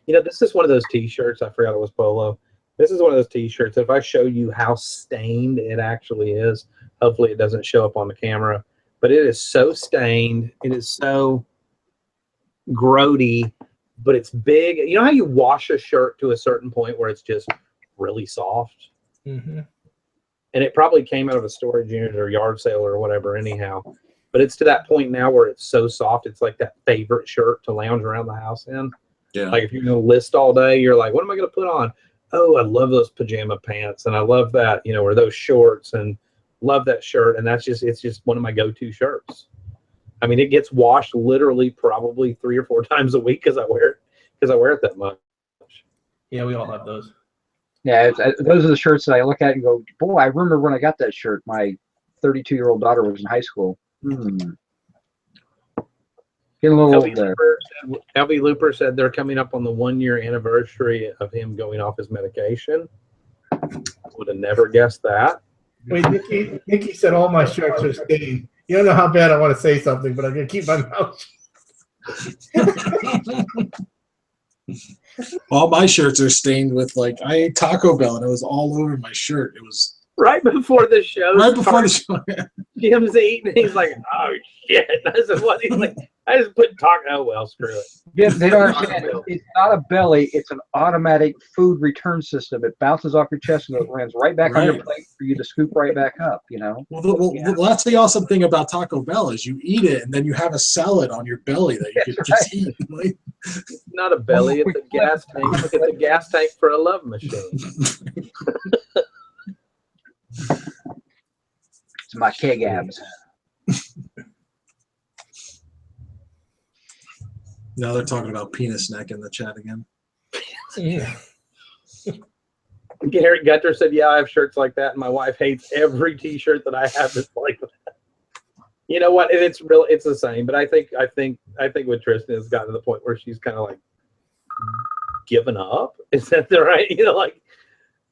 This is one of those t-shirts. I forgot it was polo. This is one of those t-shirts. If I show you how stained it actually is, hopefully it doesn't show up on the camera, but it is so stained. It is so, grody, but it's big. You know how you wash a shirt to a certain point where it's just really soft? Mm-hmm. And it probably came out of a storage unit or yard sale or whatever anyhow. But it's to that point now where it's so soft, it's like that favorite shirt to lounge around the house in. Yeah. Like if you're going to list all day, you're like, what am I going to put on? Oh, I love those pajama pants, and I love that, you know, or those shorts, and love that shirt. And it's just one of my go-to shirts. I mean, it gets washed literally probably 3 or 4 times a week because I wear it that much. Yeah, we all have those. Yeah, those are the shirts that I look at and go, boy, I remember when I got that shirt. My 32-year-old daughter was in high school. Getting a little old there. LV Looper said they're coming up on the 1-year anniversary of him going off his medication. Would have never guessed that. Wait, Nikki said all my shirts are stained. You don't know how bad I want to say something, but I'm going to keep my mouth shut. All my shirts are stained with, like, I ate Taco Bell and it was all over my shirt. It was right before the show. right before the show. Jim's eating. And he's like, "Oh shit!" I said, "What?" He's like, "I just put taco." Oh well, screw it. Yeah, they don't understand. It's not a belly. It's an automatic food return system. It bounces off your chest and it lands right back on your plate for you to scoop right back up. You know. Well, that's the awesome thing about Taco Bell is you eat it and then you have a salad on your belly that you can just eat. Like, It's not a belly. It's a gas tank. It's a gas tank for a love machine. It's my keg abs. Now they're talking about penis neck in the chat again. Yeah. Gary Gutter said, "Yeah, I have shirts like that, and my wife hates every T-shirt that I have that's like that." You know what? And it's real. It's the same. But I think with Tristan, it's gotten to the point where she's kind of like given up. Is that the right? You know, like,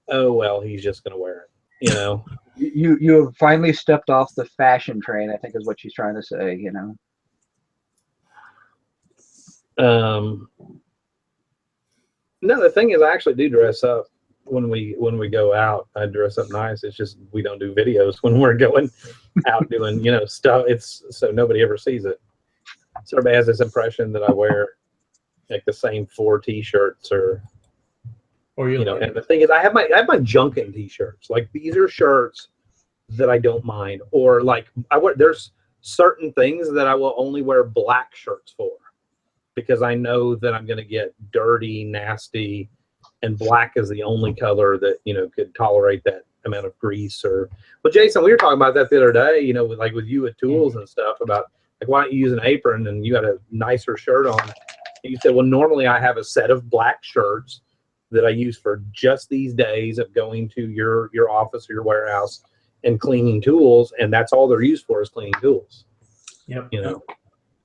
oh well, he's just gonna wear it. You know. You have finally stepped off the fashion train, I think is what she's trying to say, you know. No, the thing is, I actually do dress up when we go out. I dress up nice. It's just we don't do videos when we're going out doing, you know, stuff. It's so nobody ever sees it. So everybody has this impression that I wear like the same 4 T-shirts or you know. And the thing is, I have my junkin' T-shirts. Like these are shirts that I don't mind, or like there's certain things that I will only wear black shirts for, because I know that I'm going to get dirty, nasty, and black is the only color that, you know, could tolerate that amount of grease. Or, but Jason, we were talking about that the other day, you know, with you with tools and stuff, about like, why don't you use an apron and you got a nicer shirt on? And you said, well, normally I have a set of black shirts that I use for just these days of going to your office or your warehouse and cleaning tools, and that's all they're used for, is cleaning tools. Yep. You know.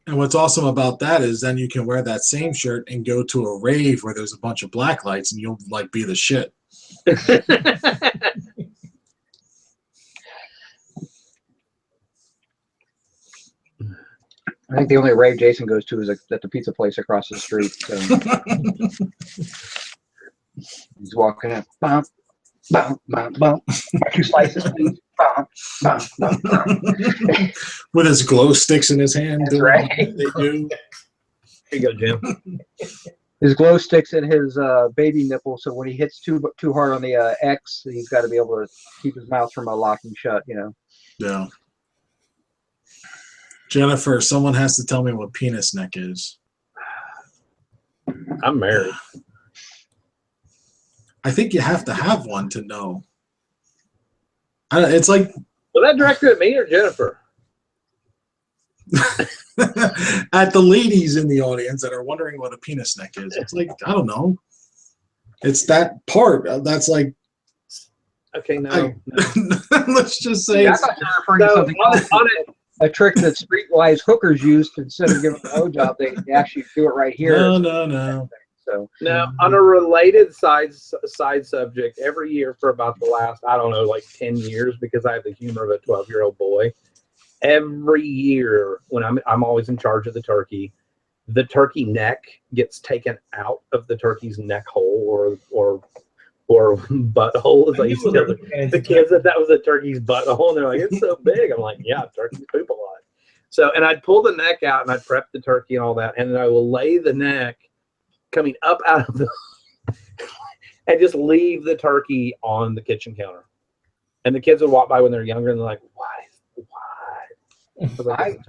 And what's awesome about that is then you can wear that same shirt and go to a rave where there's a bunch of black lights and you'll like be the shit. I think the only rave Jason goes to is at the pizza place across the street. So. He's walking in. Bump, bump, bump, bump. 2 slices, please. Bump, bump, bump, bump. With his glow sticks in his hand. That's right. They do. Here you go, Jim. His glow sticks in his baby nipple, so when he hits too hard on the X, he's got to be able to keep his mouth from locking shut, you know. Yeah. Jennifer, someone has to tell me what penis neck is. I'm married. I think you have to have one to know. It's like Was that directed at me or Jennifer? at the ladies in the audience that are wondering what a penis neck is. It's like, I don't know. It's that part that's like. Okay, no. Let's just say. I thought you were referring to something else. A trick that streetwise hookers used, instead of giving a blowjob, they actually do it right here. No. So now, on a related side subject, every year for about the last, I don't know, like 10 years, because I have the humor of a 12-year-old boy. Every year, when I'm always in charge of the turkey neck gets taken out of the turkey's neck hole or butthole, as I used to tell the kids that was a turkey's butthole, and they're like, it's so big. I'm like, yeah, turkeys poop a lot. So, and I'd pull the neck out and I'd prep the turkey and all that. And then I will lay the neck coming up out of the, and just leave the turkey on the kitchen counter. And the kids would walk by when they're younger and they're like, why? I was like,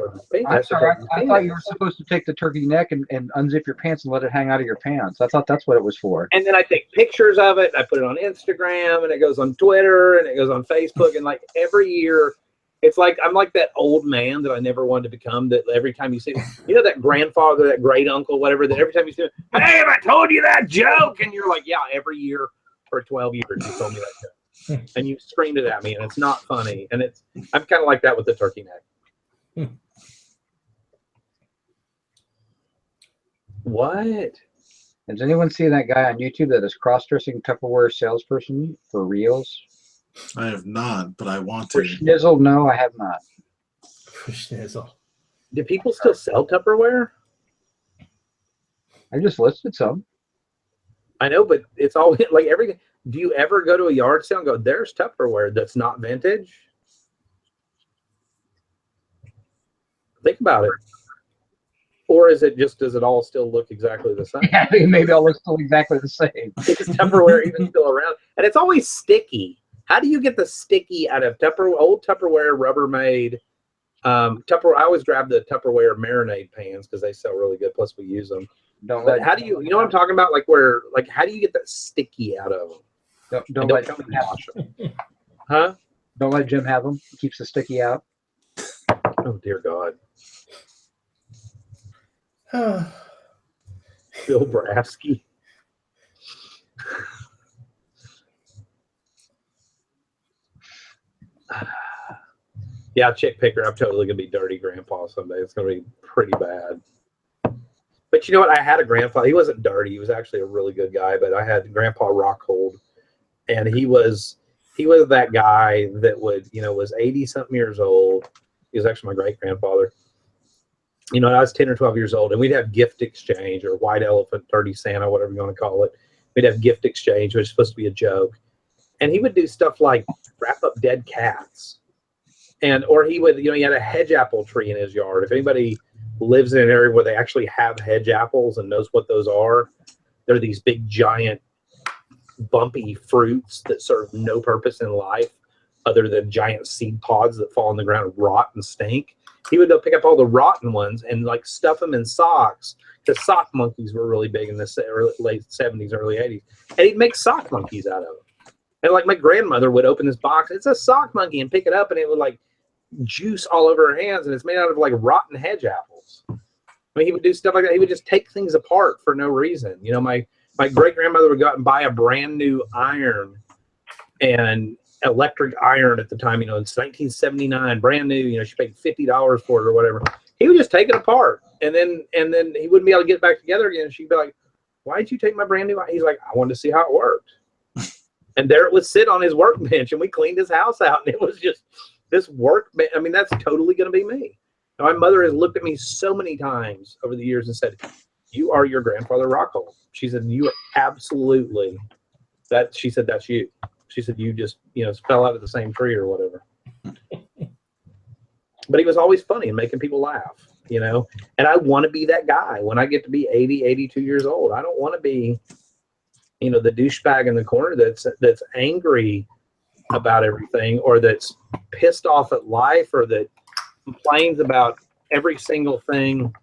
I'm sorry, I thought you were supposed to take the turkey neck and unzip your pants and let it hang out of your pants. I thought that's what it was for. And then I take pictures of it. And I put it on Instagram and it goes on Twitter and it goes on Facebook. And like every year, it's like I'm like that old man that I never wanted to become. That every time you see, you know, that grandfather, that great uncle, whatever. That every time you see, hey, have I told you that joke? And you're like, yeah, every year for 12 years you told me that joke, and you screamed it at me, and it's not funny. And I'm kind of like that with the turkey neck. What? Has anyone seen that guy on YouTube that is cross-dressing Tupperware salesperson for reels? I have not, but I want For to. Schnizzle, no, I have not. For Schnizzle. Do people still sell Tupperware? I just listed some. I know, but it's all like everything. Do you ever go to a yard sale and go, there's Tupperware that's not vintage? Think about it. Or is it just, does it all still look exactly the same? Yeah, maybe all looks still exactly the same. Is Tupperware even still around? And it's always sticky. How do you get the sticky out of old Tupperware, Rubbermaid? I always grab the Tupperware marinade pans because they sell really good. Plus, we use them. But how do you know what I'm talking about? Like how do you get that sticky out of them? Don't let Jim have them. Huh? Don't let Jim have them. He keeps the sticky out. Oh dear God. Bill Brasky. Yeah, chick picker. I'm totally gonna be dirty grandpa someday. It's gonna be pretty bad. But you know what? I had a grandfather. He wasn't dirty. He was actually a really good guy. But I had Grandpa Rockhold, and he was that guy that would, you know, was 80-something years old. He was actually my great grandfather. You know, I was 10 or 12 years old, and we'd have gift exchange or white elephant, dirty Santa, whatever you want to call it. We'd have gift exchange, which was supposed to be a joke. And he would do stuff like wrap up dead cats. Or he would, you know, he had a hedge apple tree in his yard. If anybody lives in an area where they actually have hedge apples and knows what those are, they're these big, giant, bumpy fruits that serve no purpose in life other than giant seed pods that fall on the ground and rot and stink. He would go pick up all the rotten ones and like stuff them in socks, because sock monkeys were really big in the late 70s, early 80s. And he'd make sock monkeys out of them. And like my grandmother would open this box, it's a sock monkey, and pick it up, and it would like juice all over her hands, and it's made out of like rotten hedge apples. I mean, he would do stuff like that. He would just take things apart for no reason. You know, my great grandmother would go out and buy a brand new iron, and electric iron at the time. You know, it's 1979, brand new. You know, she paid $50 for it or whatever. He would just take it apart, and then he wouldn't be able to get it back together again. She'd be like, "Why did you take my brand new iron?" He's like, "I wanted to see how it worked." And there it would sit on his workbench, and we cleaned his house out, and it was just this workbench. I mean, that's totally going to be me. Now, my mother has looked at me so many times over the years and said, "You are your grandfather Rockhold." She said, "You are absolutely that." She said, "That's you." She said, "You just, you know, fell out of the same tree or whatever." But he was always funny and making people laugh, you know. And I want to be that guy when I get to be 80, 82 years old. I don't want to be, you know, the douchebag in the corner that's angry about everything, or that's pissed off at life, or that complains about every single thing,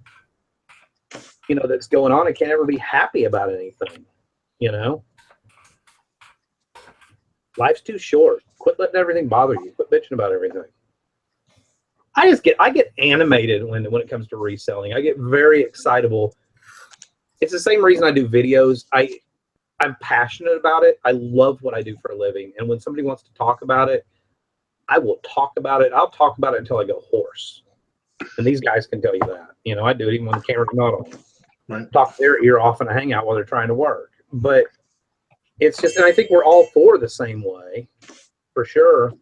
you know, that's going on and can't ever be happy about anything, you know. Life's too short. Quit letting everything bother you. Quit bitching about everything. I get animated when it comes to reselling. I get very excitable. It's the same reason I do videos. I'm passionate about it. I love what I do for a living. And when somebody wants to talk about it, I will talk about it. I'll talk about it until I go hoarse. And these guys can tell you that. You know, I do it even when the camera's not on. Right. Talk their ear off in a hangout while they're trying to work. But it's just, and I think we're all for the same way, for sure.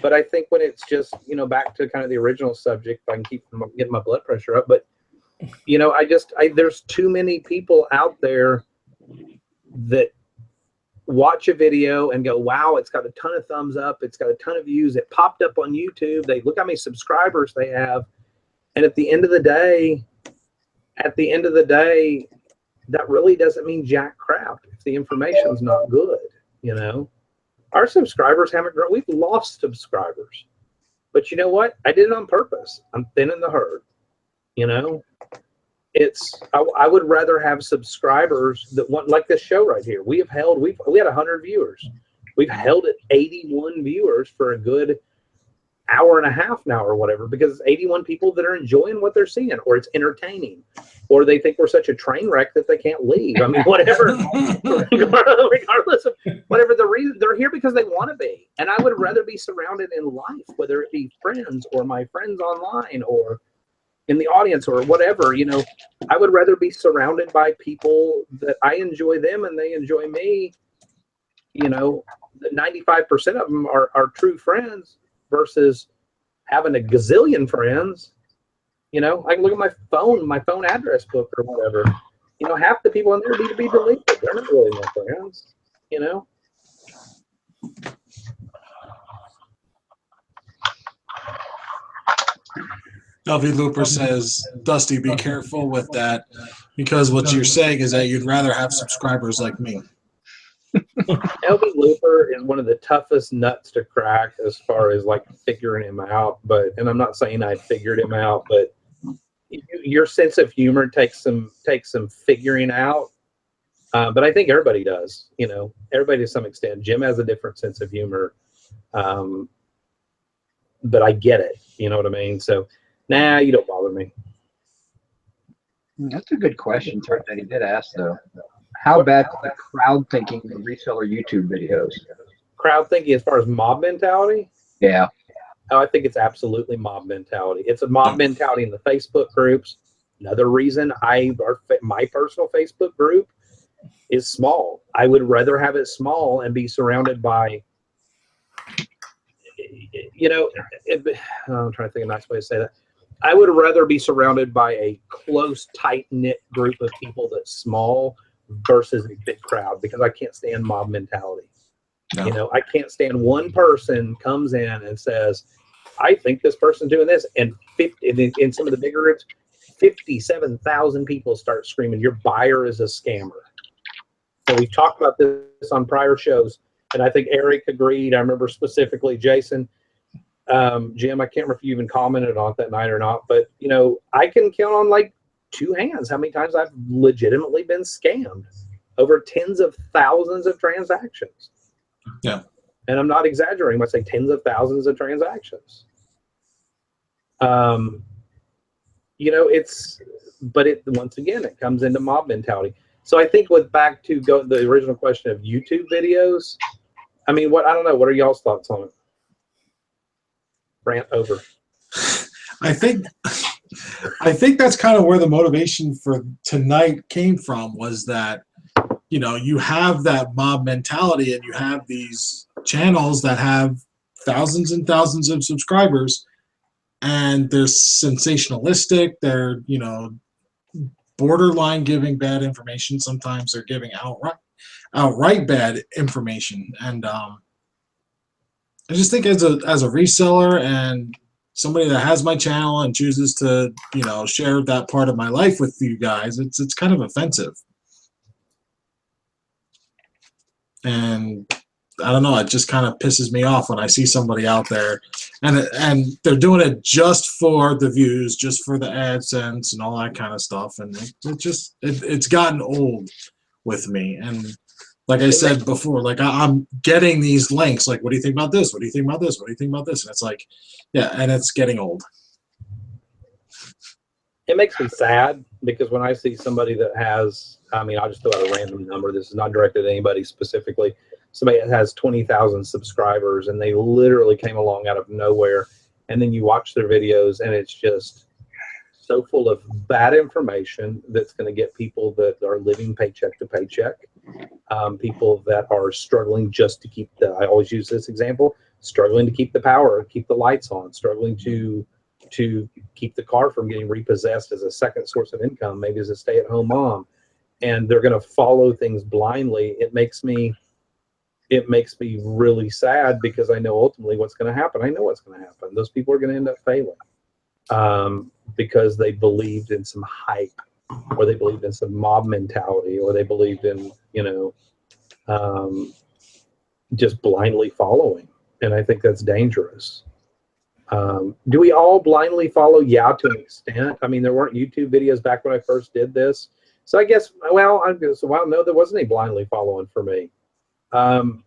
But I think when it's just, you know, back to kind of the original subject, if I can keep getting my blood pressure up. But, you know, there's too many people out there that watch a video and go, wow, it's got a ton of thumbs up. It's got a ton of views. It popped up on YouTube. They look how many subscribers they have. And at the end of the day, that really doesn't mean jack crap if the information's not good. You know, our subscribers haven't grown. We've lost subscribers, but you know what? I did it on purpose. I'm thinning the herd. You know, I would rather have subscribers that want, like this show right here. We had 100 viewers. We've held at 81 viewers for a good hour and a half now or whatever, because it's 81 people that are enjoying what they're seeing, or it's entertaining, or they think we're such a train wreck that they can't leave. I mean, whatever, regardless of whatever the reason, they're here because they want to be. And I would rather be surrounded in life, whether it be friends or my friends online or in the audience or whatever, you know, I would rather be surrounded by people that I enjoy them and they enjoy me. You know, 95% of them are true friends versus having a gazillion friends. You know, I can look at my phone address book or whatever. You know, half the people in there need to be deleted. They're not really my friends, you know. Duffy Looper says, Dusty, be careful with that, because what you're saying is that you'd rather have subscribers like me. LB Looper is one of the toughest nuts to crack as far as like figuring him out. And I'm not saying I figured him out, but your sense of humor takes some figuring out. But I think everybody does, you know, everybody to some extent. Jim has a different sense of humor. But I get it. You know what I mean? So, nah, you don't bother me. That's a good question that he did ask, though. How bad is the crowd thinking in reseller YouTube videos? Crowd thinking as far as mob mentality? Yeah. Oh, I think it's absolutely mob mentality. It's a mob mentality in the Facebook groups. Another reason my personal Facebook group is small. I would rather have it small and be surrounded by, you know, I'm trying to think of a nice way to say that. I would rather be surrounded by a close, tight-knit group of people that's small versus a big crowd, because I can't stand mob mentality. No. You know, I can't stand one person comes in and says, I think this person's doing this, and in some of the bigger groups, 57,000 people start screaming, your buyer is a scammer. So we've talked about this on prior shows, and I think Eric agreed. I remember specifically Jason, Jim, I can't remember if you even commented on it that night or not, but you know, I can count on like two hands how many times I've legitimately been scammed over tens of thousands of transactions. Yeah. And I'm not exaggerating when I say tens of thousands of transactions. You know, once again, it comes into mob mentality. So I think back to the original question of YouTube videos, I mean, I don't know, what are y'all's thoughts on it? Rant over. I think that's kind of where the motivation for tonight came from, was that, you know, you have that mob mentality and you have these channels that have thousands and thousands of subscribers, and they're sensationalistic. They're, you know, borderline giving bad information. Sometimes they're giving outright bad information. And I just think as a reseller and somebody that has my channel and chooses to, you know, share that part of my life with you guys, it's kind of offensive. And I don't know, it just kind of pisses me off when I see somebody out there and they're doing it just for the views, just for the AdSense and all that kind of stuff. And it's gotten old with me. And like I said before, like I'm getting these links, like, what do you think about this? What do you think about this? What do you think about this? And it's like, yeah, and it's getting old. It makes me sad, because when I see somebody that has, I mean, I'll just throw out a random number. This is not directed at anybody specifically. Somebody that has 20,000 subscribers and they literally came along out of nowhere, and then you watch their videos and it's just so full of bad information that's going to get people that are living paycheck to paycheck, people that are struggling just to keep I always use this example, struggling to keep the power, keep the lights on, struggling to keep the car from getting repossessed as a second source of income, maybe as a stay-at-home mom, and they're going to follow things blindly. It makes me really sad, because I know ultimately what's going to happen. I know what's going to happen. Those people are going to end up failing. because they believed in some hype, or they believed in some mob mentality, or they believed in, just blindly following. And I think that's dangerous. Do we all blindly follow? Yeah, to an extent. I mean, there weren't YouTube videos back when I first did this. So I guess, no, there wasn't any blindly following for me. And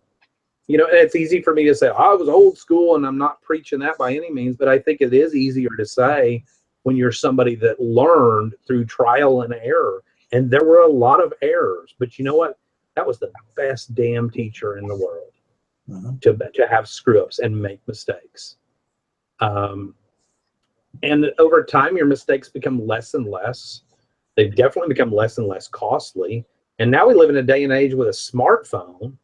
it's easy for me to say, I was old school, and I'm not preaching that by any means, but I think it is easier to say when you're somebody that learned through trial and error. And there were a lot of errors, but you know what? That was the best damn teacher in the world, to have screw ups and make mistakes. And over time, your mistakes become less and less. They've definitely become less and less costly. And now we live in a day and age with a smartphone,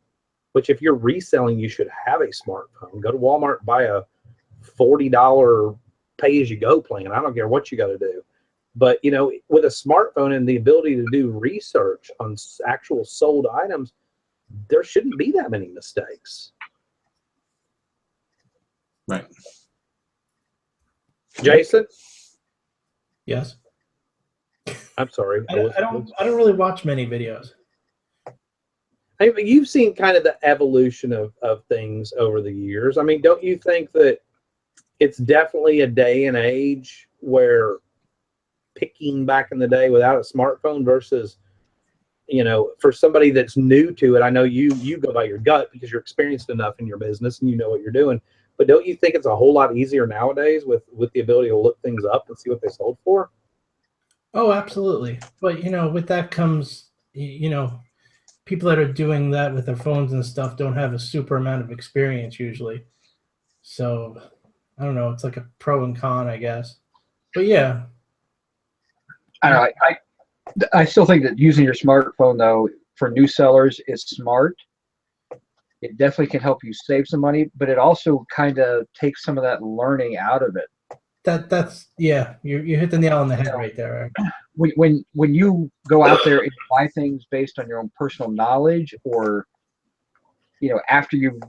which if you're reselling, you should have a smartphone. Go to Walmart, buy a $40 pay-as-you-go plan. I don't care what you got to do. But, with a smartphone and the ability to do research on actual sold items, there shouldn't be that many mistakes. Right. Jason? Yes. I'm sorry. I don't really watch many videos. I mean, you've seen kind of the evolution of things over the years. I mean, don't you think that it's definitely a day and age where picking back in the day without a smartphone versus, for somebody that's new to it, I know you go by your gut because you're experienced enough in your business and you know what you're doing. But don't you think it's a whole lot easier nowadays with the ability to look things up and see what they sold for? Oh, absolutely. But, with that comes, people that are doing that with their phones and stuff don't have a super amount of experience usually. So, I don't know. It's like a pro and con, I guess. But, yeah. I don't know. I still think that using your smartphone, though, for new sellers is smart. It definitely can help you save some money, but it also kind of takes some of that learning out of it. That's you hit the nail on the head right there. When you go out there and buy things based on your own personal knowledge, or after you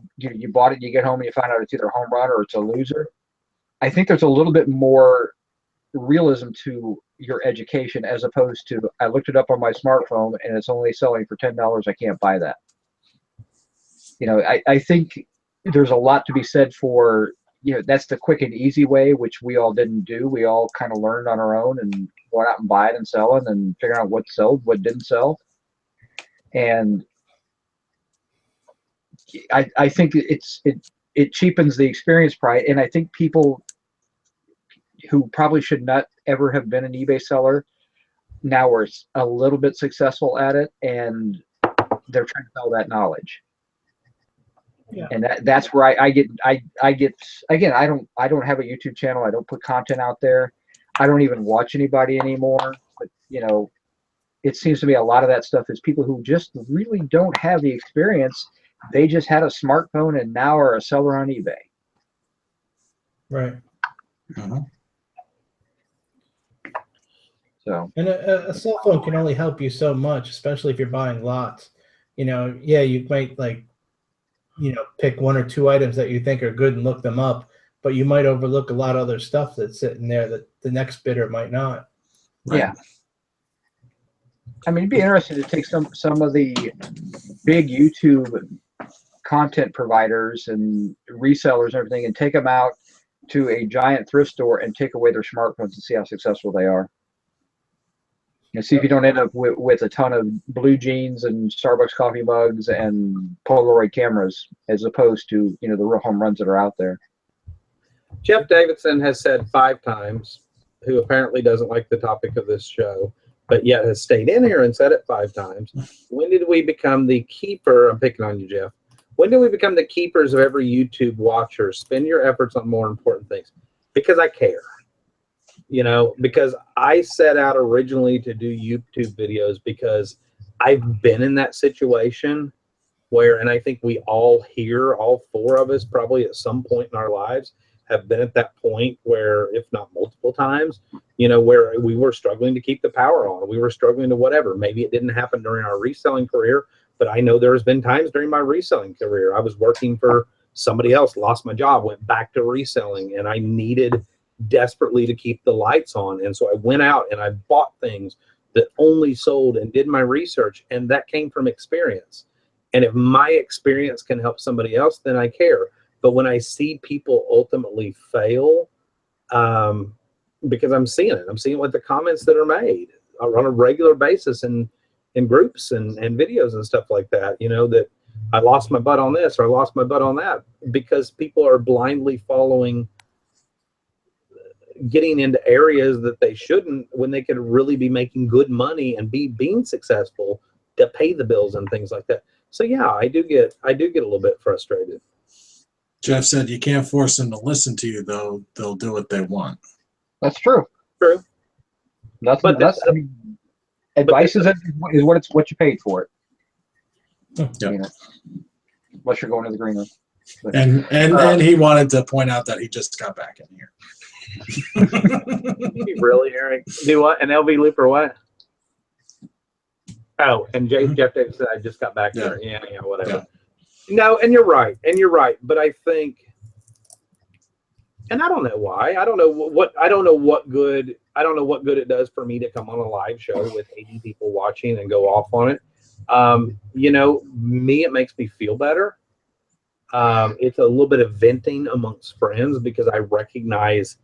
bought it, you get home and you find out it's either a home run or it's a loser. I think there's a little bit more realism to your education as opposed to, I looked it up on my smartphone and it's only selling for $10. I can't buy that. I think there's a lot to be said for, that's the quick and easy way, which we all didn't do. We all kind of learned on our own and went out and buying and selling and figuring out what sold, what didn't sell. And I think it cheapens the experience price. And I think people who probably should not ever have been an eBay seller now are a little bit successful at it, and they're trying to sell that knowledge. Yeah. And that's where I get again, I don't have a YouTube channel. I don't put content out there. I don't even watch anybody anymore. But it seems to me a lot of that stuff is people who just really don't have the experience. They just had a smartphone and now are a seller on eBay. Right. So. And a cell phone can only help you so much, especially if you're buying lots. You might pick one or two items that you think are good and look them up, but you might overlook a lot of other stuff that's sitting there that the next bidder might not. Right. Yeah. I mean, it'd be interesting to take some of the big YouTube content providers and resellers and everything and take them out to a giant thrift store and take away their smartphones and see how successful they are. See if you don't end up with a ton of blue jeans and Starbucks coffee mugs and Polaroid cameras, as opposed to the real home runs that are out there. Jeff Davidson has said 5 times, who apparently doesn't like the topic of this show, but yet has stayed in here and said it 5 times. When did we become the keeper? I'm picking on you, Jeff. When did we become the keepers of every YouTube watcher? Spend your efforts on more important things. Because I care. Because I set out originally to do YouTube videos because I've been in that situation where, and I think we all here, all 4 of us probably at some point in our lives have been at that point where, if not multiple times, where we were struggling to keep the power on. We were struggling to whatever. Maybe it didn't happen during our reselling career, but I know there's been times during my reselling career. I was working for somebody else, lost my job, went back to reselling, and I needed desperately to keep the lights on. And so I went out and I bought things that only sold and did my research, and that came from experience. And if my experience can help somebody else, then I care. But when I see people ultimately fail, because I'm seeing it with the comments that are made on a regular basis in groups and videos and stuff like that, you know, that I lost my butt on this or I lost my butt on that, because people are blindly following, getting into areas that they shouldn't, when they could really be making good money and being successful to pay the bills and things like that. So yeah, I do get a little bit frustrated. Jeff said you can't force them to listen to you, though. They'll do what they want. That's true. True. That's I mean, advice is what you paid for it. Yep. You know, unless you're going to the green room. But, and he wanted to point out that he just got back in here. Really, Eric? Do what? An LV loop or what? Oh, and Jeff Davis said I just got back there. Yeah, whatever. Yeah. No, and you're right. But I think, and I don't know why. I don't know what good it does for me to come on a live show with 80 people watching and go off on it. You know, it makes me feel better. It's a little bit of venting amongst friends, because I recognize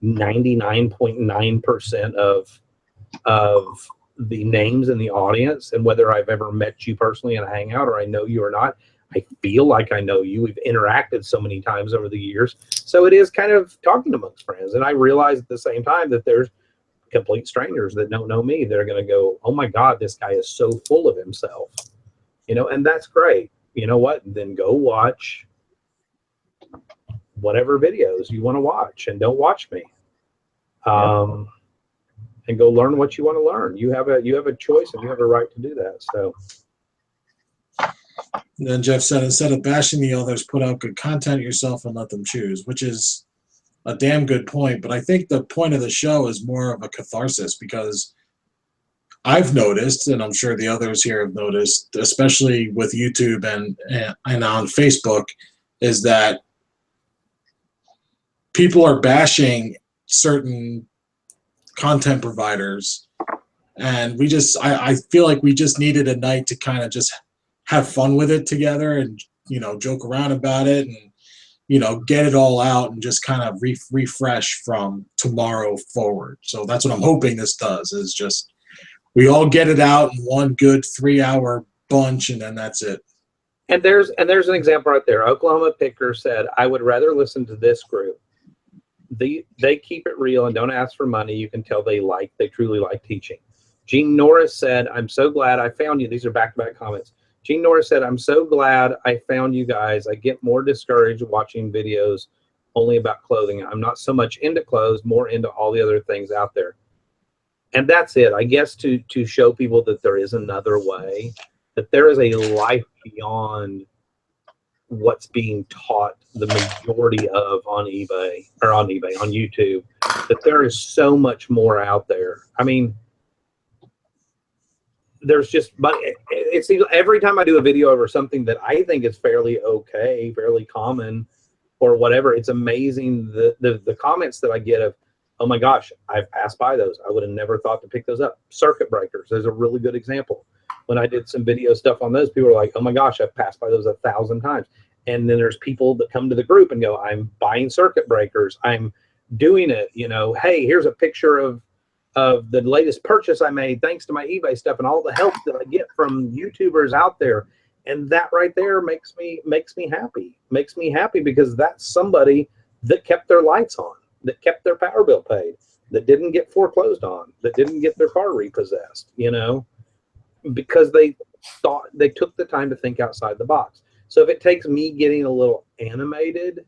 99.9% of the names in the audience, and whether I've ever met you personally in a hangout or I know you or not, I feel like I know you. We've interacted so many times over the years. So it is kind of talking amongst friends. And I realize at the same time that there's complete strangers that don't know me. They're going to go, oh my God, this guy is so full of himself, you know, and that's great. You know what? Then go watch whatever videos you want to watch, and don't watch me. And go learn what you want to learn. You have a choice, and you have a right to do that. So. And then Jeff said, instead of bashing the others, put out good content yourself and let them choose, which is a damn good point. But I think the point of the show is more of a catharsis, because I've noticed, and I'm sure the others here have noticed, especially with YouTube and on Facebook, is that people are bashing certain content providers, and I feel like we just needed a night to kind of just have fun with it together, and, you know, joke around about it, and, you know, get it all out and just kind of refresh from tomorrow forward. So that's what I'm hoping this does, is just we all get it out in one good 3-hour bunch, and then that's it. And there's an example right there. Oklahoma Picker said, I would rather listen to this group. They keep it real and don't ask for money. You can tell they truly like teaching. Gene Norris said, I'm so glad I found you. These are back-to-back comments. Gene Norris said, I'm so glad I found you guys. I get more discouraged watching videos only about clothing. I'm not so much into clothes, more into all the other things out there. And that's it. I guess to show people that there is another way, that there is a life beyond what's being taught the majority of on YouTube, that there is so much more out there. I mean, there's just, but it seems every time I do a video over something that I think is fairly okay, fairly common or whatever, it's amazing the comments that I get of, oh my gosh, I've passed by those. I would have never thought to pick those up. Circuit breakers is a really good example. When I did some video stuff on those, people were like, oh my gosh, I've passed by those 1,000 times. And then there's people that come to the group and go, I'm buying circuit breakers. I'm doing it. You know, hey, here's a picture of the latest purchase I made thanks to my eBay stuff and all the help that I get from YouTubers out there. And that right there makes me happy. Makes me happy because that's somebody that kept their lights on, that kept their power bill paid, that didn't get foreclosed on, that didn't get their car repossessed, you know, because they took the time to think outside the box. So if it takes me getting a little animated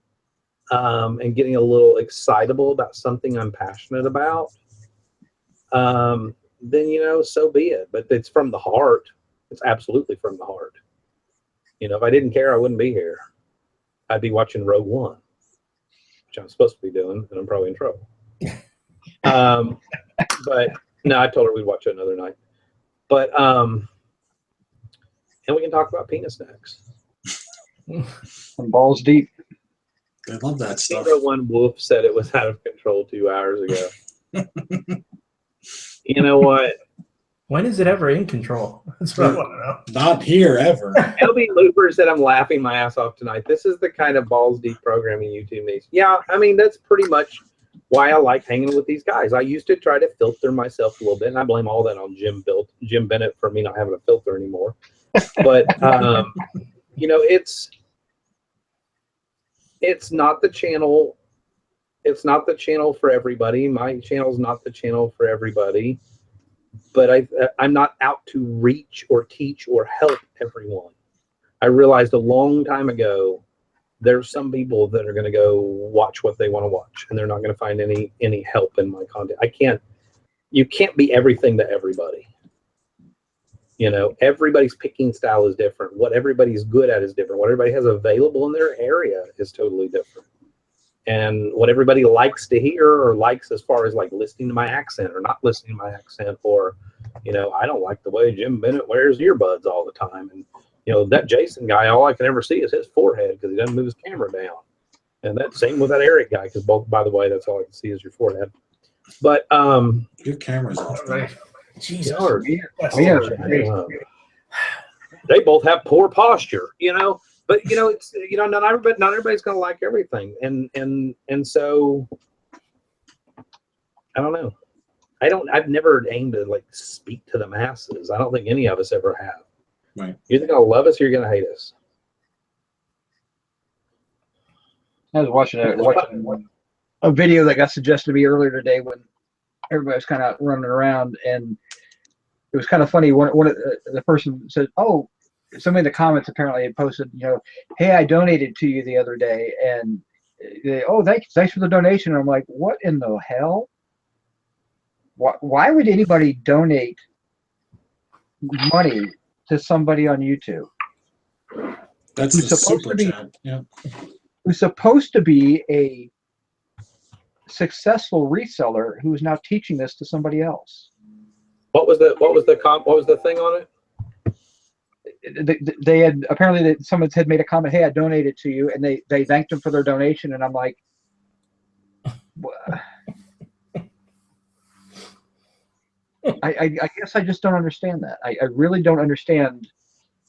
and getting a little excitable about something I'm passionate about, then, you know, so be it. But it's from the heart. It's absolutely from the heart. You know, if I didn't care, I wouldn't be here. I'd be watching Rogue One, which I'm supposed to be doing, and I'm probably in trouble. But no, I told her we'd watch it another night. But and we can talk about penis next. And balls deep. They love that stuff. One wolf said it was out of control 2 hours ago. You know what? When is it ever in control? That's what I want to know. Not here ever. LB Looper said, I'm laughing my ass off tonight. This is the kind of balls deep programming YouTube needs. Yeah, I mean, that's pretty much why I like hanging with these guys. I used to try to filter myself a little bit, and I blame all that on Jim Bennett for me not having a filter anymore. But, you know, it's not the channel. It's not the channel for everybody. My channel's not the channel for everybody. But I'm not out to reach or teach or help everyone. I realized a long time ago, there's some people that are going to go watch what they want to watch, and they're not going to find any help in my content. You can't be everything to everybody. You know, everybody's picking style is different. What everybody's good at is different. What everybody has available in their area is totally different. And what everybody likes to hear or likes as far as like listening to my accent or not listening to my accent, or, you know, I don't like the way Jim Bennett wears earbuds all the time. And, you know, that Jason guy, all I can ever see is his forehead because he doesn't move his camera down. And that same with that Eric guy, because both, by the way, that's all I can see is your forehead. But your camera's off. Right. Jesus. They both have poor posture, you know. But you know, it's, you know, not everybody's going to like everything, and so I don't know. I've never aimed to like speak to the masses. I don't think any of us ever have. Right. You're either going to love us or you're going to hate us. I was watching a video that got suggested to me earlier today when everybody was kind of running around, and it was kind of funny. One of the person said, "Oh." Somebody in the comments apparently had posted, you know, hey, I donated to you the other day, and they, oh, thanks for the donation. And I'm like, what in the hell? Why would anybody donate money to somebody on YouTube? That's the super chat. Yeah. Who's supposed to be a successful reseller who is now teaching this to somebody else? What was the thing on it? They had apparently someone had made a comment, hey, I donated to you, and they thanked them for their donation, and I'm like, I guess I just don't understand that. I really don't understand.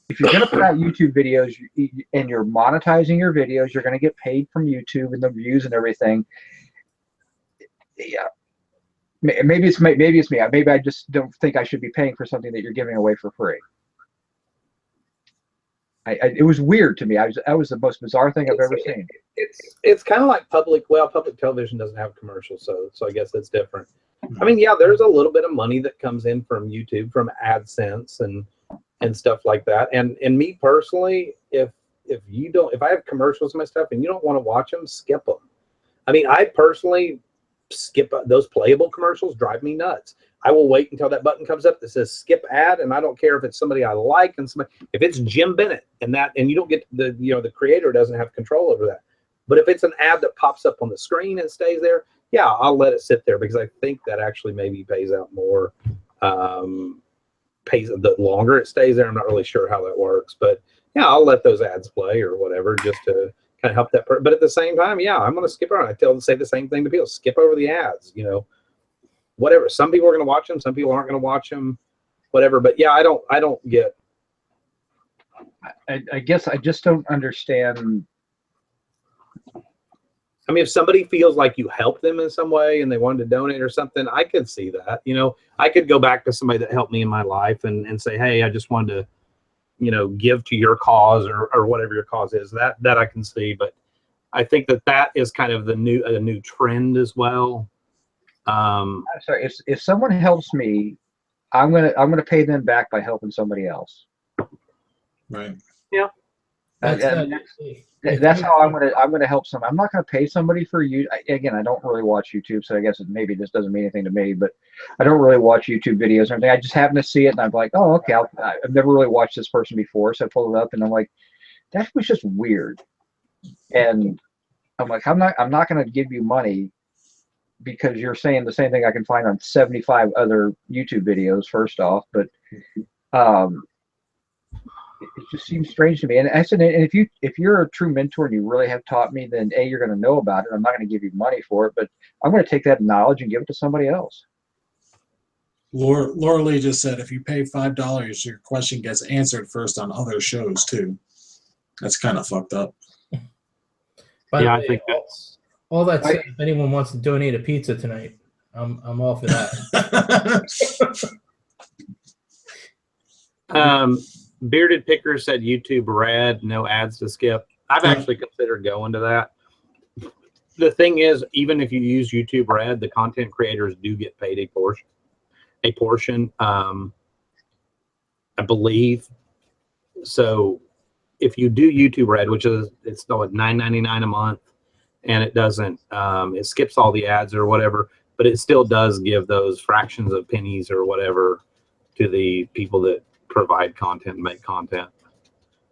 If you're going to put out YouTube videos and you're monetizing your videos, you're going to get paid from YouTube and the views and everything. Yeah, maybe it's me. Maybe I just don't think I should be paying for something that you're giving away for free. It was weird to me. That was the most bizarre thing I've ever seen. It's kind of like public television doesn't have commercials, so I guess that's different. I mean, yeah, there's a little bit of money that comes in from YouTube, from AdSense and stuff like that. And me personally, if I have commercials and my stuff and you don't want to watch them, skip them. I mean, I personally skip those playable commercials. Drive me nuts. I will wait until that button comes up that says skip ad, and I don't care if it's somebody I like and somebody, if it's Jim Bennett and you don't get the creator doesn't have control over that. But if it's an ad that pops up on the screen and stays there, yeah, I'll let it sit there because I think that actually maybe pays out more, pays the longer it stays there. I'm not really sure how that works, but yeah, I'll let those ads play or whatever just to kind of help that. But at the same time, yeah, I'm going to skip around. I say the same thing to people: skip over the ads, whatever. Some people are going to watch them, some people aren't going to watch them, whatever. But yeah, I don't get. I guess I just don't understand. I mean, if somebody feels like you helped them in some way and they wanted to donate or something, I could see that. I could go back to somebody that helped me in my life and say, hey, I just wanted to, give to your cause or whatever your cause is. That I can see. But I think that is kind of a new trend as well. I'm sorry, if someone helps me, I'm gonna pay them back by helping somebody else. Right. Yeah. That's how I'm gonna help someone. I'm not gonna pay somebody for you. Again, I don't really watch YouTube, so I guess maybe this doesn't mean anything to me. But I don't really watch YouTube videos or anything. I just happen to see it, and I'm like, oh, okay. I've never really watched this person before, so I pull it up, and I'm like, that was just weird. And I'm like, I'm not gonna give you money because you're saying the same thing I can find on 75 other YouTube videos. First off, but it just seems strange to me. And I said, and if you're a true mentor and you really have taught me, then A, you're going to know about it. I'm not going to give you money for it, but I'm going to take that knowledge and give it to somebody else. Laura Lee just said, if you pay $5, your question gets answered first on other shows too. That's kind of fucked up. Yeah, I think that's all that said. If anyone wants to donate a pizza tonight, I'm all for that. Bearded Picker said YouTube Red, no ads to skip. I've actually considered going to that. The thing is, even if you use YouTube Red, the content creators do get paid a portion. I believe. So if you do YouTube Red, which is it's still at $9.99 a month, and it doesn't it skips all the ads or whatever, but it still does give those fractions of pennies or whatever to the people that provide content and make content.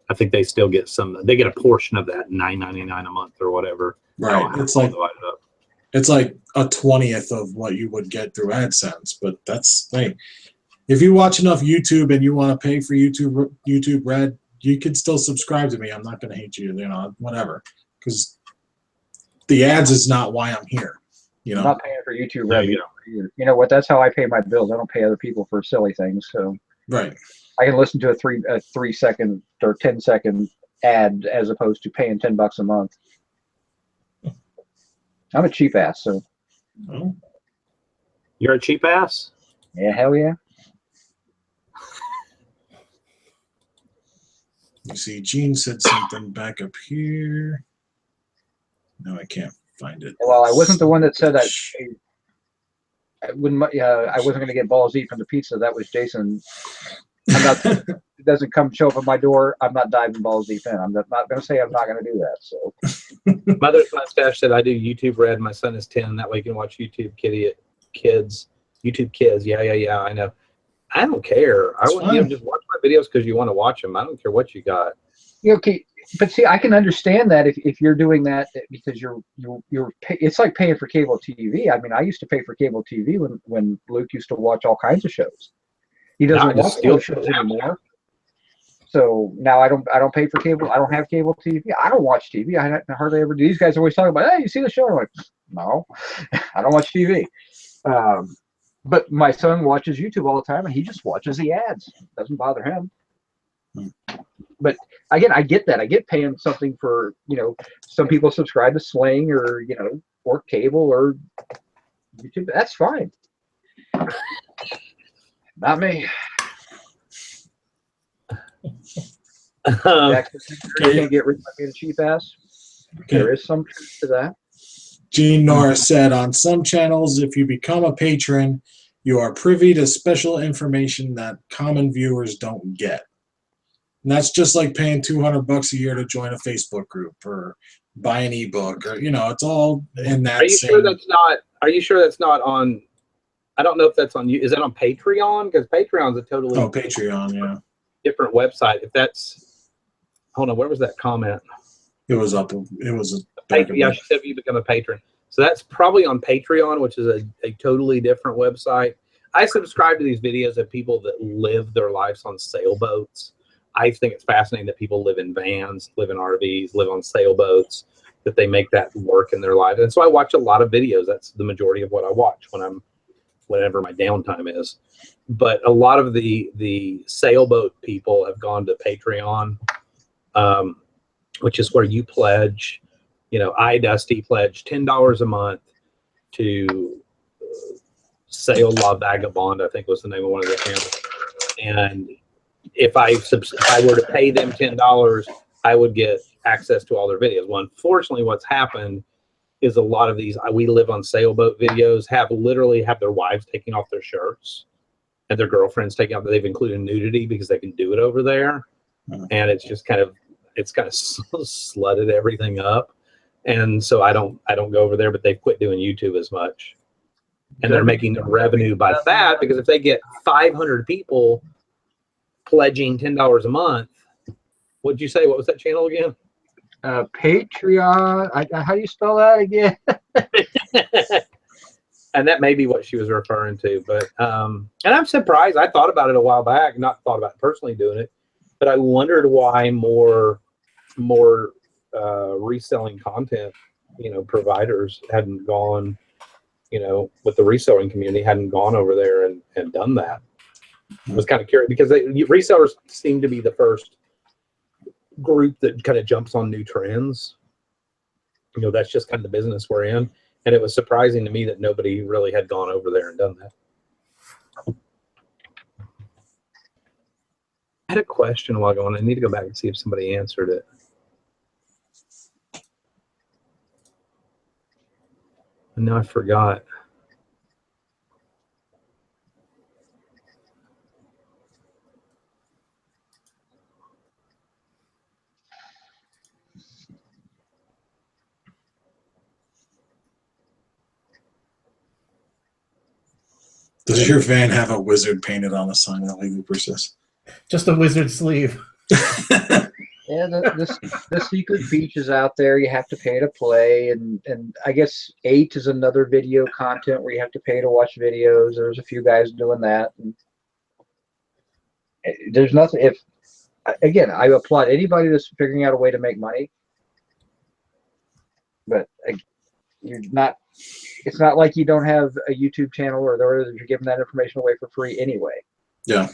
I think they still get they get a portion of that $9.99 a month or whatever. Right. It's like a 20th of what you would get through AdSense, but that's hey, if you watch enough YouTube and you want to pay for YouTube Red, you can still subscribe to me. I'm not going to hate you, whatever, because the ads is not why I'm here. I'm not paying for YouTube Red. You know what? That's how I pay my bills. I don't pay other people for silly things. So right. I can listen to a 3-second or 10-second ad as opposed to paying $10 a month. I'm a cheap ass, so. Oh. You're a cheap ass? Yeah, hell yeah. You see, Gene said something back up here. No, I can't find it. Well, I wasn't the one that said that. I wasn't going to get balls deep from the pizza. That was Jason. I'm not. It doesn't show up at my door. I'm not diving balls deep in. I'm not going to say I'm not going to do that. So, Mother's Mustache said I do YouTube Red. My son is 10. That way you can watch YouTube Kids. YouTube Kids. Yeah. I know. I don't care. I want just watch my videos because you want to watch them. I don't care what you got. Okay, but see, I can understand that if you're doing that because you're it's like paying for cable TV. I mean, I used to pay for cable TV when Luke used to watch all kinds of shows. He doesn't watch those shows anymore. So now I don't pay for cable. I don't have cable TV. I don't watch TV. I hardly ever do. These guys always talk about, hey, you see the show? I'm like, no, I don't watch TV. But my son watches YouTube all the time, and he just watches the ads. It doesn't bother him. But again, I get that. I get paying something for, some people subscribe to Sling or, or cable or YouTube. That's fine. Not me. Jackson, you can't get rid of being a cheap ass. Okay. There is some truth to that. Gene Norris said, on some channels, if you become a patron, you are privy to special information that common viewers don't get. And that's just like paying $200 a year to join a Facebook group or buy an ebook, or it's all in that. Are you sure that's not on? I don't know if that's on you. Is that on Patreon? Because Patreon's a totally Patreon, different website. If that's, hold on, where was that comment? It was up. It was she said you become a patron. So that's probably on Patreon, which is a totally different website. I subscribe to these videos of people that live their lives on sailboats. I think it's fascinating that people live in vans, live in RVs, live on sailboats, that they make that work in their life. And so I watch a lot of videos. That's the majority of what I watch whenever my downtime is. But a lot of the sailboat people have gone to Patreon, which is where you pledge, I, Dusty, pledge $10 a month to Sail La Vagabond, I think was the name of one of the channels. And if I were to pay them $10, I would get access to all their videos. Well, unfortunately, what's happened is a lot of these we live on sailboat videos literally have their wives taking off their shirts and their girlfriends taking off. They've included nudity because they can do it over there, and it's just kind of slutted everything up. And so I don't go over there, but they've quit doing YouTube as much, and they're making the revenue by that, because if they get 500 people pledging $10 a month, what'd you say? What was that channel again? Patreon. How do you spell that again? And that may be what she was referring to, but and I'm surprised. I thought about it a while back, not thought about personally doing it, but I wondered why more reselling content, providers hadn't gone, with the reselling community hadn't gone over there and done that. I was kind of curious because resellers seem to be the first group that kind of jumps on new trends. That's just kind of the business we're in. And it was surprising to me that nobody really had gone over there and done that. I had a question a while ago, and I need to go back and see if somebody answered it. And now I forgot. Does your van have a wizard painted on the sign that legally persists? Just a wizard sleeve. Yeah, the secret features out there. You have to pay to play, and I guess 8 is another video content where you have to pay to watch videos. There's a few guys doing that. And there's nothing. Again, I applaud anybody that's figuring out a way to make money, but you're not. It's not like you don't have a YouTube channel or you're giving that information away for free anyway. Yeah.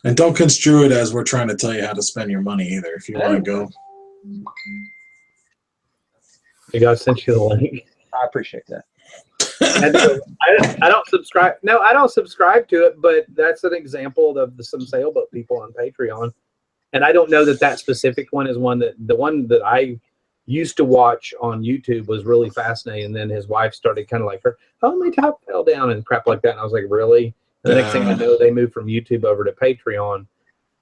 And don't construe it as we're trying to tell you how to spend your money either. If you want to go. I got sent you the link. I appreciate that. I don't subscribe. No, I don't subscribe to it, but that's an example of some sailboat people on Patreon. And I don't know that specific one is the one that I used to watch on YouTube was really fascinating. And then his wife started kind of like my top fell down and crap like that. And I was like, really? And the next thing I know, they moved from YouTube over to Patreon.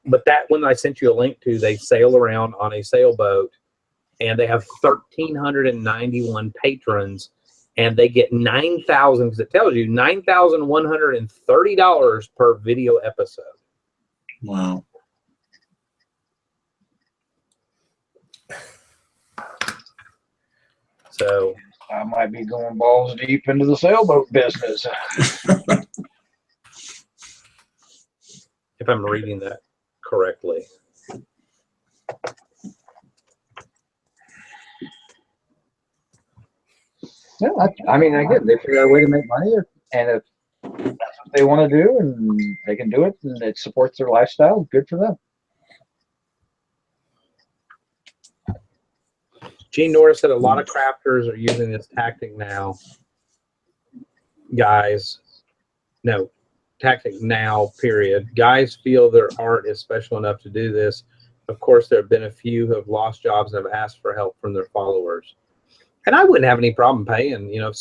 But that one I sent you a link to, they sail around on a sailboat, and they have 1,391 patrons, and they get 9,000, because it tells you $9,130 per video episode. Wow. So I might be going balls deep into the sailboat business. if I'm reading that correctly. Yeah, I mean, again, they figure out a way to make money, and if that's what they want to do, and they can do it, and it supports their lifestyle, good for them. Gene Norris said a lot of crafters are using this tactic now. Guys, no, tactic now, period. Guys feel their art is special enough to do this. Of course, there have been a few who have lost jobs and have asked for help from their followers. And I wouldn't have any problem paying. You know, if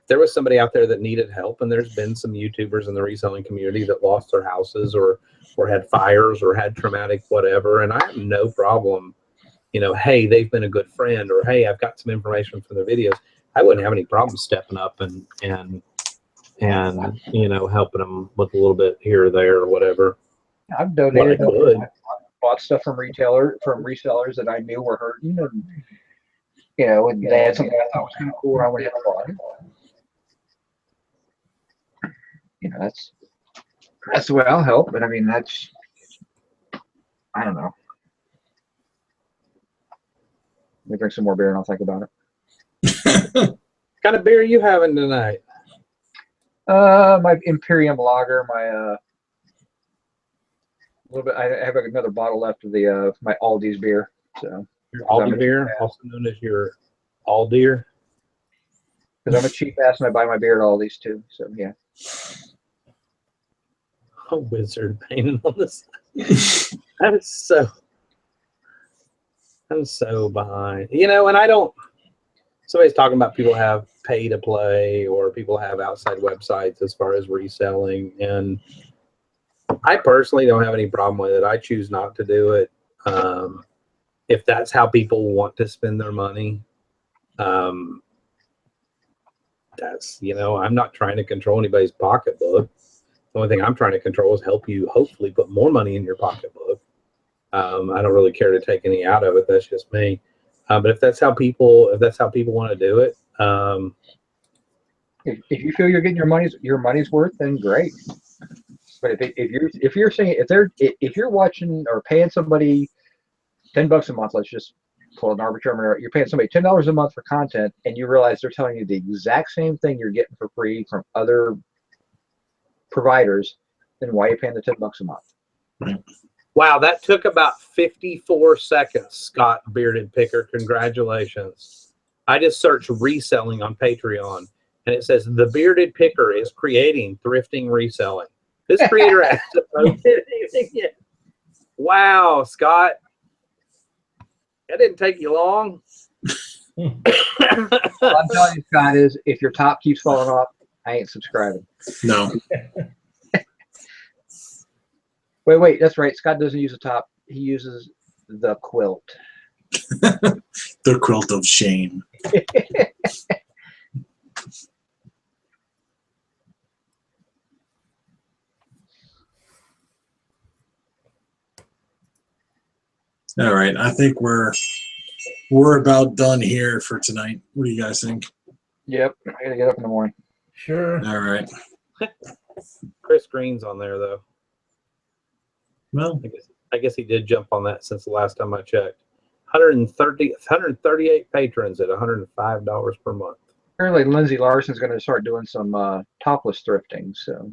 there was somebody out there that needed help, and there's been some YouTubers in the reselling community that lost their houses or had fires or had traumatic whatever, and I have no problem, you know, hey, they've been a good friend, or hey, I've got some information from their videos. I wouldn't have any problem stepping up and you know, helping them with a little bit here or there or whatever. I've donated. I bought stuff from resellers that I knew were hurting, and you know, and they had something I thought was kind of cool, and I went ahead and bought it. You know, that's the way I'll help. But I mean, I don't know. Let me drink some more beer and I'll think about it. What kind of beer are you having tonight? My Imperium Lager, my little bit. I have another bottle left of the my Aldi's beer. So your Aldi beer, also known as your Aldeer. Because I'm a cheap ass and I buy my beer at Aldi's too. So yeah. A wizard painted on this. I'm so behind. You know, and I don't. Somebody's talking about people have pay to play or people have outside websites as far as reselling, and I personally don't have any problem with it. I choose not to do it. If that's how people want to spend their money, that's, you know, I'm not trying to control anybody's pocketbook. The only thing I'm trying to control is help you hopefully put more money in your pocketbook. I don't really care to take any out of it. That's just me. But if that's how people want to do it, if you feel you're getting your money's worth, then great. But if you're watching or paying somebody $10 a month, let's just pull an arbitrary number. You're paying somebody $10 a month for content, and you realize they're telling you the exact same thing you're getting for free from other providers, then why are you paying the $10 a month? Wow, that took about 54 seconds, Scott Bearded Picker. Congratulations. I just searched reselling on Patreon, and it says the Bearded Picker is creating thrifting reselling. This creator hasn't posted anything yet. Wow, Scott. That didn't take you long. All I'm telling you, Scott, is if your top keeps falling off, I ain't subscribing. No. Wait, that's right. Scott doesn't use a top. He uses the quilt. The quilt of shame. All right, I think we're about done here for tonight. What do you guys think? Yep, I gotta get up in the morning. Sure. All right. Chris Green's on there, though. Well, I guess he did jump on that since the last time I checked. 138 patrons at $105 per month. Apparently, Lindsay Larson's going to start doing some topless thrifting. So,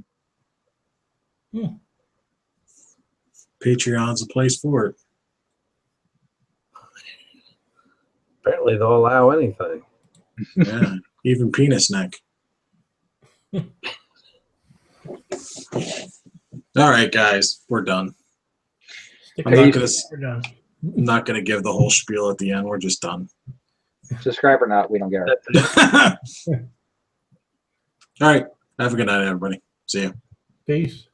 Patreon's a place for it. Apparently, they'll allow anything. Yeah, even penis neck. All right, guys, we're done. I'm not gonna give the whole spiel at the end. We're just done. subscribe or not, we don't care. All right, have a good night, everybody. See you. Peace.